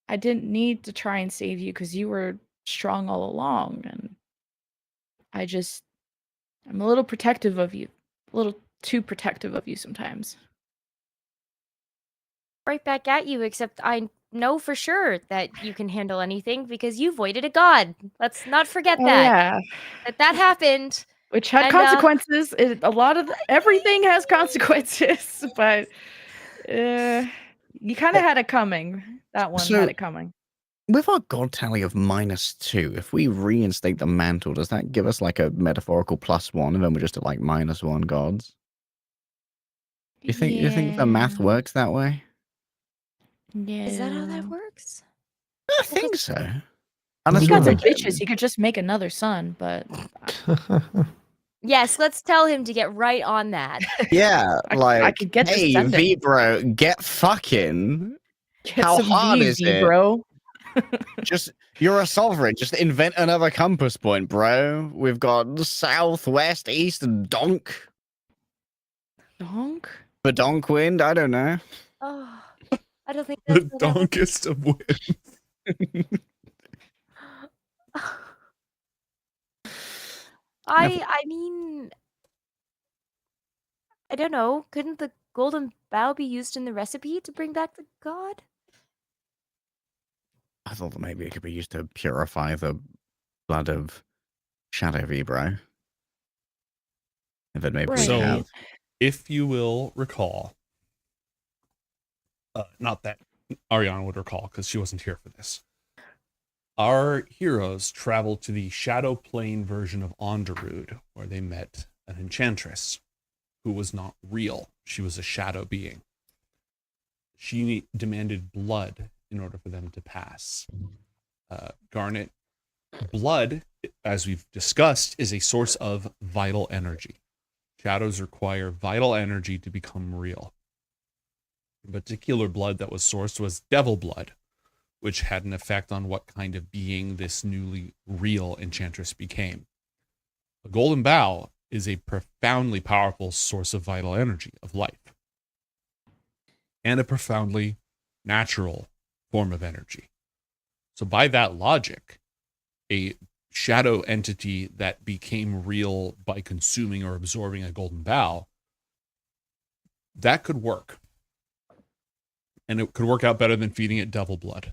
I didn't need to try and save you because you were strong all along. And I'm a little protective of you, a little too protective of you sometimes. Right back at you, except I know for sure that you can handle anything because you voided a god. Let's not forget Oh, that. yeah. That happened. Which had And, consequences. Everything has consequences, but you kind of had it coming. That one So- had it coming. With our god tally of -2, if we reinstate the mantle, does that give us like a metaphorical +1 and then we're just at like -1 gods? You think the math works that way? Yeah. Is that how that works? I think so. He Unless got we're some making- bitches. He could just make another son, but Yes, let's tell him to get right on that. Yeah, I like, could get hey, descendants. V bro, get fucking. Get How some hard V's, is it? bro. Just you're a sovereign. Just invent another compass point, bro. We've got south, west, east, and donk. Donk? For donk wind, I don't know. Oh, I don't think The that's how that works. donkest of winds. I mean, I don't know. Couldn't the golden bough be used in the recipe to bring back the god? I thought that maybe it could be used to purify the blood of Shadow Vibro. And then maybe we So, have. if you will recall, not that Ariana would recall because she wasn't here for this. Our heroes traveled to the Shadow Plane version of Onderud, where they met an enchantress who was not real. She was a shadow being. She demanded blood in order for them to pass. Garnet, blood, as we've discussed, is a source of vital energy. Shadows require vital energy to become real. The particular blood that was sourced was devil blood, which had an effect on what kind of being this newly real enchantress became. A golden bough is a profoundly powerful source of vital energy, of life, and a profoundly natural form of energy. So by that logic, a shadow entity that became real by consuming or absorbing a golden bough, that could work. And it could work out better than feeding it devil blood.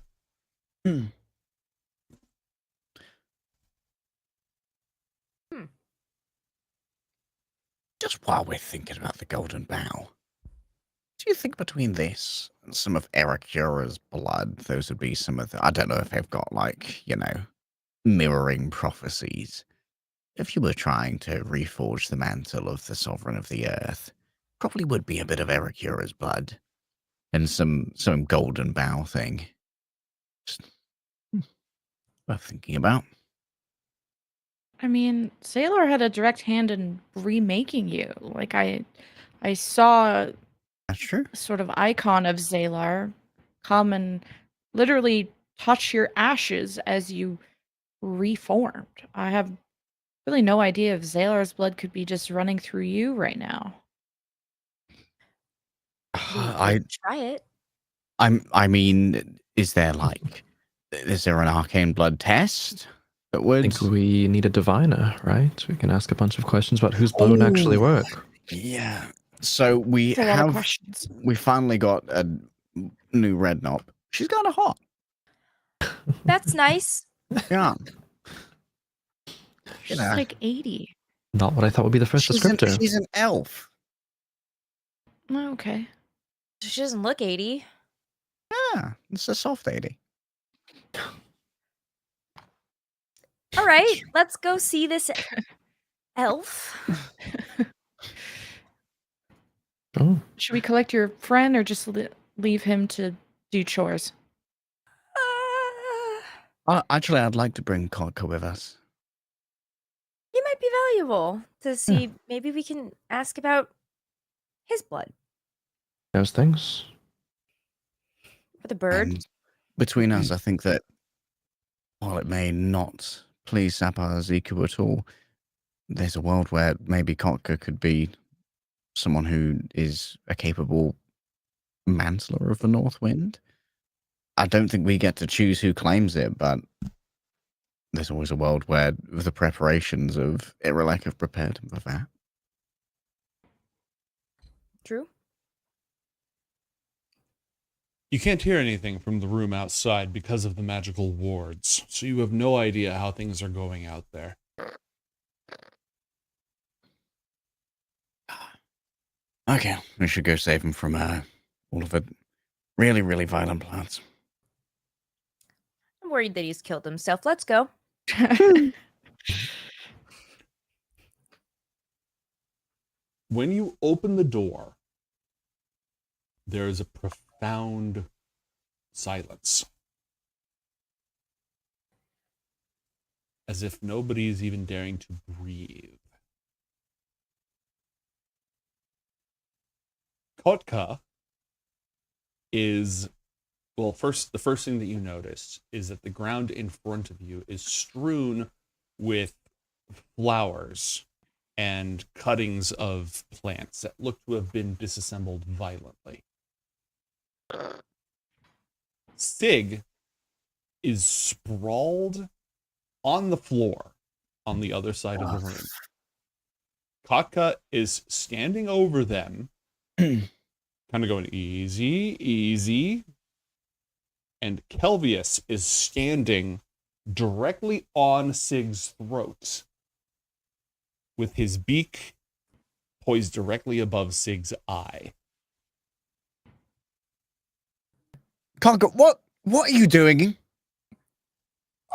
Just while we're thinking about the golden bough, do you think between this and some of Ericura's blood, those would be some of the, I don't know if they've got like, mirroring prophecies. If you were trying to reforge the mantle of the Sovereign of the Earth, probably would be a bit of Ericura's blood and some golden bough thing. Just worth thinking about. I mean, Sailor had a direct hand in remaking you. Like I saw That's true. a sort of icon of Zalar come and literally touch your ashes as you reformed. I have really no idea if Zalar's blood could be just running through you right now. I Try it. I mean, is there an arcane blood test that I would? think we need a diviner, right? We can ask a bunch of questions about whose blood would actually work. Yeah. So we That's a lot of have questions. we finally got a new red knob. She's kind of hot. That's nice. Yeah. She's know. like 80. Not what I thought would be the first descriptor. She's an elf. Oh, okay. She doesn't look 80. Yeah, it's a soft 80. All right, let's go see this elf. Oh. Should we collect your friend or just leave him to do chores? Actually, I'd like to bring Kodka with us. He might be valuable to see. Maybe we can ask about his blood. Those things. For the bird. And between us, I think that while it may not please Sapar Ziku at all, there's a world where maybe Kotka could be someone who is a capable mantler of the North Wind. I don't think we get to choose who claims it, but there's always a world where the preparations of Irelek have prepared him for that. True. You can't hear anything from the room outside because of the magical wards, so you have no idea how things are going out there. Okay, we should go save him from all of the really, really violent plants. I'm worried that he's killed himself. Let's go. When you open the door, there is a profound silence. As if nobody is even daring to breathe. Kotka is, well, the first thing that you notice is that the ground in front of you is strewn with flowers and cuttings of plants that look to have been disassembled violently. Sig is sprawled on the floor on the other side of the room. Kotka is standing over them, kind of going easy, easy. And Kelvius is standing directly on Sig's throat, with his beak poised directly above Sig's eye. Kotka, what are you doing?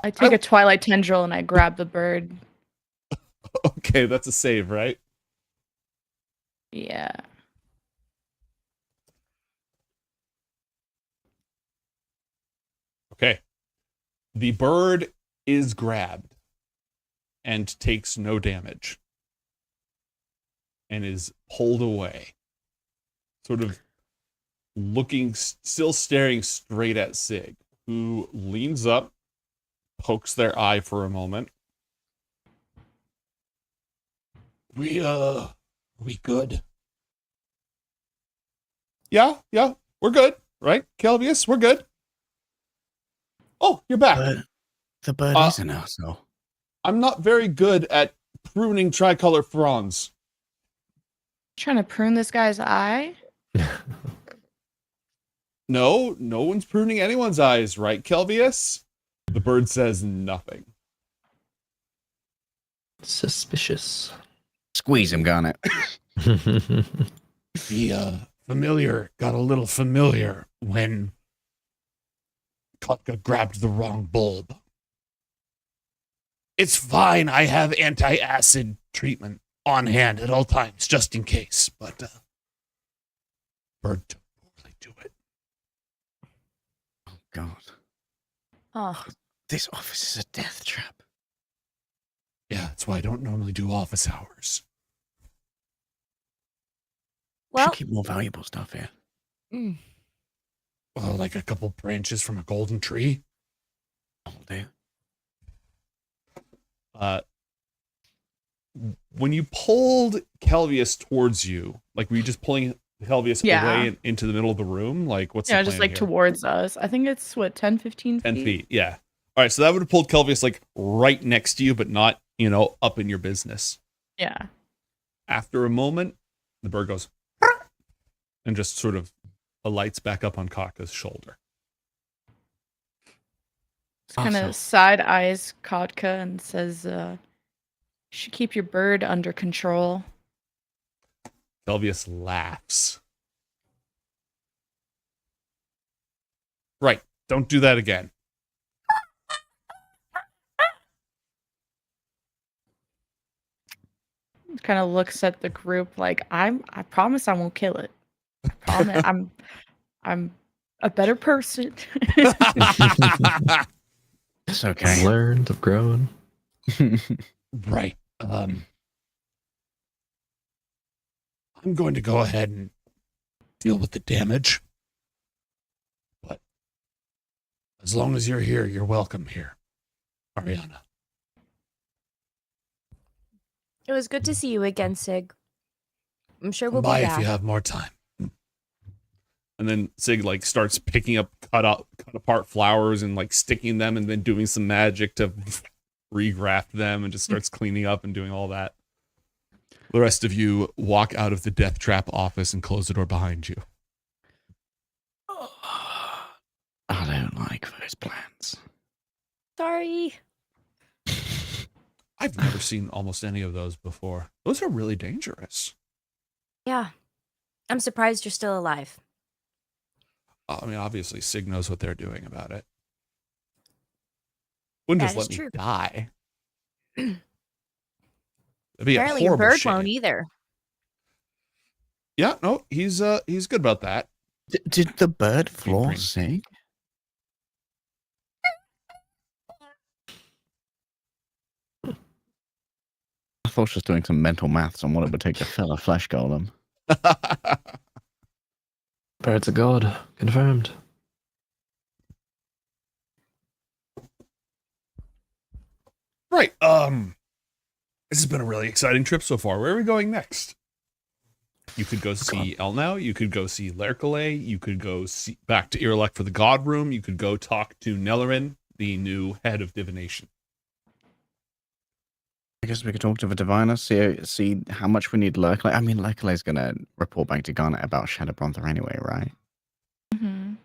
I take a twilight tendril and I grab the bird. Okay, that's a save, right? Yeah. Okay. The bird is grabbed and takes no damage and is pulled away, sort of looking, still staring straight at Sig, who leans up, pokes their eye for a moment. We good? Yeah, we're good, right? Kelvius, we're good. Oh, you're back. The bird is an asshole. I'm not very good at pruning tricolor fronds. Trying to prune this guy's eye? No one's pruning anyone's eyes, right, Kelvius? The bird says nothing. Suspicious. Squeeze him, Garnet. The familiar got a little familiar when Kotka grabbed the wrong bulb. It's fine. I have anti-acid treatment on hand at all times, just in case. But bird took poorly to it. Oh God. Oh. This office is a death trap. Yeah, that's why I don't normally do office hours. Well, should keep more valuable stuff here. Well, like a couple branches from a golden tree. That'll do. When you pulled Kelvius towards you, like were you just pulling Kelvius away into the middle of the room? Like what's the plan just like here? towards us. I think it's what, 10, 15 feet? 10 feet, yeah. All right, so that would have pulled Kelvius like right next to you, but not, up in your business. Yeah. After a moment, the bird goes and just sort of alights back up on Kotka's shoulder. Kind of side eyes Kotka and says, you should keep your bird under control. Kelvius laughs. Right, don't do that again. Kind of looks at the group like, I promise I won't kill it. I promise I'm a better person. It's okay. I've learned, I've grown. Right. I'm going to go ahead and deal with the damage. But as long as you're here, you're welcome here, Ariana. It was good to see you again, Sig. I'm sure we'll Bye be if you back. have more time. And then Sig like starts picking up cut apart flowers and like sticking them and then doing some magic to regraft them and just starts cleaning up and doing all that. The rest of you walk out of the death trap office and close the door behind you. I don't like those plans. Sorry. I've never seen almost any of those before. Those are really dangerous. Yeah. I'm surprised you're still alive. I mean, obviously, Sig knows what they're doing about it. Wouldn't That just let is me true. die. That'd be Apparently a your horrible bird shame. won't either. Yeah, no, he's good about that. Did the bird floor Sig? I thought she was doing some mental maths on what it would take to fill a flesh golem. Bird's a god. Confirmed. Right. This has been a really exciting trip so far. Where are we going next? You could go see Elnau. You could go see Lerkele. You could go back to Irelek for the God Room. You could go talk to Nelarin, the new head of divination. I guess we could talk to the diviner, see how much we need Lerkele. I mean, Lerkele's going to report back to Garnet about Shadowbronther anyway, right? Mm-hmm.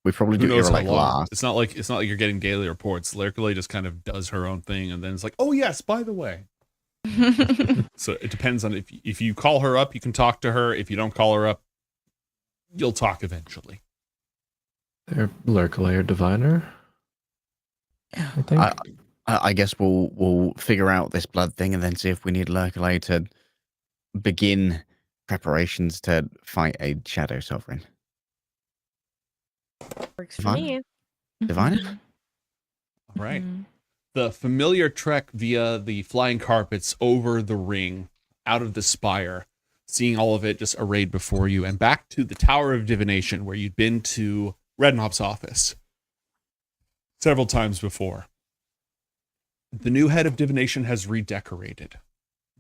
We probably Who do knows how Irelek long? last. It's not like you're getting daily reports. Lerkele just kind of does her own thing, and then it's like, oh yes, by the way. So it depends on if you call her up, you can talk to her. If you don't call her up, you'll talk eventually. They're Lerkele or diviner. I think. I guess we'll figure out this blood thing and then see if we need Lerkele to begin preparations to fight a Shadow Sovereign. Works for me. Diviner? All right. The familiar trek via the flying carpets over the ring, out of the spire, seeing all of it just arrayed before you, and back to the Tower of Divination, where you'd been to Redknop's office several times before. The new head of divination has redecorated.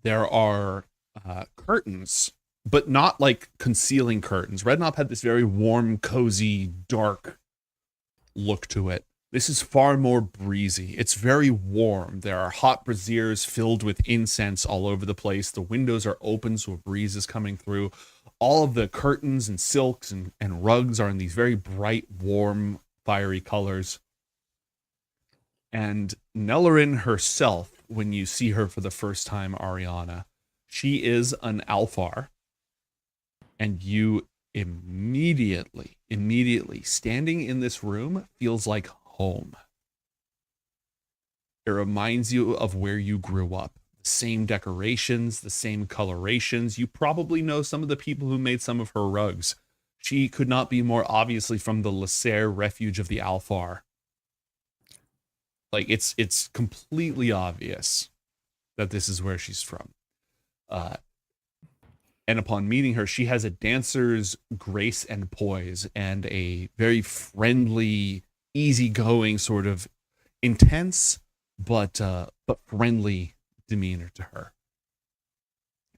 There are curtains, but not like concealing curtains. Redknop had this very warm, cozy, dark look to it. This is far more breezy. It's very warm. There are hot braziers filled with incense all over the place. The windows are open, so a breeze is coming through. All of the curtains and silks and rugs are in these very bright, warm, fiery colors. And Nelarin herself, when you see her for the first time, Ariana, she is an Alfar. And you immediately, standing in this room feels like home. It reminds you of where you grew up. The same decorations, the same colorations. You probably know some of the people who made some of her rugs. She could not be more obviously from the Lasser refuge of the Alfar. Like, it's completely obvious that this is where she's from. And upon meeting her, she has a dancer's grace and poise and a very friendly, easygoing, sort of intense but friendly demeanor to her.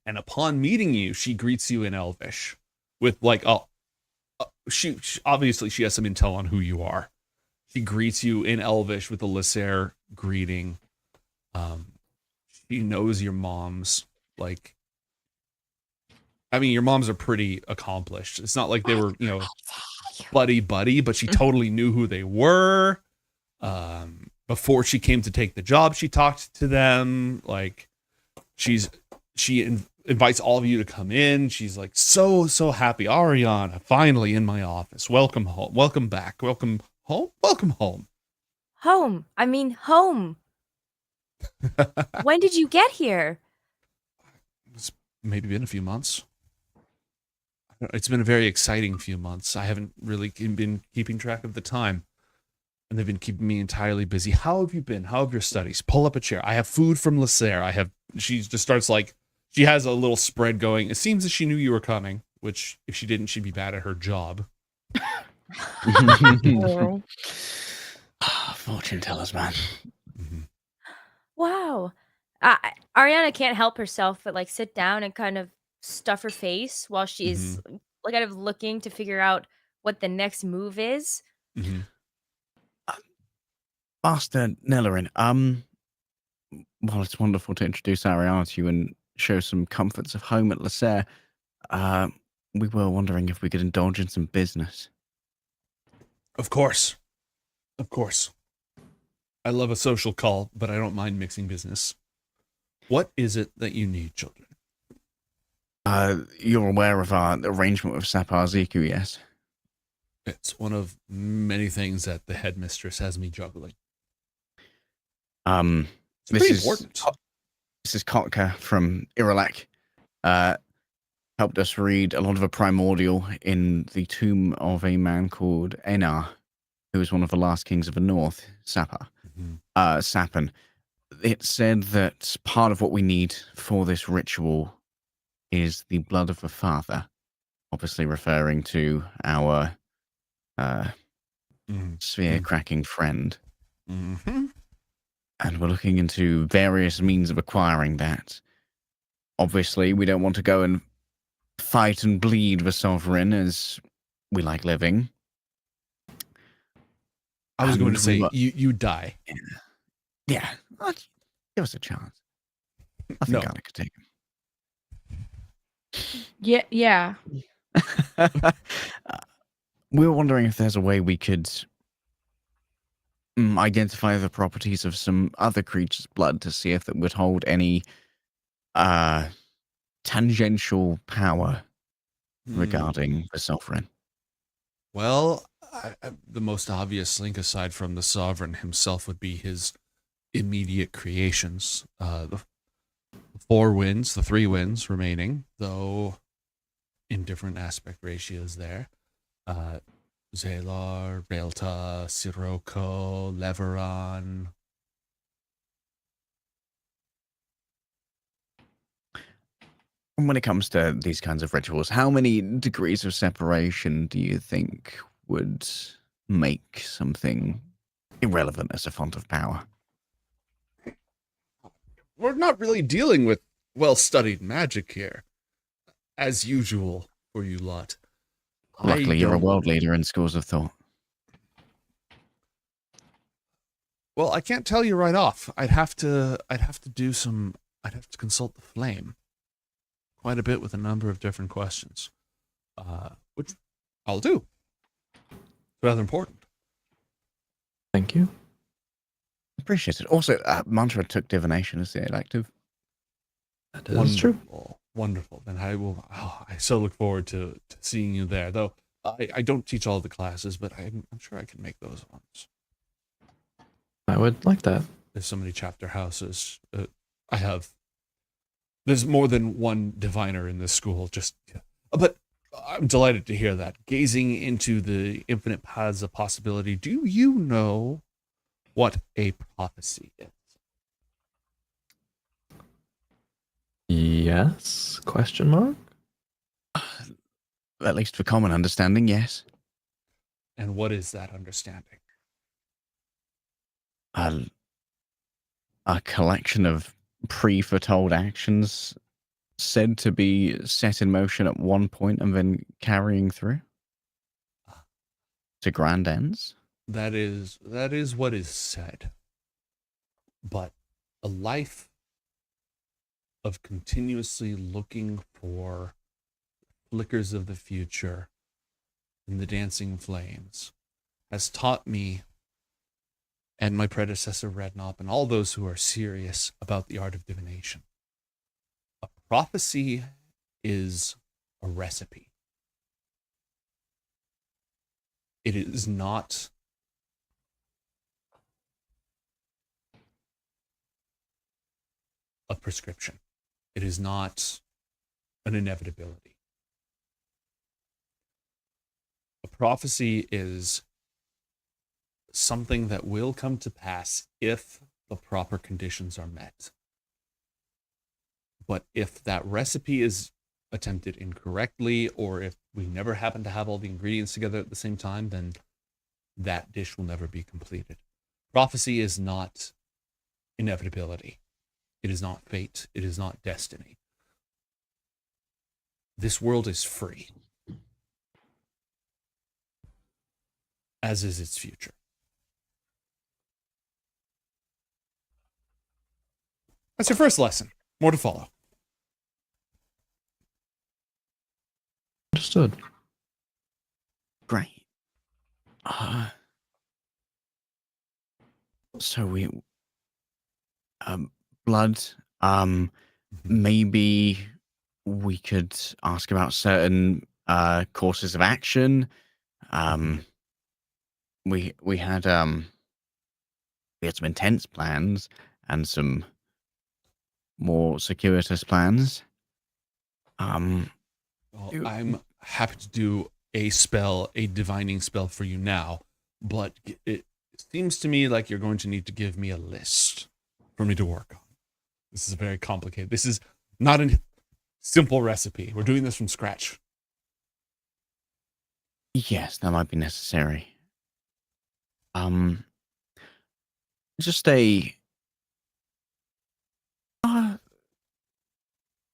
And upon meeting you, she greets you in Elvish with like, she obviously she has some intel on who you are. She greets you in Elvish with a Lasser greeting. She knows your moms. Like, I mean, your moms are pretty accomplished. It's not like they were, buddy, but she totally knew who they were. Before she came to take the job, she talked to them. Like, she invites all of you to come in. She's like, so happy. Ariana, finally in my office. Welcome home. Welcome back. Welcome home. Welcome home. Home. I mean, home. When did you get here? It's maybe been a few months. It's been a very exciting few months. I haven't really been keeping track of the time. And they've been keeping me entirely busy. How have you been? How have your studies? Pull up a chair. I have food from Lasser. She just starts like, she has a little spread going. It seems that she knew you were coming, which if she didn't, she'd be bad at her job. Fortune tellers, man. Wow. Ariana can't help herself but like sit down and kind of stuff her face while she's like kind of looking to figure out what the next move is. Master Nelerin, well, it's wonderful to introduce Ariana to you and show some comforts of home at Lasser. We were wondering if we could indulge in some business. Of course. Of course. I love a social call, but I don't mind mixing business. What is it that you need, children? You're aware of our arrangement with Sapar Ziku, yes? It's one of many things that the headmistress has me juggling. This pretty is important. This is Kotka from Irelak. Helped us read a lot of a primordial in the tomb of a man called Enar, who was one of the last kings of the north, Sapar. Sapan. It said that part of what we need for this ritual is the blood of the father, obviously referring to our sphere-cracking friend. And we're looking into various means of acquiring that. Obviously, we don't want to go and fight and bleed the sovereign as we like living. I was going to say, you die. Yeah. Give us a chance. I think I could take him. Yeah. We were wondering if there's a way we could identify the properties of some other creature's blood to see if it would hold any tangential power regarding the sovereign. Well, the most obvious link aside from the sovereign himself would be his immediate creations. The 4 winds, the 3 winds remaining, though in different aspect ratios there. Zalar, Raelta, Sirocco, Leveron. And when it comes to these kinds of rituals, how many degrees of separation do you think would make something irrelevant as a font of power? We're not really dealing with well-studied magic here, as usual for you lot. Luckily, you're a world leader in schools of thought. Well, I can't tell you right off. I'd have to consult the flame quite a bit with a number of different questions, which I'll do. It's rather important. Thank you. Appreciate it. Also, Mantra took divination as the elective. That is true. Wonderful. Then I will. Oh, I so look forward to seeing you there. Though I don't teach all the classes, but I'm sure I can make those ones. I would like that. There's so many chapter houses. There's more than one diviner in this school. But I'm delighted to hear that. Gazing into the infinite paths of possibility. Do you know what a prophecy is? Yes? Question mark? At least for common understanding, yes. And what is that understanding? A collection of pre-foretold actions said to be set in motion at one point and then carrying through to grand ends. That is what is said. But a life of continuously looking for flickers of the future in the dancing flames has taught me and my predecessor Redknapp and all those who are serious about the art of divination. A prophecy is a recipe. It is not a prescription. It is not an inevitability. A prophecy is something that will come to pass if the proper conditions are met. But if that recipe is attempted incorrectly, or if we never happen to have all the ingredients together at the same time, then that dish will never be completed. Prophecy is not inevitability. It is not fate. It is not destiny. This world is free, as is its future. That's your first lesson. More to follow. Understood. Great. So we, blood. Maybe we could ask about certain courses of action. We had some intense plans and some more circuitous plans. Well, I'm happy to do a spell, a divining spell for you now, but it seems to me like you're going to need to give me a list for me to work on. This is very complicated. This is not a simple recipe. We're doing this from scratch. Yes, that might be necessary. Just a.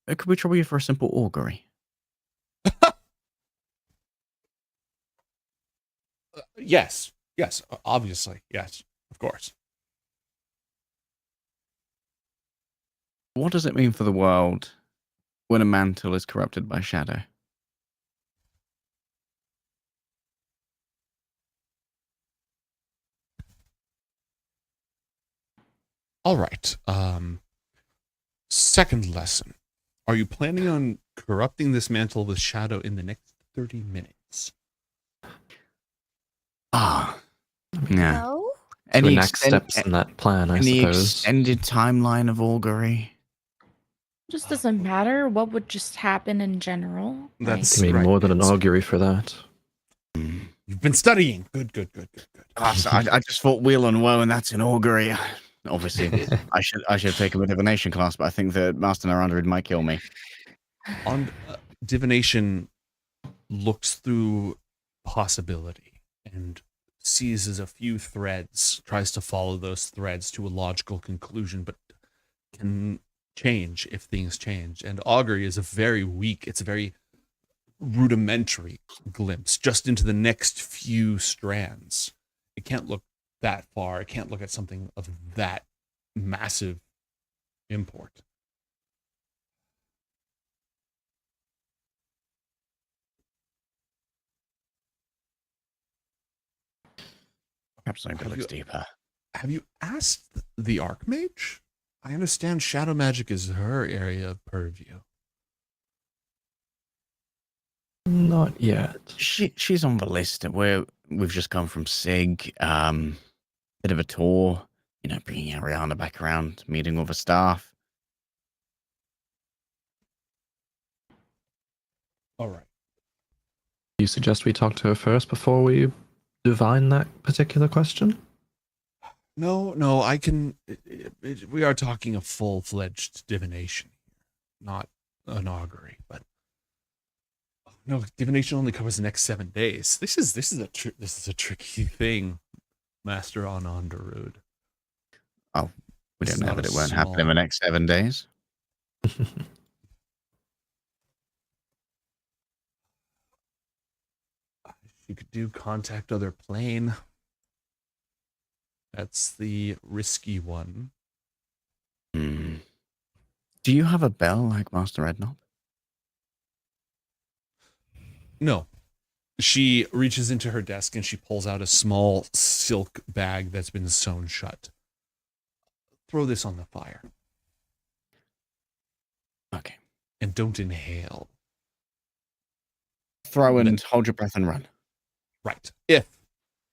Could we trouble you for a simple augury? Yes, obviously, yes, of course. What does it mean for the world when a mantle is corrupted by shadow? All right. Second lesson. Are you planning on corrupting this mantle with shadow in the next 30 minutes? Yeah. No? So the next steps in that plan, I any suppose. extended timeline of augury? Just doesn't matter what would just happen in general. That's I mean, right. more than an augury for that. You've been studying. Good. I just thought wheel and woe, and that's an augury. Obviously, I should take a divination class, but I think that Master Narandrid might kill me. On divination looks through possibility and seizes a few threads, tries to follow those threads to a logical conclusion, but can change if things change. And augury is a very rudimentary glimpse just into the next few strands. It can't look that far. It can't look at something of that massive import. Perhaps I can look deeper. Have you asked the Archmage? I understand shadow magic is her area of purview. Not yet. She's on the list. We've just come from SIG. Bit of a tour. Bringing Ariana back around, meeting all the staff. All right. Do you suggest we talk to her first before we divine that particular question? No, I can. We are talking a full-fledged divination, not an augury. But no, divination only covers the next 7 days. This is a tricky thing, Master Anandarud. Oh, we don't know that it won't happen in the next 7 days. You could do contact other plane. That's the risky one. Do you have a bell like Master Redknob? No. She reaches into her desk and she pulls out a small silk bag that's been sewn shut. Throw this on the fire. Okay. And don't inhale. Throw and hold your breath and run. Right. If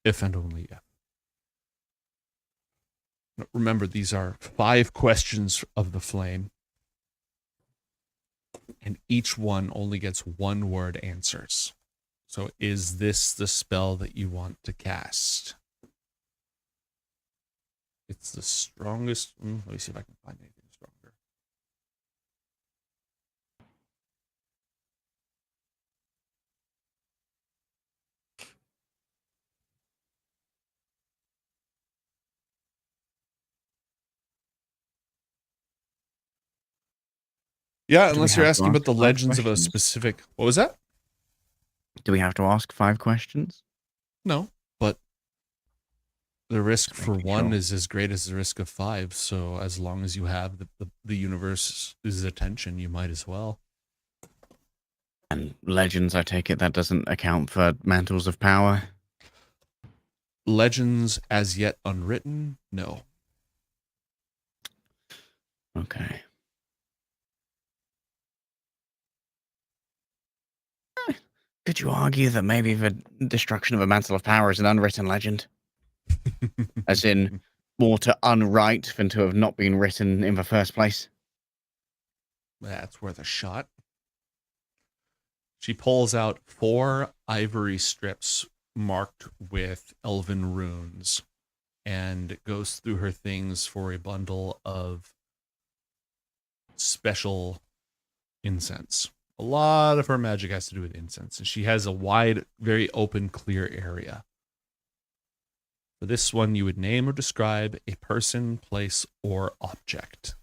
and only if. Remember, these are 5 questions of the flame. And each one only gets 1-word answers. So is this the spell that you want to cast? It's the strongest. Let me see if I can find anything stronger. Yeah, Do we unless you're have to asking about ask the 5 legends of a questions? specific. What was that? Do we have to ask 5 questions? No, but the risk Just for making one sure. is as great as the risk of 5. So as long as you have the universe's attention, you might as well. And legends, I take it that doesn't account for mantles of power? Legends as yet unwritten? No. Okay. Could you argue that maybe the destruction of a mantle of power is an unwritten legend? As in, more to unwrite than to have not been written in the first place? That's worth a shot. She pulls out 4 ivory strips marked with elven runes and goes through her things for a bundle of special incense. A lot of her magic has to do with incense, and she has a wide, very open, clear area. For this one, you would name or describe a person, place, or object.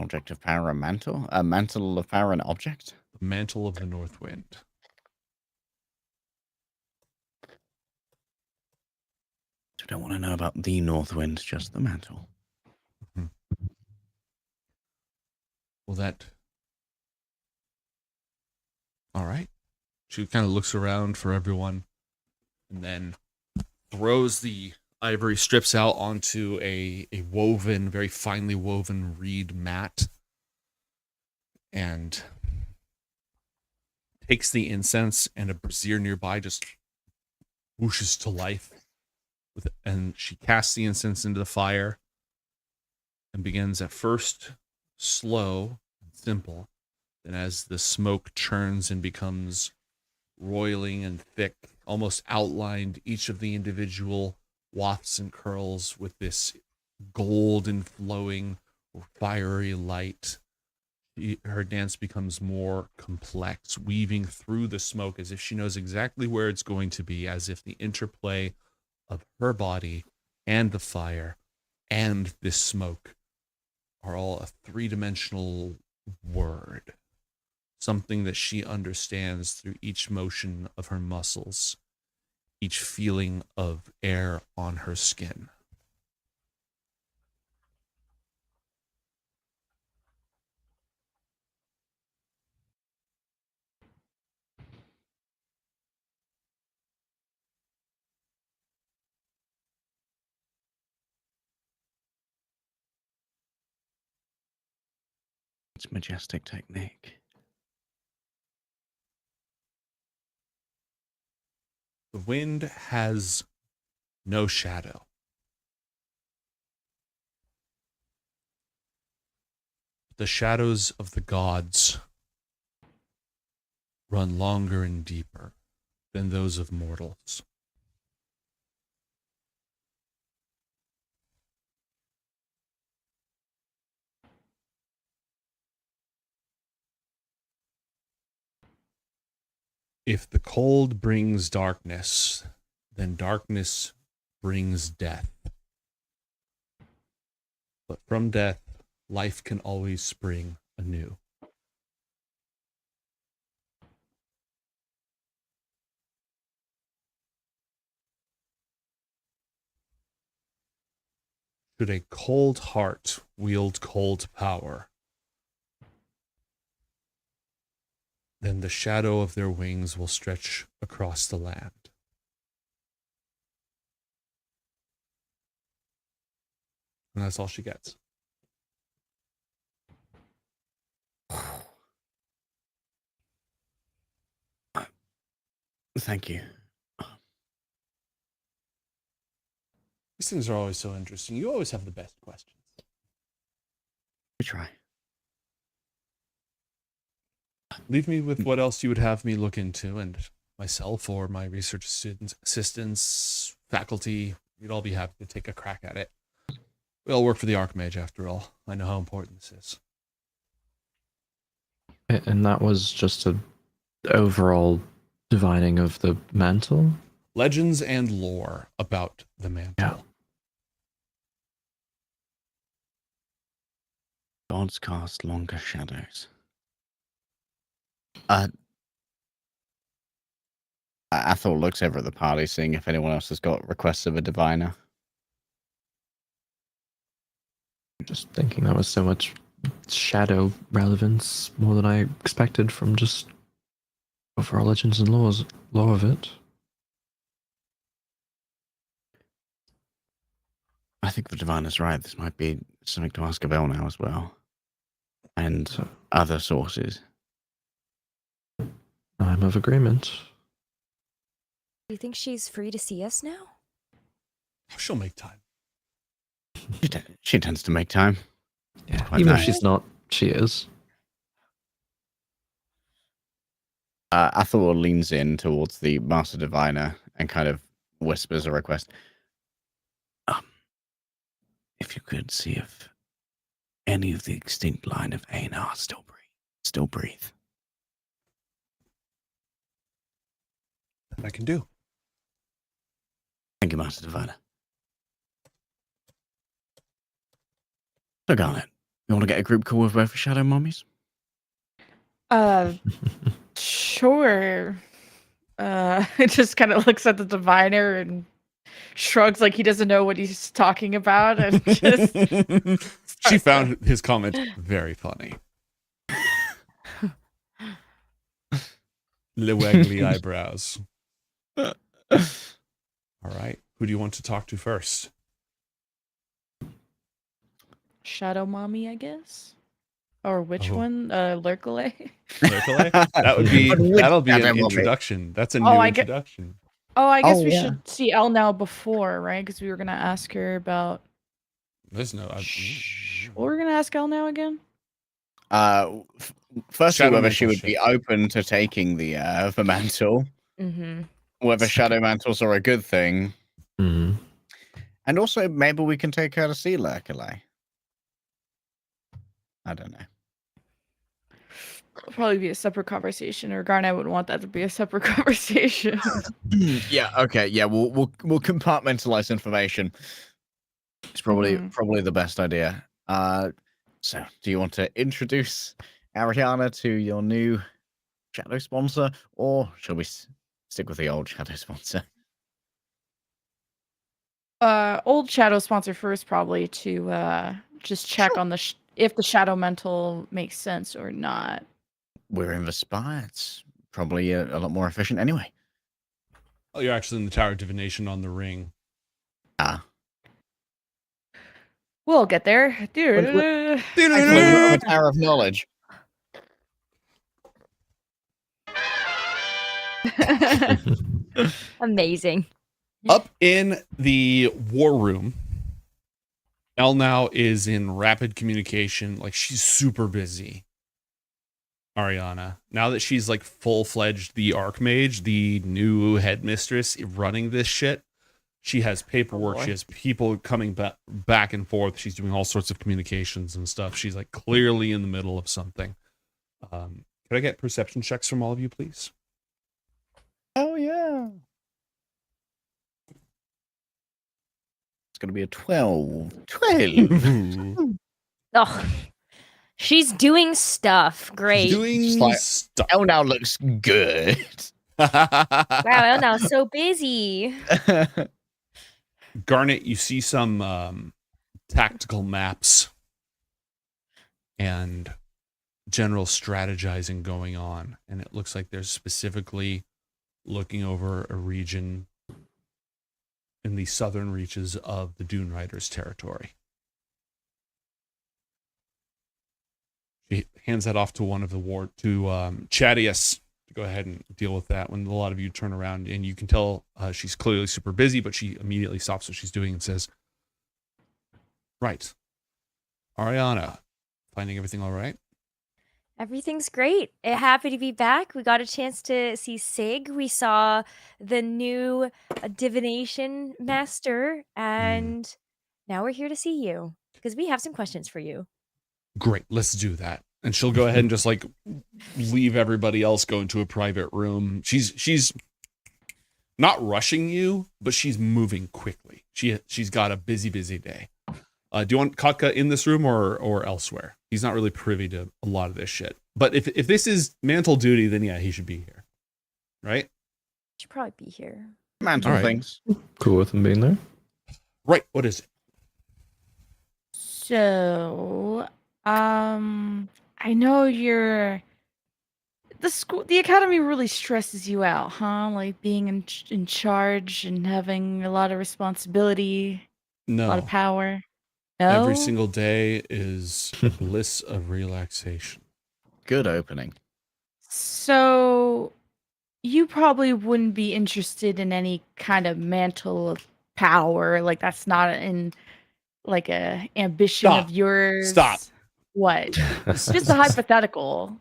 Object of power, a mantle? A mantle of power, an object? The mantle of the North Wind. I don't want to know about the North Wind, just the mantle. Mm-hmm. Well, that... All right. She kind of looks around for everyone and then throws the ivory strips out onto a woven, very finely woven reed mat and takes the incense, and a brazier nearby just whooshes to life. And she casts the incense into the fire and begins at first slow and simple. And as the smoke churns and becomes roiling and thick, almost outlined each of the individual wafts and curls with this golden flowing fiery light. Her dance becomes more complex, weaving through the smoke as if she knows exactly where it's going to be, as if the interplay of her body and the fire and this smoke are all a 3-dimensional word. Something that she understands through each motion of her muscles, each feeling of air on her skin. It's majestic technique. The wind has no shadow. The shadows of the gods run longer and deeper than those of mortals. If the cold brings darkness, then darkness brings death. But from death, life can always spring anew. Should a cold heart wield cold power, then the shadow of their wings will stretch across the land. And that's all she gets. Thank you. These things are always so interesting. You always have the best questions. We try. Leave me with what else you would have me look into, and myself or my research assistants, faculty, we'd all be happy to take a crack at it. We all work for the Archmage, after all. I know how important this is. And that was just a overall divining of the mantle? Legends and lore about the mantle. Yeah. Gods cast longer shadows. Athel looks over at the party, seeing if anyone else has got requests of a diviner. Just thinking that was so much shadow relevance, more than I expected from just overall legends and law of it. I think the diviner's right. This might be something to ask of El now as well. And other sources. I'm of agreement. Do you think she's free to see us now? She'll make time. She tends to make time. Yeah, Quite even nice. if she's not, she is. Athel leans in towards the Master Diviner and kind of whispers a request. If you could see if any of the extinct line of Einar still breathe. That I can do. Thank you, Master Diviner. So, Garnet, you want to get a group call with both Shadow Mummies? Sure. It just kind of looks at the diviner and shrugs like he doesn't know what he's talking about, and just She found his comment very funny. The waggly eyebrows. All right. Who do you want to talk to first? Shadow Mommy, I guess. Or which one? Lurkale? Lurkale? That'll be an introduction. That's a new introduction. I guess we should see Elle now before, right? Because we were gonna ask her about. There's no. What were we gonna ask Elle now again? Firstly, Shadow whether she would mantle be open to taking the mantle. Mm-hmm. Whether shadow mantles are a good thing. Mm-hmm. And also, maybe we can take her to see Lurkale. I don't know. It'll probably be a separate conversation, or Garnet would want that to be a separate conversation. Yeah. Okay. Yeah. We'll compartmentalize information. It's probably the best idea. So, do you want to introduce Ariana to your new shadow sponsor, or shall we stick with the old shadow sponsor? Old shadow sponsor first, probably to just check on the if the shadow mental makes sense or not. We're in the spa. It's probably a lot more efficient anyway. Oh, you're actually in the Tower of Divination on the ring. We'll get there. A Tower of Knowledge. Amazing. Up in the war room, Elle now is in rapid communication. Like, she's super busy. Ariana. Now that she's like full-fledged the Archmage, the new headmistress running this shit, she has paperwork. She has people coming back and forth. She's doing all sorts of communications and stuff. She's like clearly in the middle of something. Could I get perception checks from all of you, please? Oh, yeah. It's going to be a 12. 12. Oh, she's doing stuff. Great. Stuff. Elle now looks good. Wow, Elle now's so busy. Garnet, you see some tactical maps and general strategizing going on, and it looks like they're specifically looking over a region in the southern reaches of the Dune Riders' territory. She hands that off to one of the ward to Chadius to go ahead and deal with that. When a lot of you turn around, and you can tell she's clearly super busy, but she immediately stops what she's doing and says, "Right, Ariana, finding everything all right?" Everything's great. Happy to be back. We got a chance to see Sig. We saw the new divination master, and now we're here to see you because we have some questions for you. Great, let's do that. And she'll go ahead and just like leave everybody else, go into a private room. She's not rushing you, but she's moving quickly. She's got a busy day. Do you want Katka in this room or elsewhere? He's not really privy to a lot of this shit. But if this is mantle duty, then yeah, he should be here. Right? Should probably be here. Mantle All right. things. Cool with him being there. Right. What is it? So, I know the academy really stresses you out, huh? Like being in charge and having a lot of responsibility, a lot of No. power. No. Every single day is a bliss of relaxation. Good opening. So, you probably wouldn't be interested in any kind of mantle of power. Like that's not in like a ambition Stop. of yours. Stop. What? It's just a hypothetical.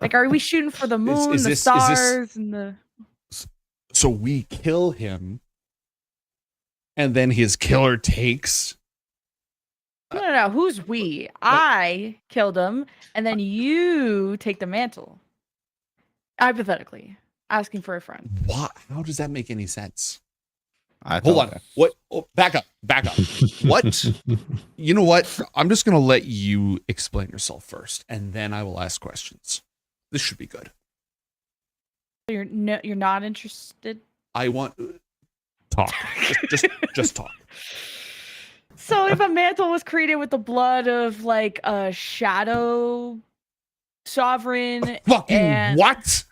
Like, are we shooting for the moon, Is the this- stars, and the? So we kill him, and then his killer takes. No. Who's we? I killed him, and then you take the mantle. Hypothetically, asking for a friend. What? How does that make any sense? I Hold thought on. that. What? Oh, back up. What? You know what? I'm just gonna let you explain yourself first, and then I will ask questions. This should be good. You're not interested. I want talk. Just talk. So if a mantle was created with the blood of like a shadow sovereign, Fucking what?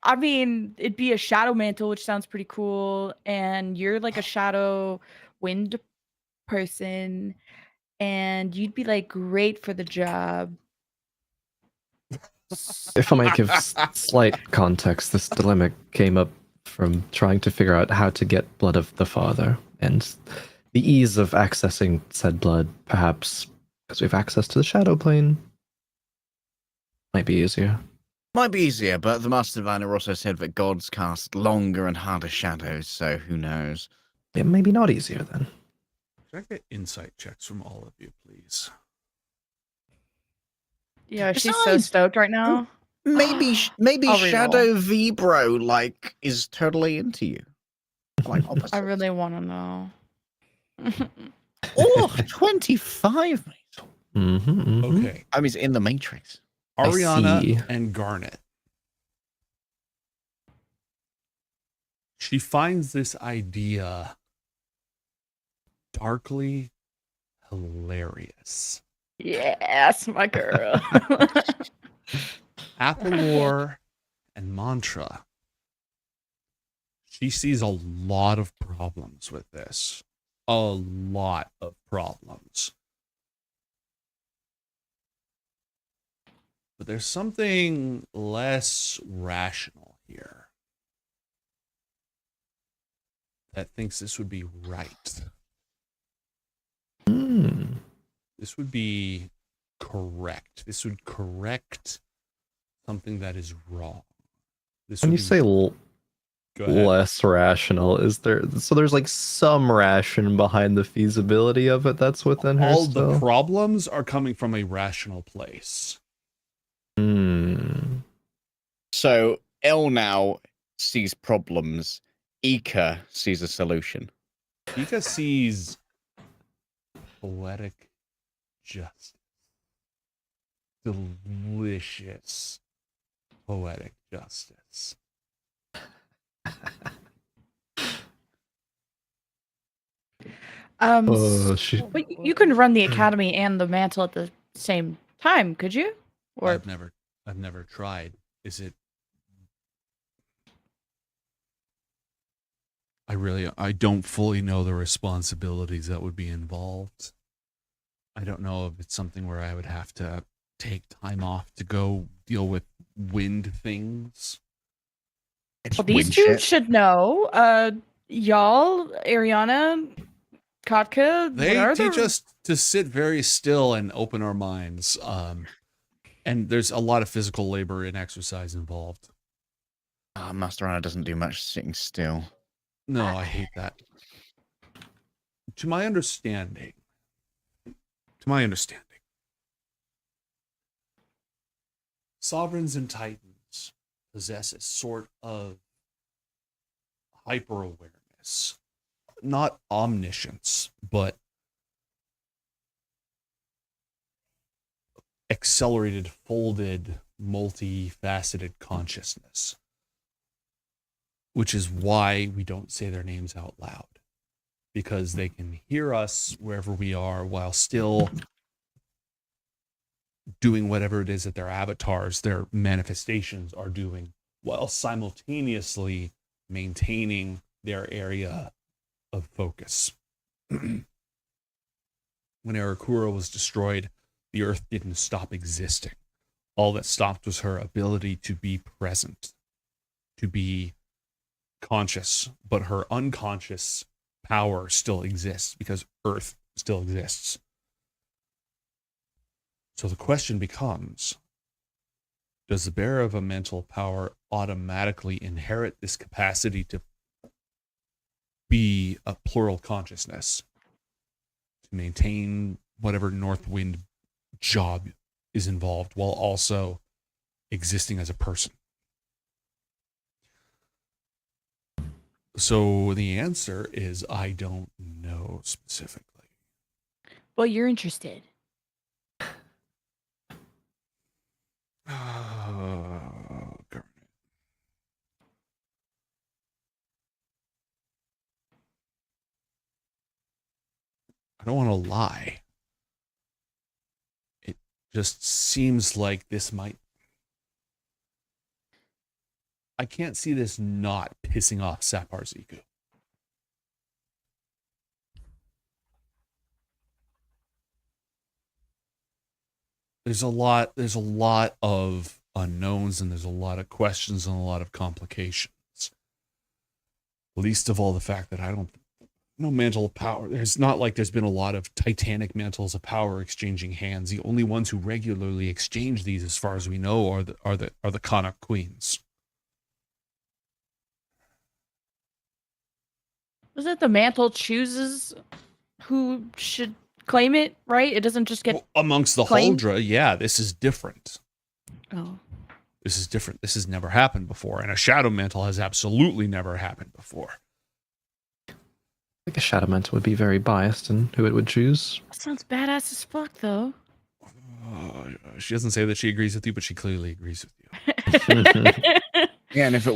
I mean, it'd be a shadow mantle, which sounds pretty cool. And you're like a shadow wind person, and you'd be like great for the job. If I might give slight context, this dilemma came up from trying to figure out how to get blood of the father, and the ease of accessing said blood, perhaps because we have access to the shadow plane, might be easier. Might be easier, but the Master Diviner also said that gods cast longer and harder shadows, so who knows? It may be not easier then. Can I get insight checks from all of you, please? Yeah, she's so Besides, stoked right now. Maybe I'll reroll. Shadow Vibro like is totally into you. Like opposite. I really want to know. Oh, 25, mate. Okay. I mean, it's in the Matrix. Ariana and Garnet. She finds this idea darkly hilarious. Yes, my girl. Appalore and Mantra. She sees a lot of problems with this. A lot of problems. But there's something less rational here that thinks this would be right. This would be correct. This would correct something that is wrong. This When would you be- say Go ahead. less rational, is there so there's like some ration behind the feasibility of it that's within her all still? the problems are coming from a rational place. So El now sees problems. Ika sees a solution. Ika sees poetic justice. Delicious poetic justice. But you can run the academy and the mantle at the same time, could you? Or I've never tried. Is it? I don't fully know the responsibilities that would be involved. I don't know if it's something where I would have to take time off to go deal with wind things. well, these two should know. Y'all, Ariana, Kotka, They teach us to sit very still and open our minds. And there's a lot of physical labor and exercise involved. Master Anna doesn't do much sitting still. No, I hate that. To my understanding, sovereigns and titans possess a sort of hyper awareness, not omniscience, but accelerated, folded, multifaceted consciousness, which is why we don't say their names out loud, because they can hear us wherever we are while still doing whatever it is that their avatars, their manifestations are doing, while simultaneously maintaining their area of focus. When Arakura was destroyed, the earth didn't stop existing. All that stopped was her ability to be present, to be conscious, but her unconscious power still exists because earth still exists. So the question becomes, does the bearer of a mental power automatically inherit this capacity to be a plural consciousness, to maintain whatever North Wind job is involved while also existing as a person? So the answer is I don't know specifically. Well, you're interested. I don't want to lie. It just seems like this might... I can't see this not pissing off Sapar Ziku. There's a lot of unknowns, and there's a lot of questions and a lot of complications. Least of all the fact that no mantle of power. There's not like there's been a lot of titanic mantles of power exchanging hands. The only ones who regularly exchange these, as far as we know, are the Connacht queens. Was it the mantle chooses who should claim it, right? It doesn't just get amongst the claimed? Huldra. Yeah, this is different. Oh. This is different. This has never happened before, and a shadow mantle has absolutely never happened before. I think a shadow mantle would be very biased in who it would choose. That sounds badass as fuck, though. She doesn't say that she agrees with you, but she clearly agrees with you. Yeah, and if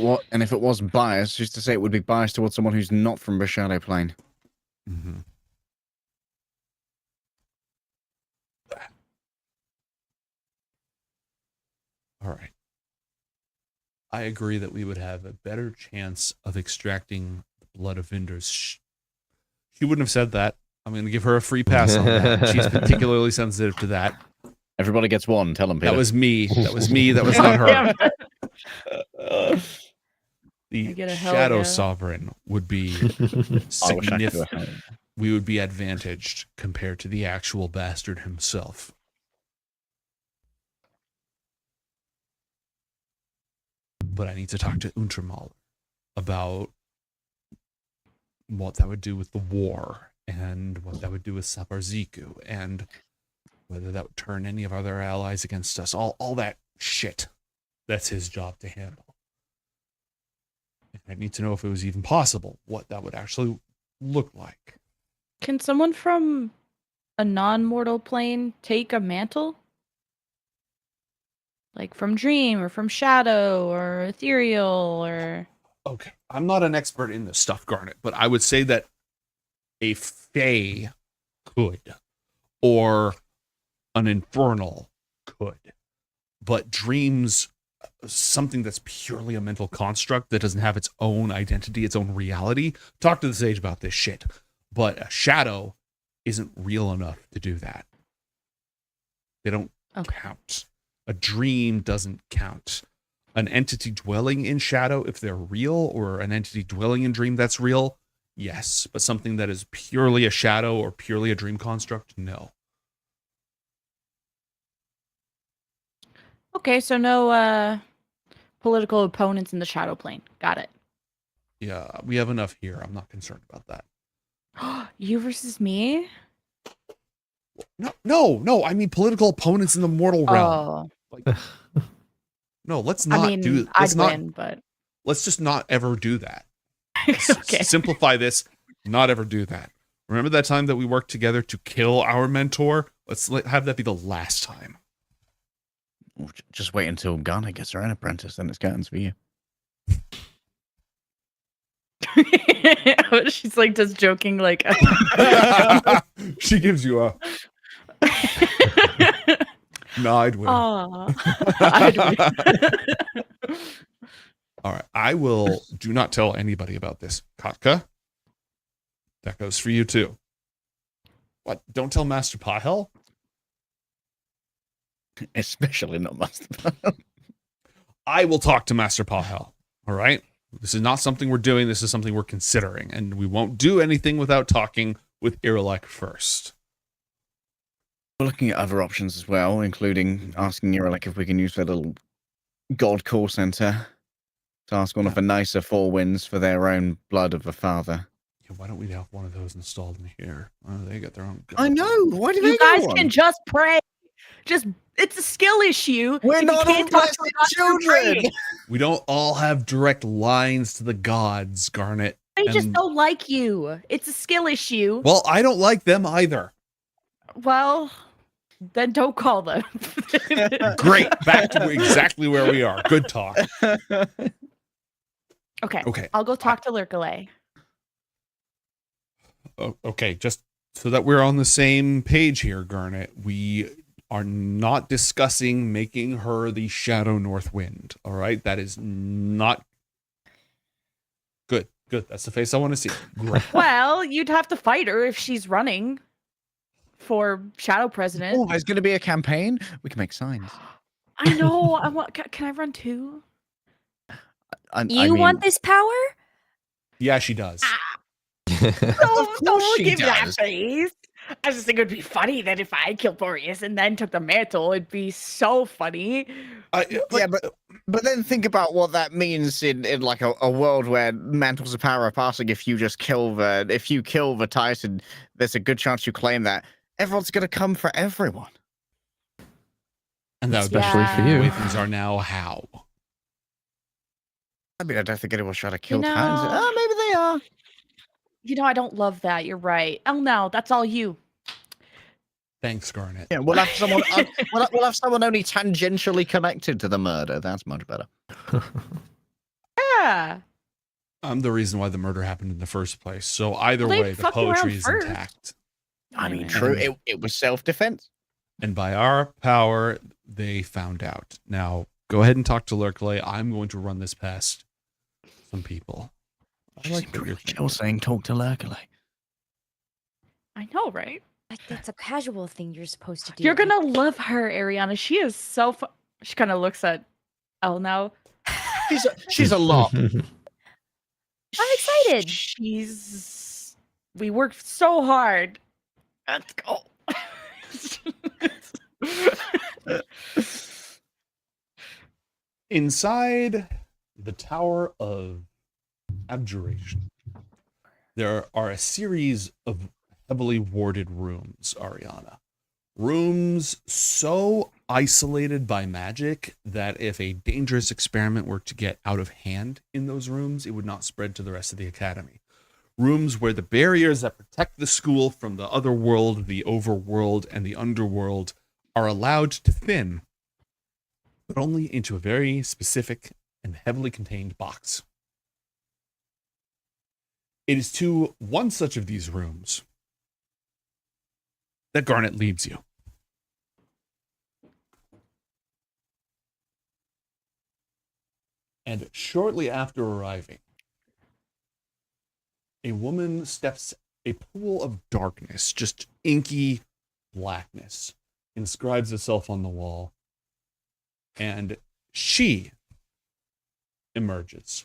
it was biased, just to say it would be biased towards someone who's not from the shadow plane. Mm-hmm. All right. I agree that we would have a better chance of extracting the blood of Vinders. She wouldn't have said that. I'm going to give her a free pass on that. She's particularly sensitive to that. Everybody gets one. Tell them, Peter. That was me. That was me. That was not her. The Shadow Sovereign would be significant. We would be advantaged compared to the actual bastard himself. But I need to talk to Untermal about what that would do with the war and what that would do with Sapar Ziku and whether that would turn any of our other allies against us. All that shit. That's his job to handle. And I need to know if it was even possible, what that would actually look like. Can someone from a non-mortal plane take a mantle? Like from Dream or from Shadow or Ethereal or... Okay, I'm not an expert in this stuff, Garnet, but I would say that a Fae could, or an Infernal could, but Dream's something that's purely a mental construct that doesn't have its own identity, its own reality. Talk to the Sage about this shit, but a Shadow isn't real enough to do that. They don't count. A dream doesn't count. An entity dwelling in Shadow, if they're real, or an entity dwelling in Dream that's real, yes. But something that is purely a Shadow or purely a dream construct, no. Okay, so no political opponents in the Shadow plane. Got it. Yeah, we have enough here. I'm not concerned about that. You versus me? No. I mean political opponents in the mortal realm. Oh. Like, no, let's not do. I'd win, but let's just not ever do that. Okay. Simplify this. Not ever do that. Remember that time that we worked together to kill our mentor? Let's have that be the last time. Just wait until Garnet gets her own apprentice, then it's curtains for you. She's like just joking, like She gives you a no, I'd win. I'd win. All right, I will do not tell anybody about this. Katka, that goes for you too. What? Don't tell Master Pahel? Especially not Master Pahel. I will talk to Master Pahel. All right? This is not something we're doing. This is something we're considering. And we won't do anything without talking with Irilek first. We're looking at other options as well, including asking Irilek if we can use their little god call center to ask one of the nicer four winds for their own blood of a father. Yeah, why don't we have one of those installed in here? They get their own god. I know. Why do You guys can just pray. Just it's a skill issue. We're If not you all can't talk to blessed God through children. praying, We don't all have direct lines to the gods, Garnet. They just and- don't like you. It's a skill issue. Well, I don't like them either. Well, then don't call them. Great. Back to exactly where we are. Good talk. Okay. Okay. I'll go talk to Lurkale. Okay, just so that we're on the same page here, Garnet, we are not discussing making her the Shadow North Wind. All right, that is not good. Good. That's the face I want to see. Great. Well, you'd have to fight her if she's running for Shadow President. Oh, there's going to be a campaign. We can make signs. I know. I want. Can I run too? You want this power? Yeah, she does. Don't she give me that does. face. I just think it would be funny that if I killed Boreas and then took the mantle, it'd be so funny. Yeah, but then think about what that means in like a world where mantles of power are passing. If you kill the Titan, there's a good chance you claim that. Everyone's gonna come for everyone. And that would be Especially for you. the way things are now. How? I mean, I don't think anyone's trying to kill know- Titans. Oh, maybe they are. You know, I don't love that. You're right. Oh no, that's all you. Thanks, Garnet. Yeah, we'll have someone. We'll have someone only tangentially connected to the murder. That's much better. Yeah. I'm the reason why the murder happened in the first place. So either Well, they way, the fucked around poetry is first. intact. I mean, true. It was self-defense. And by our power, they found out. Now, go ahead and talk to Lurkley. I'm going to run this past some people. I like what you're Jill saying talk to Lurkley. I know, right? Like that's a casual thing you're supposed to do. You're gonna love her, Ariana. She is so fun. She kind of looks at Elle now. She's a lot. I'm excited. We worked so hard. Let's go. Inside the Tower of Abjuration, there are a series of heavily warded rooms, Ariana. Rooms so isolated by magic that if a dangerous experiment were to get out of hand in those rooms, it would not spread to the rest of the academy. Rooms where the barriers that protect the school from the other world, the overworld, and the underworld are allowed to thin, but only into a very specific and heavily contained box. It is to one such of these rooms that Garnet leads you. And shortly after arriving, a woman steps a pool of darkness, just inky blackness, inscribes itself on the wall, and she emerges.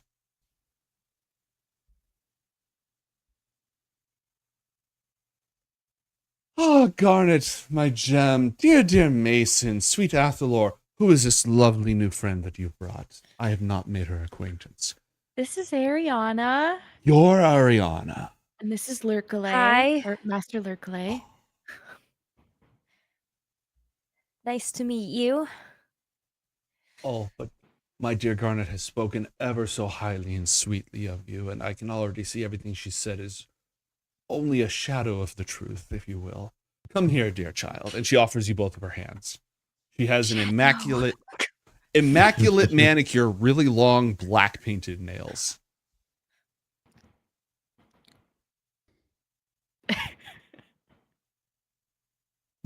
Ah, Garnet, my gem, dear Mason, sweet Athalor, who is this lovely new friend that you've brought? I have not made her acquaintance. This is Ariana. You're Ariana. And this is Lurkale. Hi. Or Master Lurkale. Nice to meet you. Oh, but my dear Garnet has spoken ever so highly and sweetly of you, and I can already see everything she said is only a shadow of the truth, if you will. Come here, dear child. And she offers you both of her hands. She has an immaculate manicure, really long black painted nails.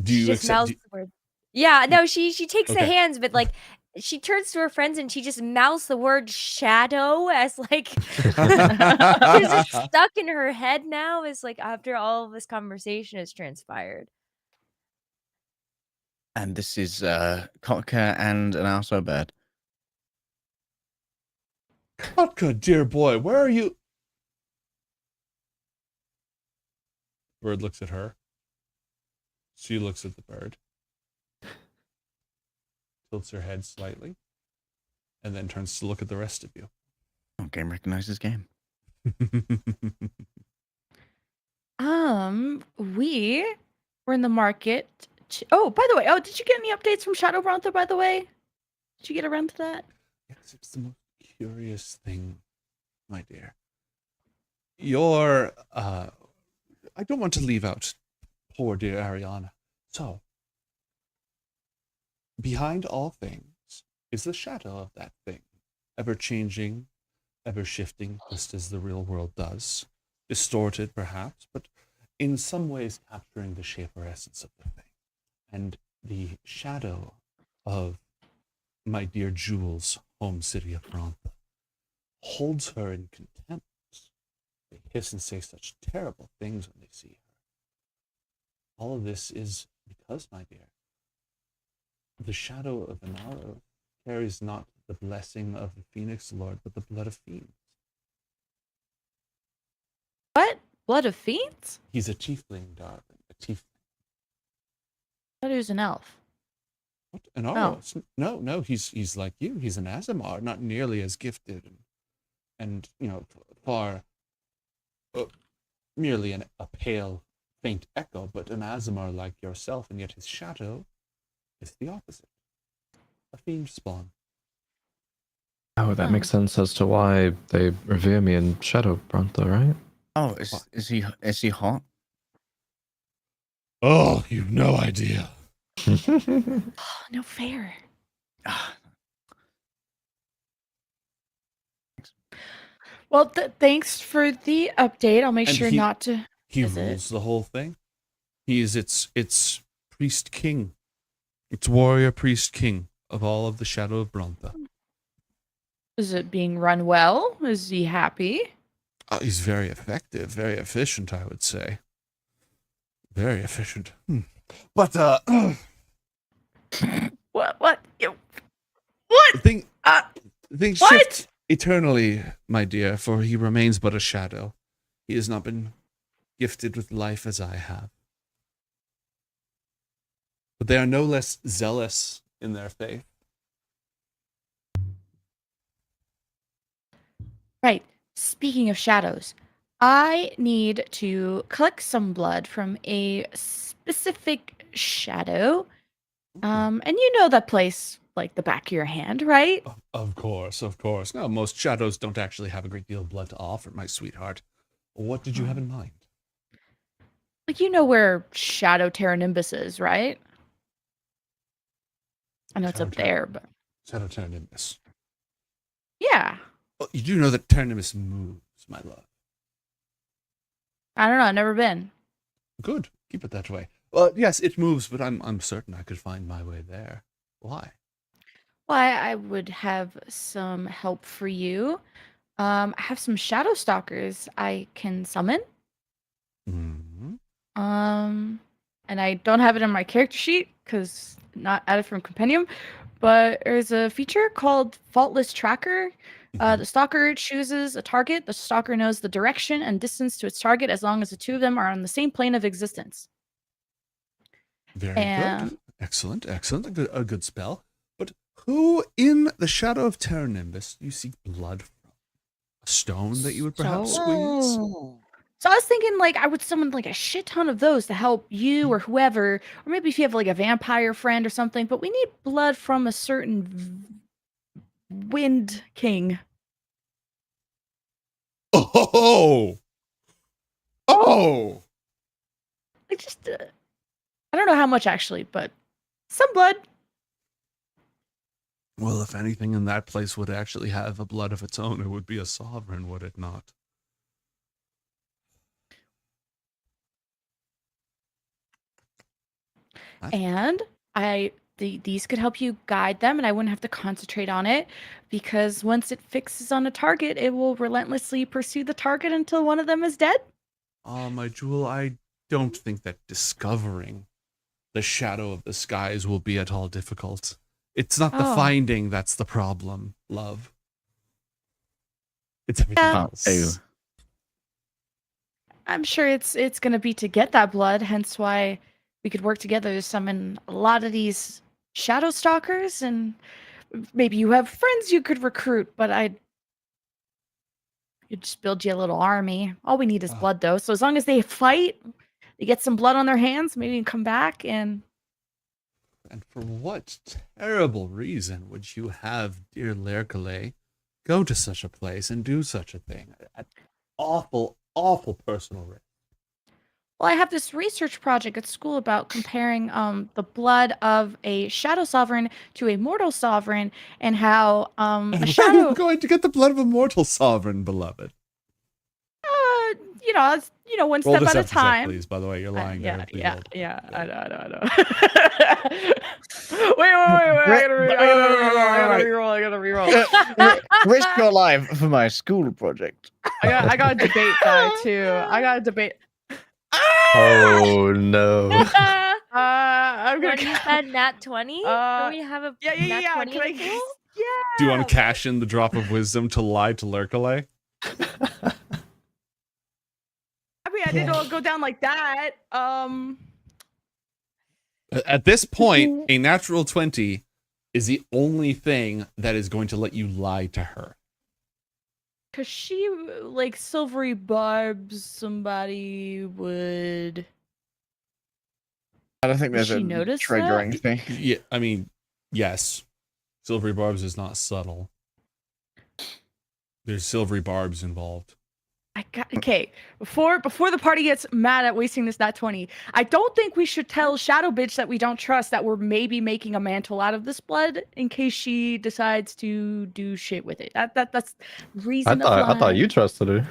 Do you Just accept? mouths the word. Yeah, no, she takes the Okay. hands, but like she turns to her friends and she just mouths the word shadow as like she's just stuck in her head now as like after all of this conversation has transpired. And this is Kotka and an also bird. Kotka, dear boy, where are you? Bird looks at her. She looks at the bird. Tilts her head slightly. And then turns to look at the rest of you. Oh, game recognizes game. We were in the market. Oh, by the way, did you get any updates from Shadow Brontha, by the way? Did you get around to that? Yes, it's the most curious thing, my dear. Your, I don't want to leave out poor dear Ariana. So, behind all things is the shadow of that thing, ever changing, ever shifting, just as the real world does. Distorted, perhaps, but in some ways capturing the shape or essence of the thing. And the shadow of my dear Jules' home city of Brontha holds her in contempt. They hiss and say such terrible things when they see her. All of this is because, my dear, the shadow of Inaro carries not the blessing of the Phoenix Lord, but the blood of fiends. What? Blood of fiends? He's a tiefling, darling, a tiefling. I thought he was an elf. What? Inaro? Oh. No, he's like you. He's an Azamar, not nearly as gifted and far merely a pale, faint echo, but an Azamar like yourself, and yet his shadow is the opposite. A fiend spawn. Oh, that makes sense as to why they revere me in Shadow Brontha, right? Oh, is he hot? Oh, you've no idea. No fair. Well, thanks for the update. I'll make And sure not to. He visit. rules the whole thing. He is its priest king. Its warrior priest king of all of the Shadow of Brontha. Is it being run well? Is he happy? He's very effective, very efficient, I would say. Very efficient. But What? What? Things what? shift eternally, my dear, for he remains but a shadow. He has not been gifted with life as I have. But they are no less zealous in their faith. Right. Speaking of shadows, I need to collect some blood from a specific shadow. And you know that place like the back of your hand, right? Of course. No, most shadows don't actually have a great deal of blood to offer, my sweetheart. What did you have in mind? Like you know where Shadow Terranimbus is, right? I know it's up there, but Shadow Terranimbus. yeah. Well, you do know that Terranimbus moves, my love. I don't know, I've never been. Good. Keep it that way. Well, yes, it moves, but I'm certain I could find my way there. Why? Why I would have some help for you. I have some shadow stalkers I can summon. Mm-hmm. And I don't have it in my character sheet because not added from Compendium, but there's a feature called Faultless Tracker. The stalker chooses a target. The stalker knows the direction and distance to its target as long as the two of them are on the same plane of existence. Very good. Excellent. A good spell. But who in the Shadow of Terranimbus do you seek blood from? A stone that you would perhaps squeeze? So I was thinking, like, I would summon like a shit ton of those to help you or whoever, or maybe if you have like a vampire friend or something. But we need blood from a certain Wind King. Oh! Like just, I don't know how much actually, but some blood. Well, if anything in that place would actually have a blood of its own, it would be a sovereign, would it not? And these could help you guide them, and I wouldn't have to concentrate on it because once it fixes on a target, it will relentlessly pursue the target until one of them is dead. My jewel, I don't think that discovering the shadow of the skies will be at all difficult. It's not the finding that's the problem, love. It's everything else. I'm sure it's gonna be to get that blood, hence why we could work together to summon a lot of these shadow stalkers, and maybe you have friends you could recruit, but you'd just build you a little army. All we need is blood, though. So as long as they fight, they get some blood on their hands, maybe you can come back and... And for what terrible reason would you have dear Lerkele go to such a place and do such a thing? At awful, awful personal risk. Well, I have this research project at school about comparing the blood of a shadow sovereign to a mortal sovereign, and how a shadow... I'm going to get the blood of a mortal sovereign, beloved. One Roll step at a deception check, time. please. By the way, you're lying there. Please roll. I know. Wait, I gotta reroll. Risk your life for my school project. I got a debate guy too. I got a debate. Oh no. I'm gonna use that nat 20. Don't we have a nat 20 in the pool? Do you want to cash in the drop of wisdom to lie to Lerkele? I mean, I didn't know it'd go down like that. At this point, a natural 20 is the only thing that is going to let you lie to her. Cause she like silvery barbs somebody would. I don't think there's she a notice triggering that? thing. Yeah, I mean, yes. Silvery barbs is not subtle. There's silvery barbs involved. Okay. Before the party gets mad at wasting this nat 20, I don't think we should tell Shadow Bitch that we don't trust that we're maybe making a mantle out of this blood in case she decides to do shit with it. That's reason. I thought you trusted her.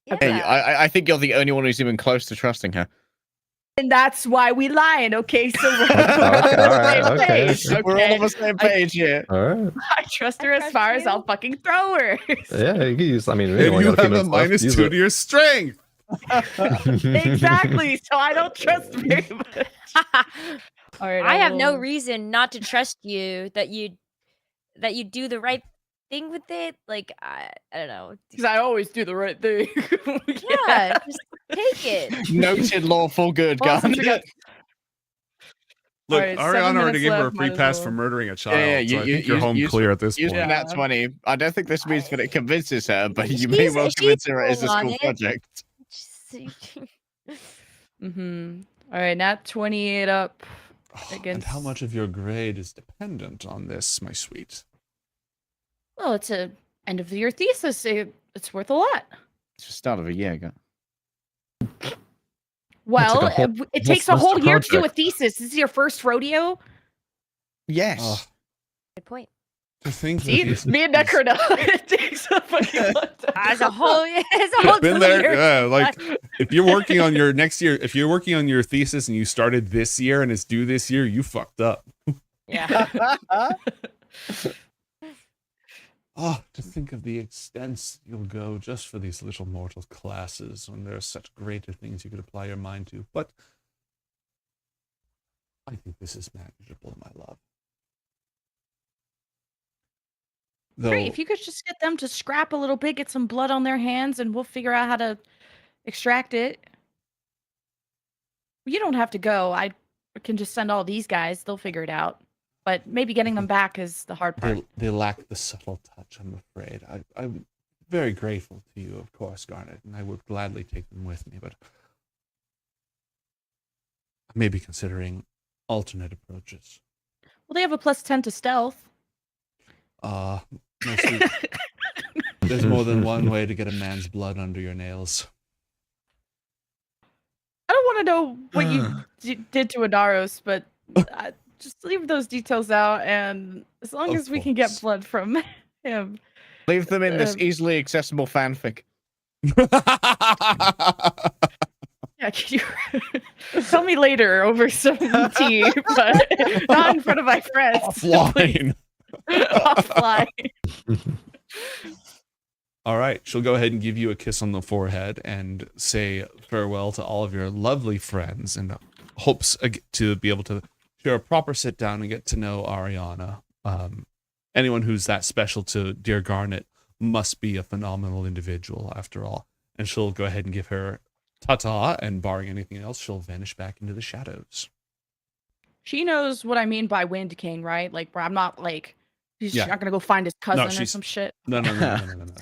Yeah. Hey, I think you're the only one who's even close to trusting her. And that's why we lying, okay? So we're We're all on the same page here. All right. I trust her as far as I'll fucking throw her. Yeah, you can use. I mean, And you have a -2 to your strength. Exactly. So I don't trust very much. All right, I have no reason not to trust you that you do the right thing with it. Like I don't know. Because I always do the right thing. Yeah, just take it. Noted lawful good gun. Look, Alright, 7 Ariana already minutes gave her a left, free might as pass well. for murdering a child. Yeah, so I think you're home clear at this use point. Nat 20. I don't think this means that it convinces her, but you may well convince her it is a school project. All right, nat 28 up And against. how much of your grade is dependent on this, my sweet? Well, it's a end of the year thesis. It's worth a lot. It's the start of a year ago. Well, like a whole- it whole takes a whole semester year to do a project. thesis. This is your first rodeo. Yes. Good point. To think See, me and Necrono. It takes a fucking long time. As a whole, Been there, year. yeah. Like if you're working on your next year, if you're working on your thesis and you started this year and it's due this year, you fucked up. Yeah. Oh, to think of the extents you'll go just for these little mortal classes when there are such greater things you could apply your mind to. But I think this is manageable, my love. Great. If you could just get them to scrap a little bit, get some blood on their hands, and we'll figure out how to extract it. You don't have to go. I can just send all these guys. They'll figure it out. But maybe getting them back is the hard part. They lack the subtle touch, I'm afraid. I'm very grateful to you, of course, Garnet, and I would gladly take them with me, but I may be considering alternate approaches. Well, they have a +10 to stealth. My sweet, there's more than one way to get a man's blood under your nails. I don't want to know what you did to Adaros, but just leave those details out, and as long Of as we can get course. blood from him. Leave them in this Um, easily accessible fanfic. Yeah, can you tell me later over some tea, but not in front of my friends. Offline. Offline. All right, she'll go ahead and give you a kiss on the forehead and say farewell to all of your lovely friends, and hopes to be able to share a proper sit down and get to know Ariana. Anyone who's that special to dear Garnet must be a phenomenal individual after all. And she'll go ahead and give her ta-ta, and barring anything else, she'll vanish back into the shadows. She knows what I mean by Wind King, right? Like, where I'm not like, she's Yeah. not gonna go find his cousin or she's- some shit. No.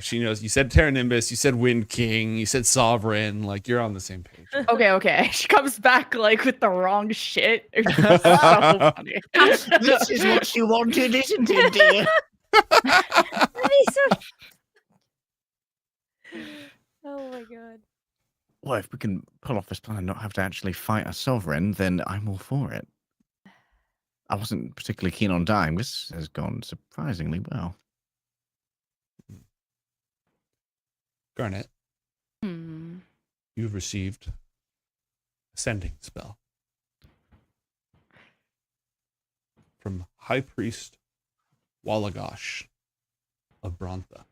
She knows. You said Terranimbus, you said Wind King, you said Sovereign. Like, you're on the same page. Okay. She comes back like with the wrong shit. It's just so funny. This is what she wanted, isn't it, dear? That'd be so. Oh my god. Well, if we can pull off this plan and not have to actually fight a sovereign, then I'm all for it. I wasn't particularly keen on dying. This has gone surprisingly well. Garnet, Hmm. you've received a sending spell from High Priest Walagosh of Brontha.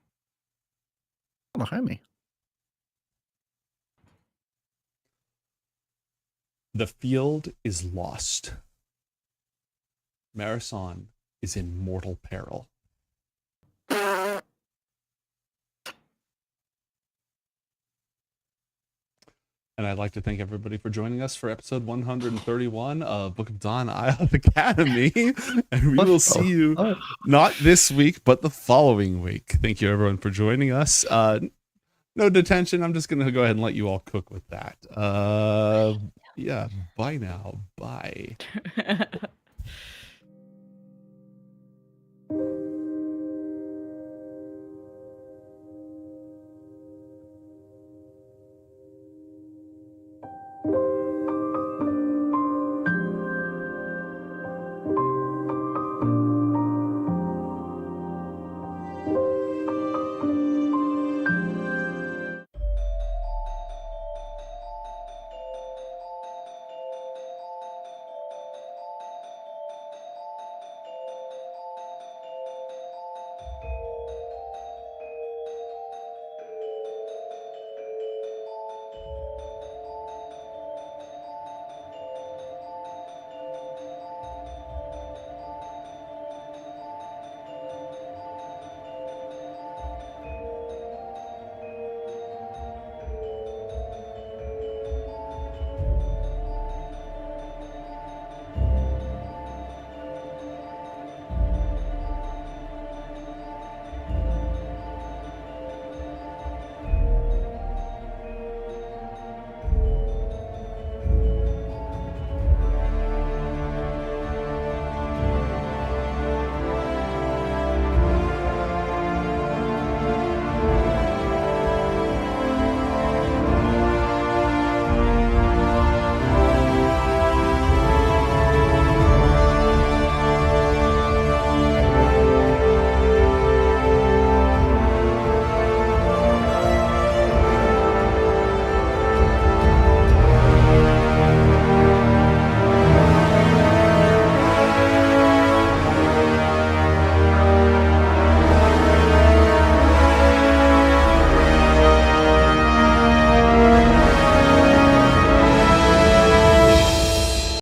Oh, homie. The field is lost. Marathon is in mortal peril. And I'd like to thank everybody for joining us for episode 131 of Book of Dawn Ioth Academy. And we will see you not this week, but the following week. Thank you, everyone, for joining us. No detention. I'm just going to go ahead and let you all cook with that. Yeah, bye now. Bye.